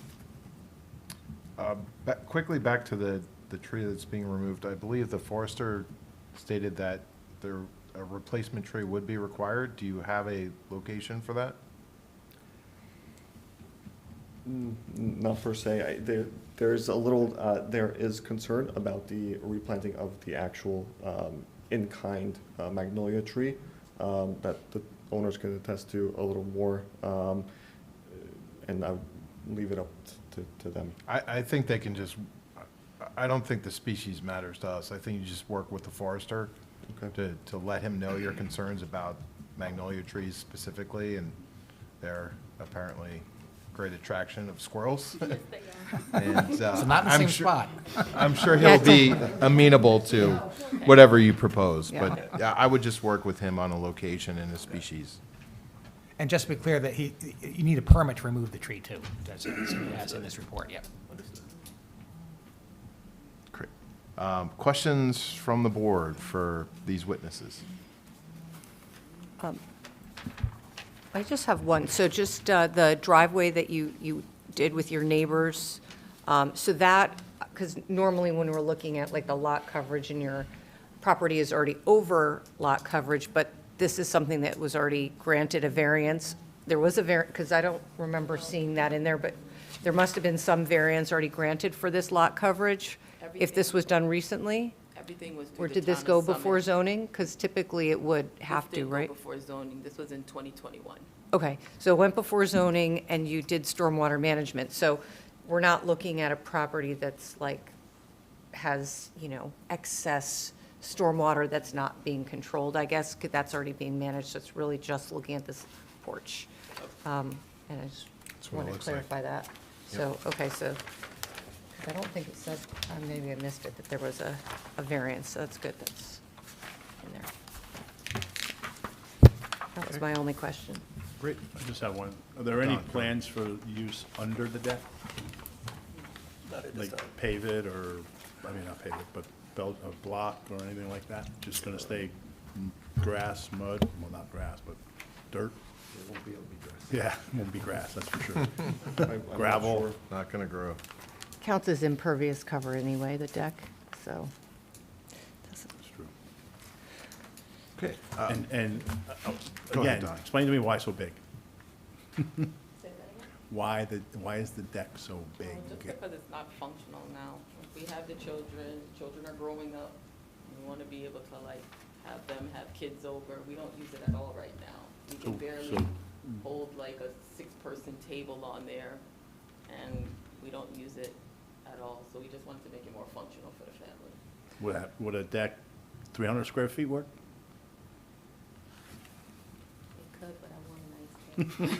Quickly back to the tree that's being removed, I believe the forester stated that a replacement tree would be required. Do you have a location for that? Not per se. There's a little, there is concern about the replanting of the actual in-kind magnolia tree that the owners can attest to a little more, and I'll leave it up to them. I think they can just, I don't think the species matters to us. I think you just work with the forester to let him know your concerns about magnolia trees specifically, and their apparently great attraction of squirrels. And, So not in the I'm same sure- spot. I'm sure he'll be amenable to whatever you propose, but Yeah. yeah, I would just work with him on a location and a species. And just to be clear that you need a permit to remove the tree too. That's in this report, yeah. Great. Questions from the board for these witnesses? I just have one. So just the driveway that you did with your neighbors, so that, because normally when we're looking at like the lot coverage and your property is already over lot coverage, but this is something that was already granted a variance there was a because I don't remember seeing that in there, but there must have been some variance already granted for this lot coverage, if this was done recently? Everything was Or through the did this town go of before Summit. zoning? Because typically it would have This to, didn't go right? before zoning. This was in 2021. Okay, so it went before zoning and you did stormwater management. So we're not looking at a property that's like, has, excess stormwater that's not being controlled, I guess, 'cause that's already being managed. So it's really just looking at this porch. And I just That's what it want to looks like. clarify that. So, okay, so, 'cause I don't think it said, maybe I missed it, that there was a variance. So that's good, that's in there. That was my only question. Great. I just have one. Are there any Don, go. plans for use under the deck? Like pave it or, I mean, not pave it, but build a block or anything like that? Just gonna stay grass, mud, well, not grass, but dirt? It won't be able to be dressed. Yeah, it won't be grass, that's for sure. I'm not Gravel. sure. Not gonna grow. Counts as impervious cover anyway, the deck, so. That's true. Okay. And, Go ahead, again, Don. explain to me why so big? Why is the deck so big? Just because it's not functional now. We have the children are growing up. We want to be able to like have them have kids over. We don't use it at all right now. We can barely hold like a 6-person table on there, and we don't use it at all. So we just wanted to make it more functional for the family. Would a deck, 300 square feet work? It could, but I want a nice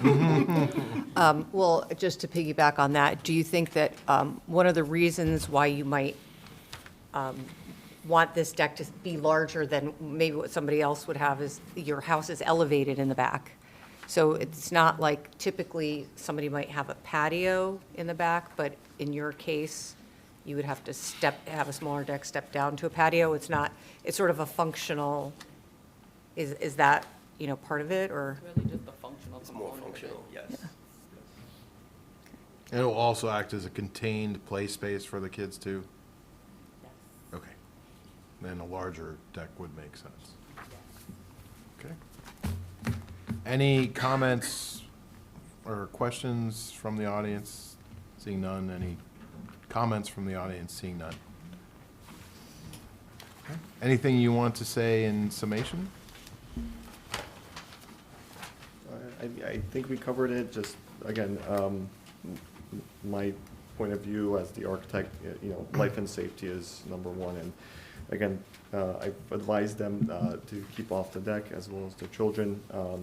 table. Well, just to piggyback on that, do you think that one of the reasons why you might want this deck to be larger than maybe what somebody else would have is your house is elevated in the back? So it's not like typically somebody might have a patio in the back, but in your case, you would have to have a smaller deck step down to a patio. It's not, it's sort of a functional, is that, part of it, or? It's really just a functional It's more component of it. functional, yes. And it'll also act as a contained play space for the kids too? Yes. Okay. Then a larger deck would make sense. Okay. Any comments or questions from the audience? Seeing none. Any comments from the audience? Seeing none. Okay. Anything you want to say in summation? I think we covered it, just, again, my point of view as the architect, life and safety is number one, and again, I've advised them to keep off the deck as well as their children.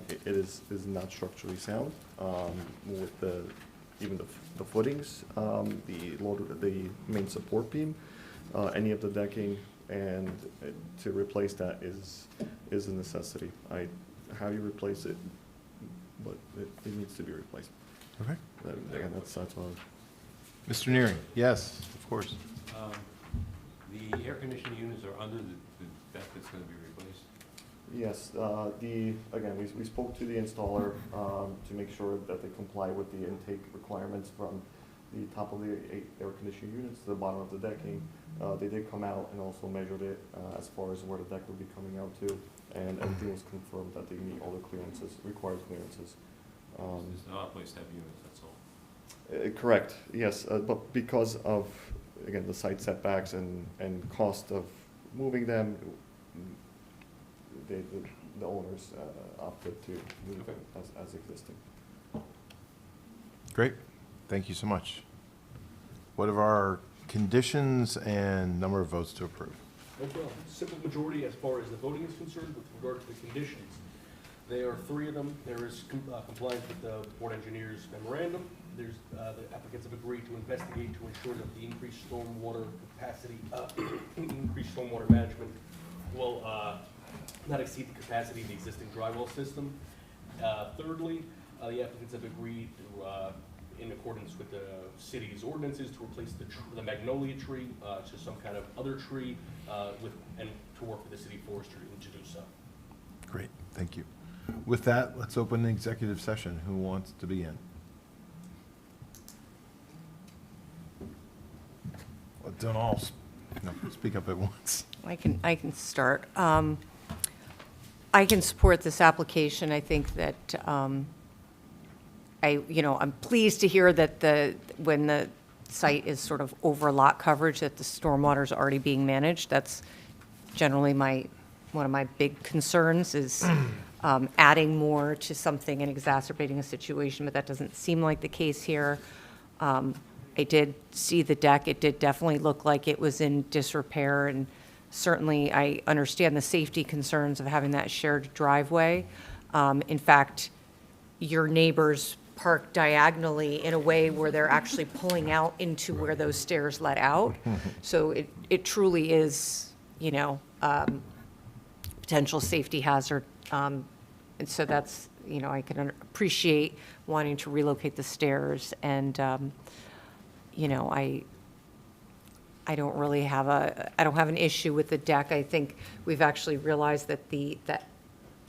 It is not structurally sound, with even the footings, the main support beam, any of the decking, and to replace that is a necessity. How you replace it, but it needs to be replaced. Okay. Again, that's all. Mr. Nearing? Yes, of course. The air conditioning units are under the deck that's gonna be replaced? Yes, again, we spoke to the installer to make sure that they comply with the intake requirements from the top of the 8 air conditioning units to the bottom of the decking. They did come out and also measured it as far as where the deck would be coming out to, and everything was confirmed that they meet all the clearances, required clearances. There's no place to have units, that's all. Correct, yes, but because of, again, the site setbacks and cost of moving them, the owners opted to move Okay. as existing. Great. Thank you so much. What are our conditions and number of votes to approve? No problem. Simple majority as far as the voting is concerned with regard to the conditions. There are 3 of them. There is compliance with the board engineer's memorandum. There's, the applicants have agreed to investigate to ensure that the increased stormwater capacity, increased stormwater management will not exceed the capacity of the existing drywall system. Thirdly, the applicants have agreed to, in accordance with the city's ordinances, to replace the magnolia tree to some kind of other tree and to work with the city forester to do so. Great, thank you. With that, let's open the executive session. Who wants to begin? Well, don't all speak up at once. I can start. I can support this application. I think that I'm pleased to hear that when the site is sort of over lot coverage, that the stormwater is already being managed. That's generally one of my big concerns is adding more to something and exacerbating a situation, but that doesn't seem like the case here. I did see the deck. It did definitely look like it was in disrepair, and certainly I understand the safety concerns of having that shared driveway. In fact, your neighbors park diagonally in a way where they're actually pulling out into where those stairs let out. So it truly is, potential safety hazard. And so that's, I can appreciate wanting to relocate the stairs. And, I don't really have I don't have an issue with the deck. I think we've actually realized that that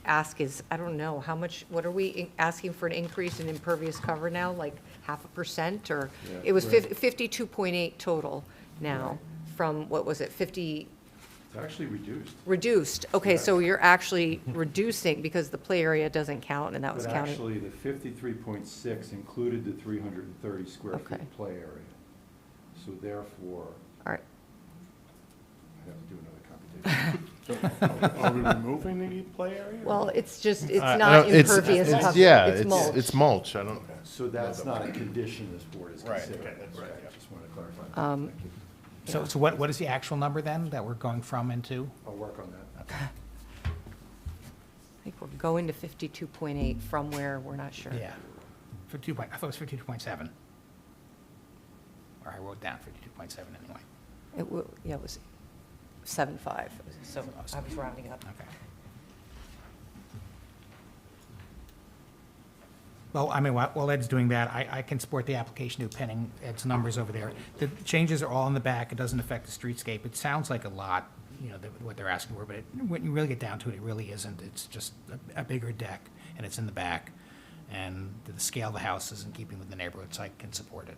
ask is, I don't know, how much, what are we asking for an increase in impervious cover now? Like 0.5%, or? It was 52.8 total now from, what was it, 50? It's actually reduced. Reduced. Okay, so you're actually reducing because the play area doesn't count, and that was But counted. actually, the 53.6 included the 330 square feet Okay. of play area. So therefore, All right. I have to do another computation. Are we removing the play area? Well, it's just, it's I not don't- it's- impervious it's- cover. Yeah, It's mulch. it's mulch. I don't, So that's not a condition this board is Right, considering. okay, that's Okay, right, I just wanted to clarify. Um, Thank you. So what is the actual number then that we're going from and to? I'll work on that. I think we're going to 52.8 from where, we're not sure. Yeah. I thought it was 52.7. Or I wrote down 52.7 anyway. It was 7.5, so I was rounding up. Okay. Well, I mean, while Ed's doing that, I can support the application to pending Ed's numbers over there. The changes are all in the back. It doesn't affect the streetscape. It sounds like a lot, what they're asking for, but when you really get down to it, it really isn't. It's just a bigger deck, and it's in the back. And the scale of the house is in keeping with the neighborhood, so I can support it.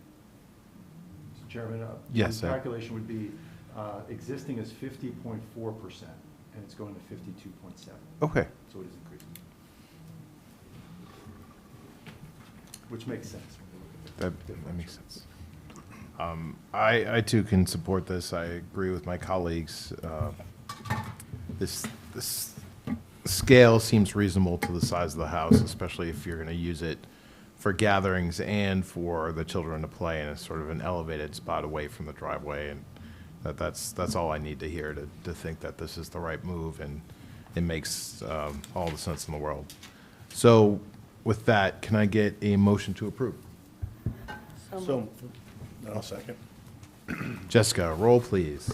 Mr. Chairman, Yes, the sir. calculation would be, existing is 50.4%, and it's going to 52.7. okay. So it is increasing. Which makes sense. when you look at the That makes differential. sense. I too can support this. I agree with my colleagues. This scale seems reasonable to the size of the house, especially if you're going to use it for gatherings and for the children to play in a sort of an elevated spot away from the driveway. And that's all I need to hear to think that this is the right move, and it makes all the sense in the world. So with that, can I get a motion to approve? So, I'll second. Jessica, roll please.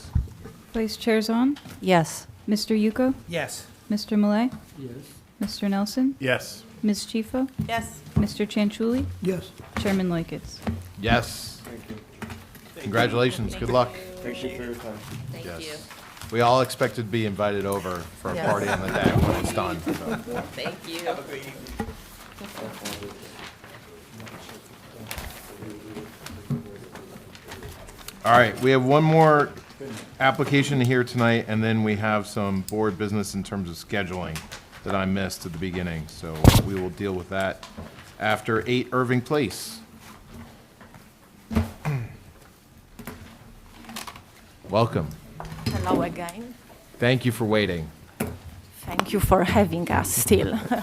Vice Chair Zahn, Yes. Mr. Yuko, Yes. Mr. Malay, Yes. Mr. Nelson, Yes. Ms. Chifo, Yes. Mr. Chanchuli, Yes. Chairman Loiketz. Yes. Thank you. Congratulations, good luck. Thank you for your time. Thank Yes. you. We all expected to be invited over for a Yes. party on the deck when it's done. so. Thank you. All right, we have one more application here tonight, and then we have some board business in terms of scheduling that I missed at the beginning. So we will deal with that after 8 Irving Place. Welcome. Hello again. Thank you for waiting. Thank you for having us still. Okay.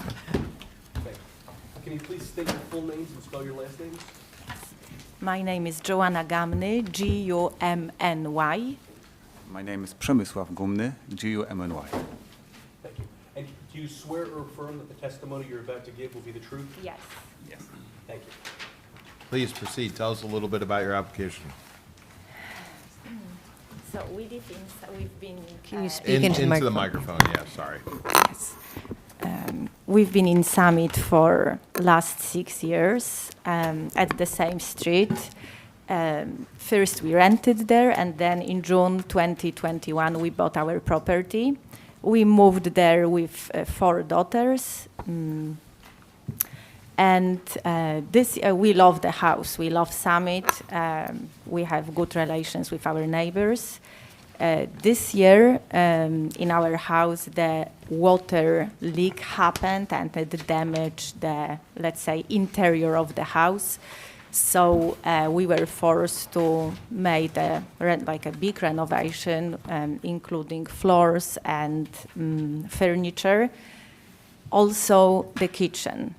Can you please state your full names and spell your last names? My name is Joanna Gamny, Gumny. My name is Przemysław Gumny, Gumny. Thank you. And do you swear or affirm that the testimony you're about to give will be the truth? Yes. Yes. Thank you. Please proceed. Tell us a little bit about your application. So we've been. Can you speak into the microphone? microphone, yeah, sorry. Yes. We've been in Summit for last 6 years at the same street. First we rented there, and then in June 2021 we bought our property. We moved there with 4 daughters. And we love the house. We love Summit. We have good relations with our neighbors. This year, in our house, the water leak happened and it damaged the, let's say, interior of the house. So we were forced to make like a big renovation, including floors and furniture. Also the kitchen.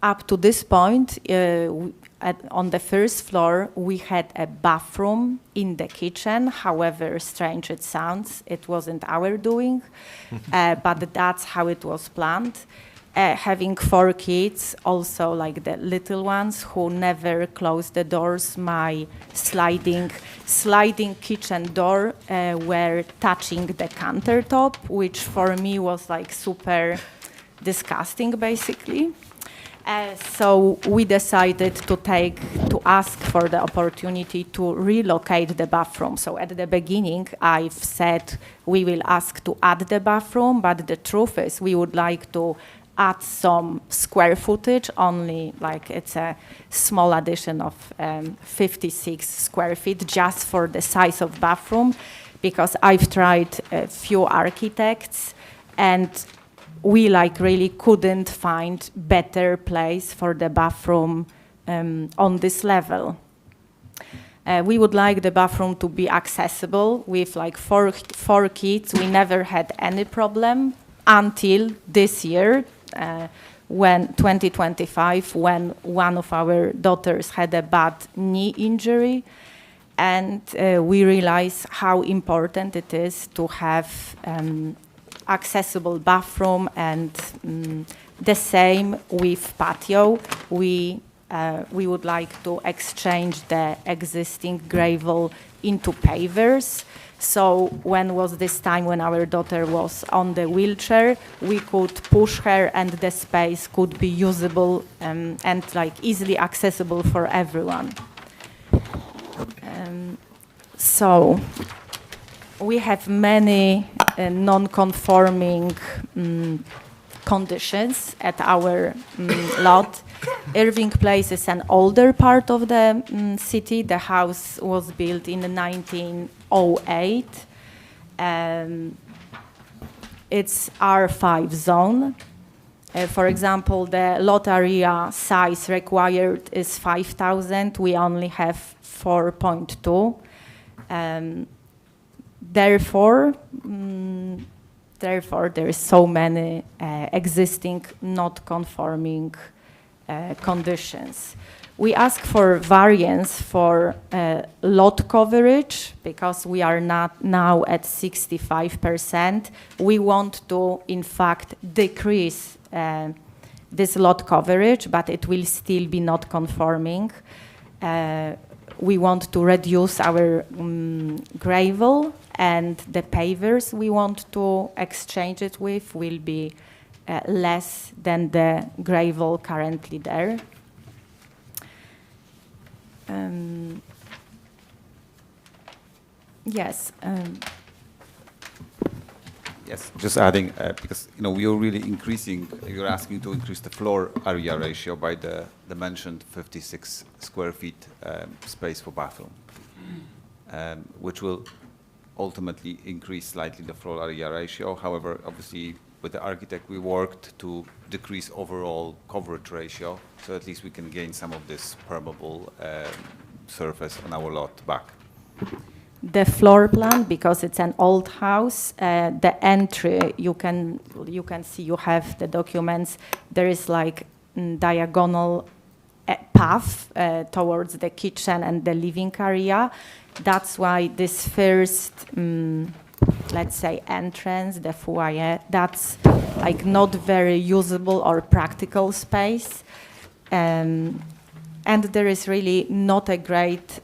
Up to this point, on the first floor, we had a bathroom in the kitchen. However strange it sounds, it wasn't our doing, but that's how it was planned. Having 4 kids, also like the little ones who never closed the doors, my sliding kitchen door were touching the countertop, which for me was like super disgusting, basically. So we decided to ask for the opportunity to relocate the bathroom. So at the beginning, I've said we will ask to add the bathroom, but the truth is we would like to add some square footage, only like it's a small addition of 56 square feet just for the size of bathroom, because I've tried a few architects and we like really couldn't find better place for the bathroom on this level. We would like the bathroom to be accessible with like four kids. We never had any problem until this year, when 2025, when one of our daughters had a bad knee injury, and we realized how important it is to have accessible bathroom, and the same with patio. We would like to exchange the existing gravel into pavers. So when was this time when our daughter was on the wheelchair, we could push her and the space could be usable and like easily accessible for everyone. So we have many non-conforming conditions at our lot. Irving Place is an older part of the city. The house was built in 1908. It's R5 zone. For example, the lot area size required is 5,000. We only have 4.2. Therefore, there is so many existing not conforming conditions. We ask for variance for lot coverage because we are not now at 65%. We want to, in fact, decrease this lot coverage, but it will still be not conforming. We want to reduce our gravel, and the pavers we want to exchange it with will be less than the gravel currently there. Yes, just adding, because we are really increasing, you're asking to increase the floor area ratio by the mentioned 56 square feet space for bathroom, which will ultimately increase slightly the floor area ratio. However, obviously, with the architect, we worked to decrease overall coverage ratio, so at least we can gain some of this permeable surface on our lot back. The floor plan, because it's an old house, the entry, you can see, you have the documents, there is like diagonal path towards the kitchen and the living area. That's why this first, let's say, entrance, the foyer, that's like not very usable or practical space. And there is really not a great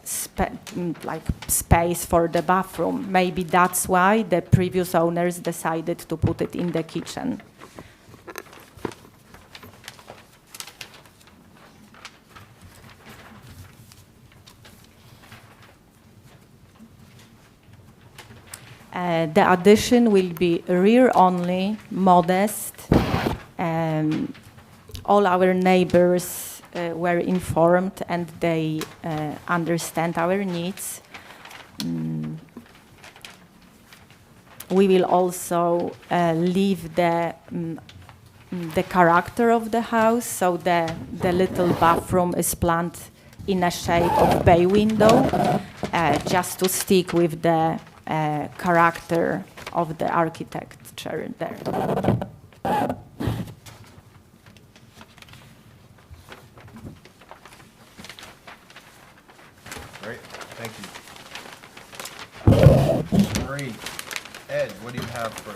space for the bathroom. Maybe that's why the previous owners decided to put it in the kitchen. The addition will be rear only, modest. All our neighbors were informed and they understand our needs. we will also leave the character of the house. So the little bathroom is planned in a shape of bay window, just to stick with the character of the architecture there. Great, thank you. Great. Ed, what do you have for?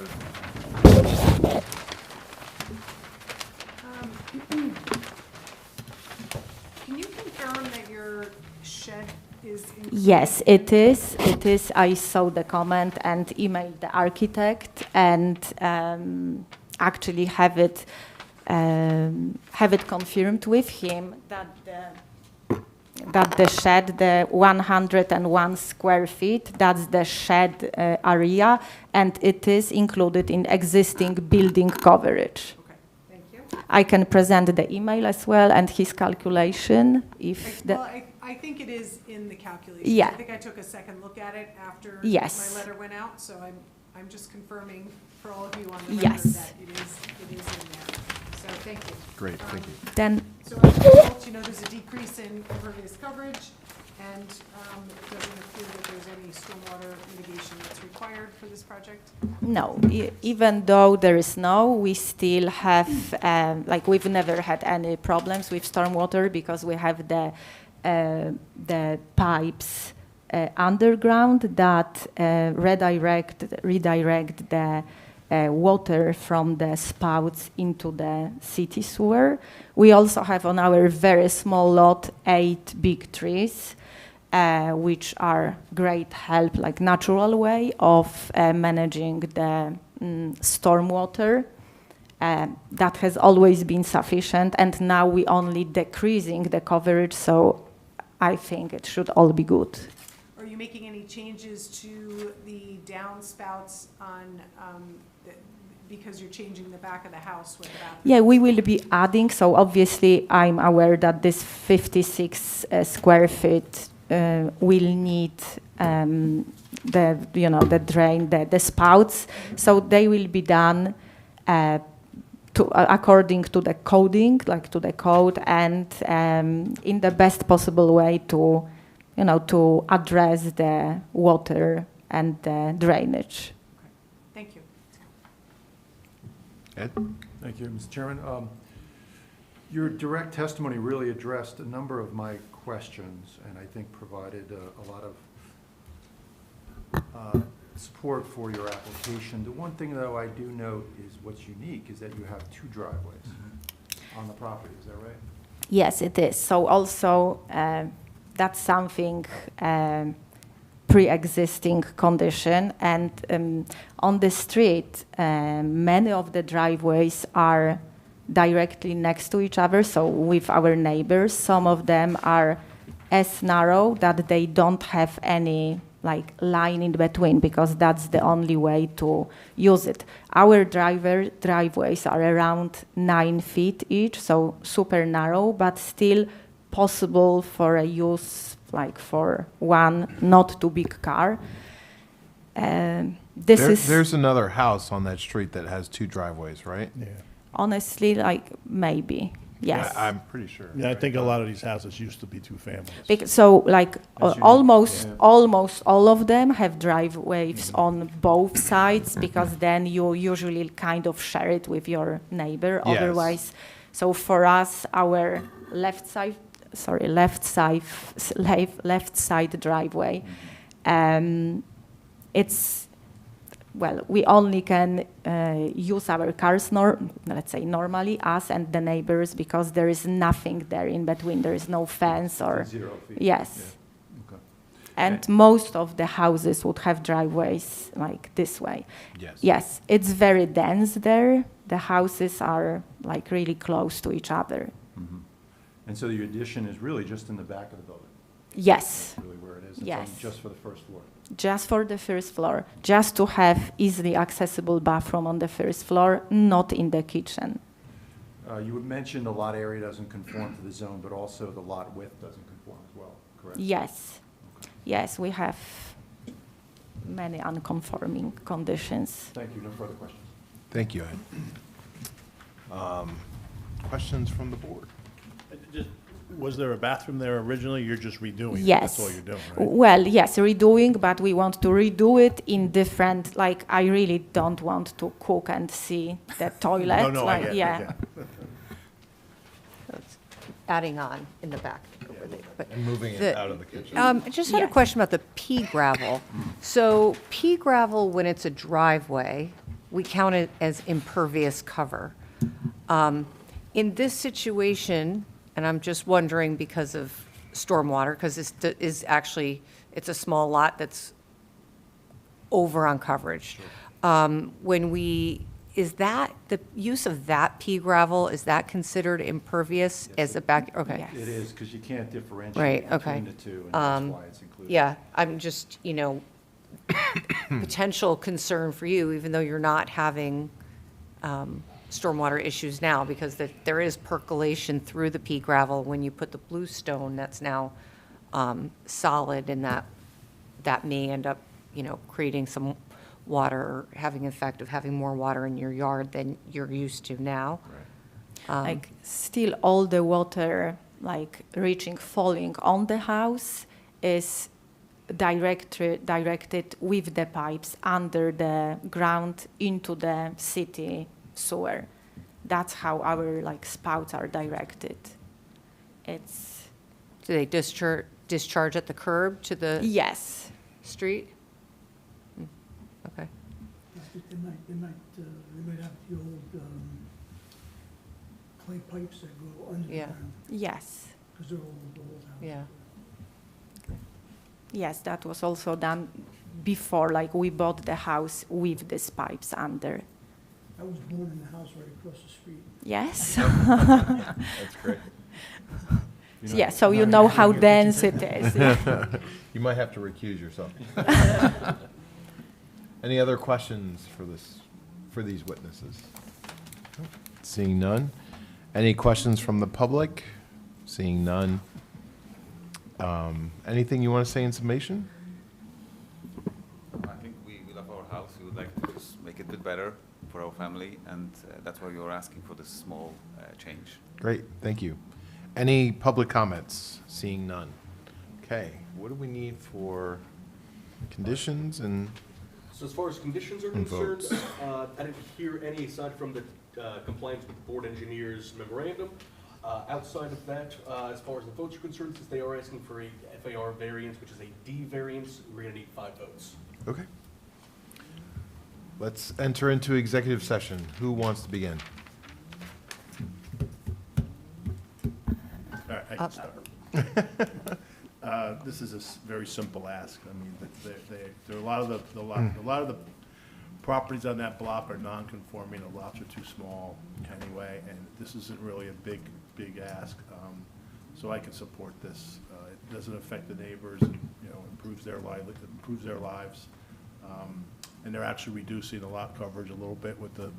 Can you confirm that your shed is included? Yes, it is. It is. I saw the comment and emailed the architect and actually have it confirmed with him that the shed, the 101 square feet, that's the shed area, and it is included in existing building coverage. Okay, thank you. I can present the email as well and his calculation if the. Well, I think it is in the calculation. Yeah. I think I took a second look at it after Yes. my letter went out, so I'm just confirming for all of you on the Yes. record that it is in there. So thank you. Great, thank you. Then, So as a result, there's a decrease in impervious coverage, and it doesn't appear that there's any stormwater mitigation that's required for this project? no, even though there is no, we still have, we've never had any problems with stormwater because we have the pipes underground that redirect the water from the spouts into the city sewer. We also have on our very small lot 8 big trees, which are great help, like natural way of managing the stormwater. That has always been sufficient, and now we only decreasing the coverage, so I think it should all be good. Are you making any changes to the downspouts on, because you're changing the back of the house with the bathroom? Yeah, we will be adding, so obviously I'm aware that this 56 square feet will need the drain, the spouts, so they will be done according to the coding, like to the code, and in the best possible way to address the water and the drainage. Thank you. Ed? Thank you, Mr. Chairman. Your direct testimony really addressed a number of my questions, and I think provided a lot of support for your application. The one thing, though, I do note is what's unique is that you have 2 driveways on the property. Is that right? Yes, it is. So also that's something pre-existing condition, and on the street, many of the driveways are directly next to each other, so with our neighbors. Some of them are as narrow that they don't have any line in between, because that's the only way to use it. Our driveways are around 9 feet each, so super narrow, but still possible for a use for one not too big car. There's another house on that street that has 2 driveways, right? Yeah. Honestly, maybe, yes. Yeah, I'm pretty sure. Yeah, I think a lot of these houses used to be 2 families. So unique. almost Yeah. almost all of them have driveways on both sides, because then you usually kind of share it with your neighbor. Yes. Otherwise, so for us, our left side driveway, we only can use our cars, let's say normally, us and the neighbors, because there is nothing there in between. There is no fence or. 0 feet. Yes. Yeah. Okay. And most of the houses would have driveways like this way. Yes. Yes, it's very dense there. The houses are really close to each other. Mhm. And so the addition is really just in the back of the building? Yes, That's really where it is? It's Yes. just for the first floor? just for the first floor, just to have easily accessible bathroom on the first floor, not in the kitchen. You had mentioned the lot area doesn't conform to the zone, but also the lot width doesn't conform as well, correct? Yes, yes, we have many unconforming conditions. Thank you. No further questions. Thank you, Ed. Questions from the board? Was there a bathroom there originally? You're just redoing it? Yes. That's all you're doing, right? Well, yes, redoing, but we want to redo it in different, like, I really don't want to cook and see the toilet. No, I like, get it, yeah. Adding on in the back. over there, but And moving it the- out of the kitchen. I just had a Yeah. question about the pea gravel. So pea gravel, when it's a driveway, we count it as impervious cover. In this situation, and I'm just wondering because of stormwater, because this is actually, it's a small lot that's over on coverage. Is that, the use of that pea gravel, is that considered impervious as a back, okay? Yes. It is, because you can't differentiate Right, okay. between the two, and that's why it's included. Yeah, I'm just, potential concern for you, even though you're not having stormwater issues now, because there is percolation through the pea gravel when you put the bluestone that's now solid, and that may end up, creating some water, or having an effect of having more water in your yard than you're used to now. Like, still all the water, like, falling on the house is directed with the pipes under the ground into the city sewer. That's how our, like, spouts are directed. It's, Do they discharge at the curb to the yes. street? Okay. They might have the old clay pipes that go under the Yeah. ground, Yes. because they're old, the old house. Yeah. Yes, that was also done before, like, we bought the house with these pipes under. I was born in the house right across the street. Yes. That's great. Yeah, so you know how dense it is. You might have to recuse yourself. Any other questions for these witnesses? Seeing none. Any questions from the public? Seeing none. Anything you want to say in summation? I think we love our house. We would like to just make it a bit better for our family, and that's why we were asking for this small change. Great, thank you. Any public comments? Seeing none. Okay, what do we need for conditions and, So as far as conditions are And concerned, votes. I didn't hear any aside from the compliance with the board engineer's memorandum. Outside of that, as far as the votes are concerned, since they are asking for a FAR variance, which is a D variance, we're gonna need 5 votes. okay. Let's enter into executive session. Who wants to begin? All right, I can start. This is a very simple ask. I mean, there are a lot of the properties on that block are non-conforming, the lots are too small anyway, and this isn't really a big ask. So I can support this. It doesn't affect the neighbors, improves their lives. And they're actually reducing the lot coverage a little bit with the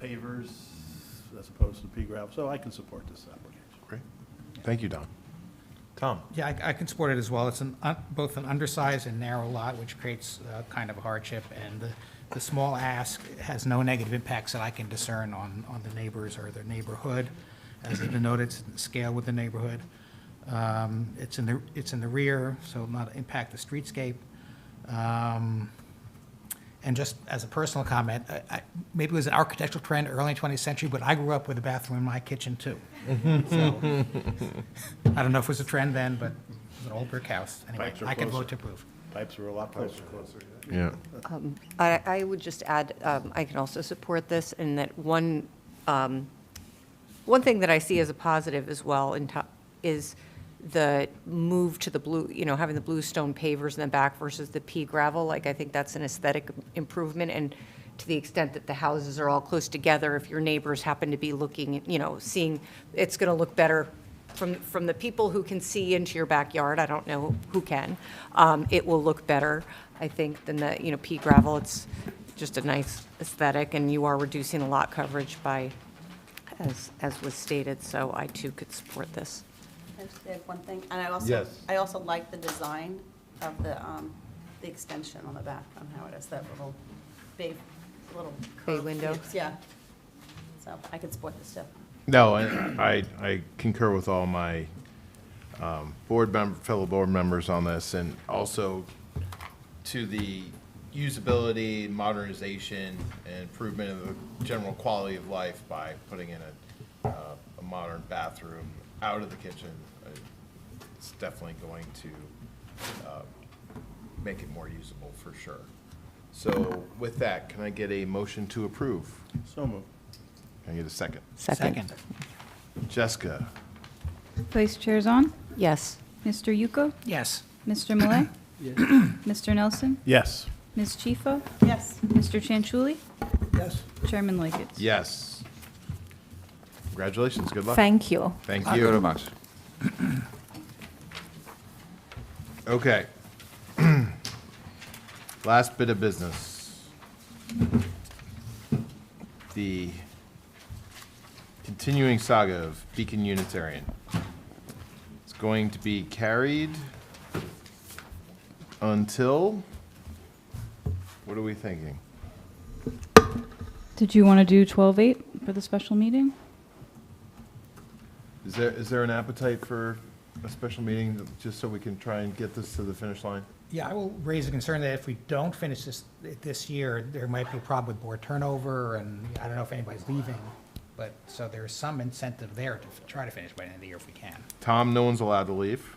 pavers as opposed to the pea gravel. So I can support this application. Great. Thank you, Don. Tom? Yeah, I can support it as well. It's both an undersized and narrow lot, which creates kind of a hardship, and the small ask has no negative impacts that I can discern on the neighbors or the neighborhood. As has been noted, it's in scale with the neighborhood. It's in the rear, so it'll not impact the streetscape. And just as a personal comment, maybe it was an architectural trend early 20th century, but I grew up with a bathroom in my kitchen too. So, I don't know if it was a trend then, but it was an old brick house. Anyway, Pipes are I can closer. vote to approve. Pipes are a lot closer. Yeah. I would just add, I can also support this, in that one thing that I see as a positive as well is the move to the blue, having the bluestone pavers in the back versus the pea gravel. Like, I think that's an aesthetic improvement, and to the extent that the houses are all close together, if your neighbors happen to be looking, seeing, it's going to look better from the people who can see into your backyard. I don't know who can. It will look better, I think, than the, pea gravel. It's just a nice aesthetic, and you are reducing the lot coverage by, as was stated, so I too could support this. I just add one thing, and I Yes. also like the design of the the extension on the back, on how it is, that little bay, little Bay curved window. views, yeah. So I could support this too. No, I concur with all my fellow board members on this, and also to the usability, modernization, and improvement of the general quality of life by putting in a modern bathroom out of the kitchen. It's definitely going to make it more usable for sure. So with that, can I get a motion to approve? So moved. Can I get a second? Second. Jessica? Vice Chair Zahn, Yes. Mr. Yuko, Yes. Mr. Malay, Yes. Mr. Nelson, Yes. Ms. Chifa, Yes. Mr. Chanchuli, Yes. Chairman Lickett. Yes. Congratulations, good luck. Thank you. Thank Thank you very you. much. Okay. Last bit of business. The continuing saga of Beacon Unitarian. It's going to be carried until, what are we thinking? Did you want to do 12-8 for the special meeting? Is there an appetite for a special meeting, just so we can try and get this to the finish line? Yeah, I will raise a concern that if we don't finish this year, there might be a problem with board turnover, and I don't know if anybody's leaving, but, so there's some incentive there to try to finish by the end of the year if we can. Tom, no one's allowed to leave.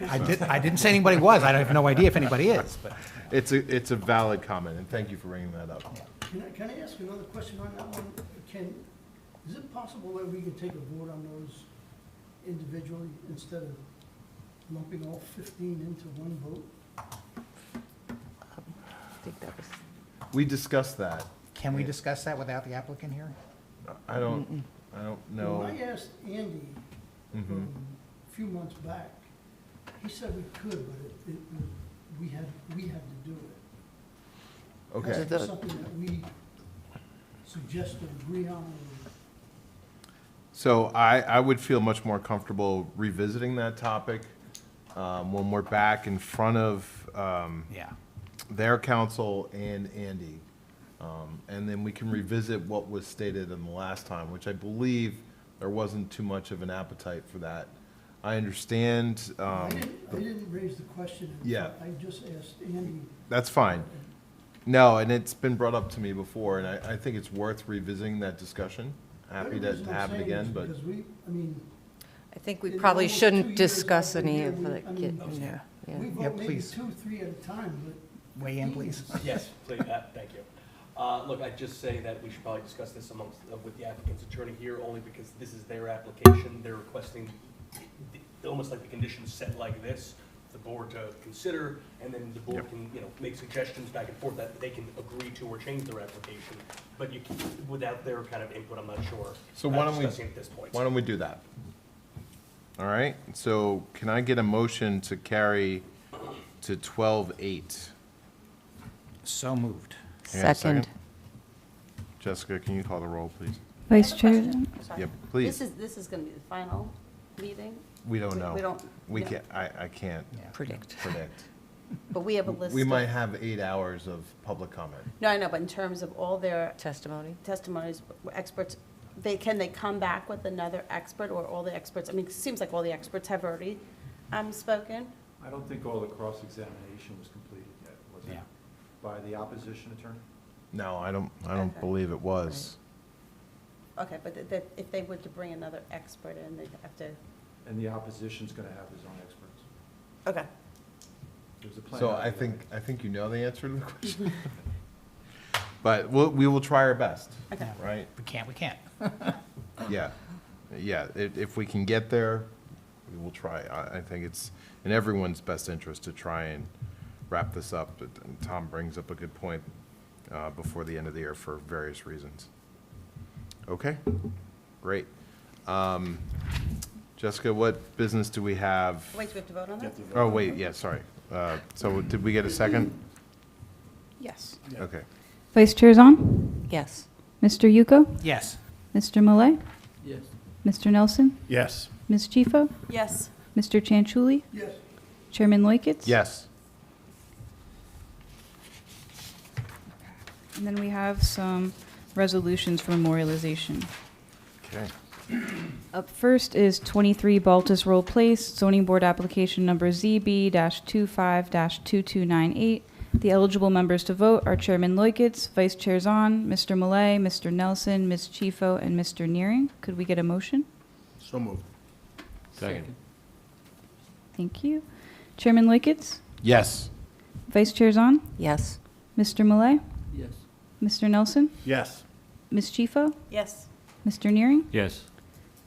I didn't say anybody was, I have no idea if anybody is, but. It's a valid comment, and thank you for bringing that up. Can I ask another question on that one? Is it possible that we can take a vote on those individually instead of lumping all 15 into one vote? I think that was. We discussed that. Can we discuss that without the applicant here? I don't know. When I asked Andy Mhm. a few months back, he said we could, but we had to do it. Okay. Has to be something that we suggest or agree on. So I would feel much more comfortable revisiting that topic when we're back in front of Yeah. their counsel and Andy. And then we can revisit what was stated in the last time, which I believe there wasn't too much of an appetite for that. I understand. I didn't raise the question. Yeah. I just asked Andy. That's fine. No, and it's been brought up to me before, and I think it's worth revisiting that discussion. Happy The to reason I'm have it saying again, is but. Because I think we in probably almost 2 shouldn't years discuss I've been any here, of we- the, I mean, yeah, yeah. we Yeah, vote maybe please. 2, 3 at a time, but. Weigh in, please. Yes, please, thank you. Look, I'd just say that we should probably discuss this amongst, with the applicant's attorney here, only because this is their application. They're requesting, almost like the conditions set like this, the board to consider, and then the board Yep. can, make suggestions back and forth that they can agree to or change their application. But you can, without their kind of input, I'm not sure. So about why don't we, discussing at this point. why don't we do that? All right, so can I get a motion to carry to 12-8? So moved. Can I get a Second. Jessica, can you call the roll, please? Vice I Chair, have a question. Sorry. Yep, please. This is gonna be the final meeting, We don't know. we don't We know. can't, I can't Yeah. Predict. predict. but we have a list. We of- might have 8 hours of public comment. No, I know, but in terms of all their Testimony? testimonies, experts, can they come back with another expert, or all the experts? I mean, it seems like all the experts have already spoken. I don't think all the cross-examination was completed yet, was it? Yeah. By the opposition attorney? No, I don't Okay. believe it was. Okay, but if they were to bring another expert in, they'd have to, And the opposition's gonna have his own experts. okay. There's a plan. So out I there. think you know the answer to the question. But we will try our best, Okay. right? We can't. Yeah, yeah, if we can get there, we will try. I think it's in everyone's best interest to try and wrap this up. And Tom brings up a good point before the end of the year for various reasons. Okay, great. Jessica, what business do we have? Wait, do we have to vote on that? Oh, wait, yeah, sorry. So did we get a second? yes. Okay. Vice Chair Zahn, Yes. Mr. Yuko, Yes. Mr. Malay, Yes. Mr. Nelson, Yes. Ms. Chifa, Yes. Mr. Chanchuli, Yes. Chairman Lickett. Yes. And then we have some resolutions for memorialization. Okay. Up first is 23 Baltus Roll Place, zoning board application number ZB-25-2298. The eligible members to vote are Chairman Loikitz, Vice Chair Zahn, Mr. Malay, Mr. Nelson, Ms. Chifo, and Mr. Nearing. Could we get a motion? So moved. Second. Thank you. Chairman Loikitz, Yes. Vice Chair Zahn, Yes. Mr. Malay, Yes. Mr. Nelson, Yes. Ms. Chifo, Yes. Mr. Nearing. Yes.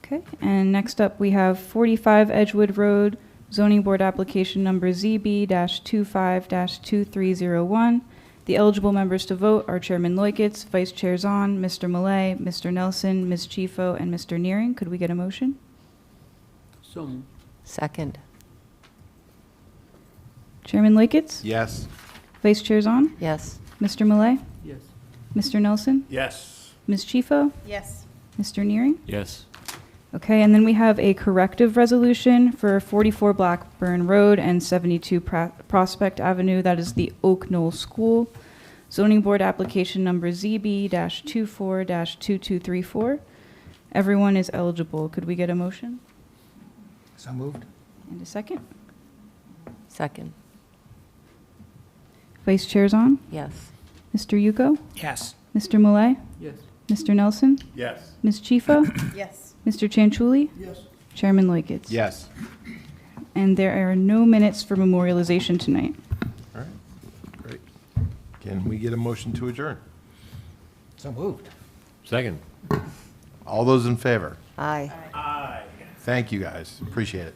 Okay, and next up, we have 45 Edgewood Road, zoning board application number ZB-25-2301. The eligible members to vote are Chairman Loikitz, Vice Chair Zahn, Mr. Malay, Mr. Nelson, Ms. Chifo, and Mr. Nearing. Could we get a motion? So moved. Second. Chairman Loikitz, Yes. Vice Chair Zahn, Yes. Mr. Malay, Yes. Mr. Nelson, Yes. Ms. Chifo, Yes. Mr. Nearing. Yes. Okay, and then we have a corrective resolution for 44 Blackburn Road and 72 Prospect Avenue. That is the Oak Knoll School. Zoning Board application number ZB-24-2234. Everyone is eligible. Could we get a motion? So moved. And a second? Second. Vice Chair Zahn, Yes. Mr. Yuko, Yes. Mr. Malay, Yes. Mr. Nelson, Yes. Ms. Chifo, Yes. Mr. Chanchuli, Yes. Chairman Loikitz. Yes. And there are no minutes for memorialization tonight. All right. Great. Can we get a motion to adjourn? So moved. Second. All those in favor? Aye. Thank you, guys. Appreciate it.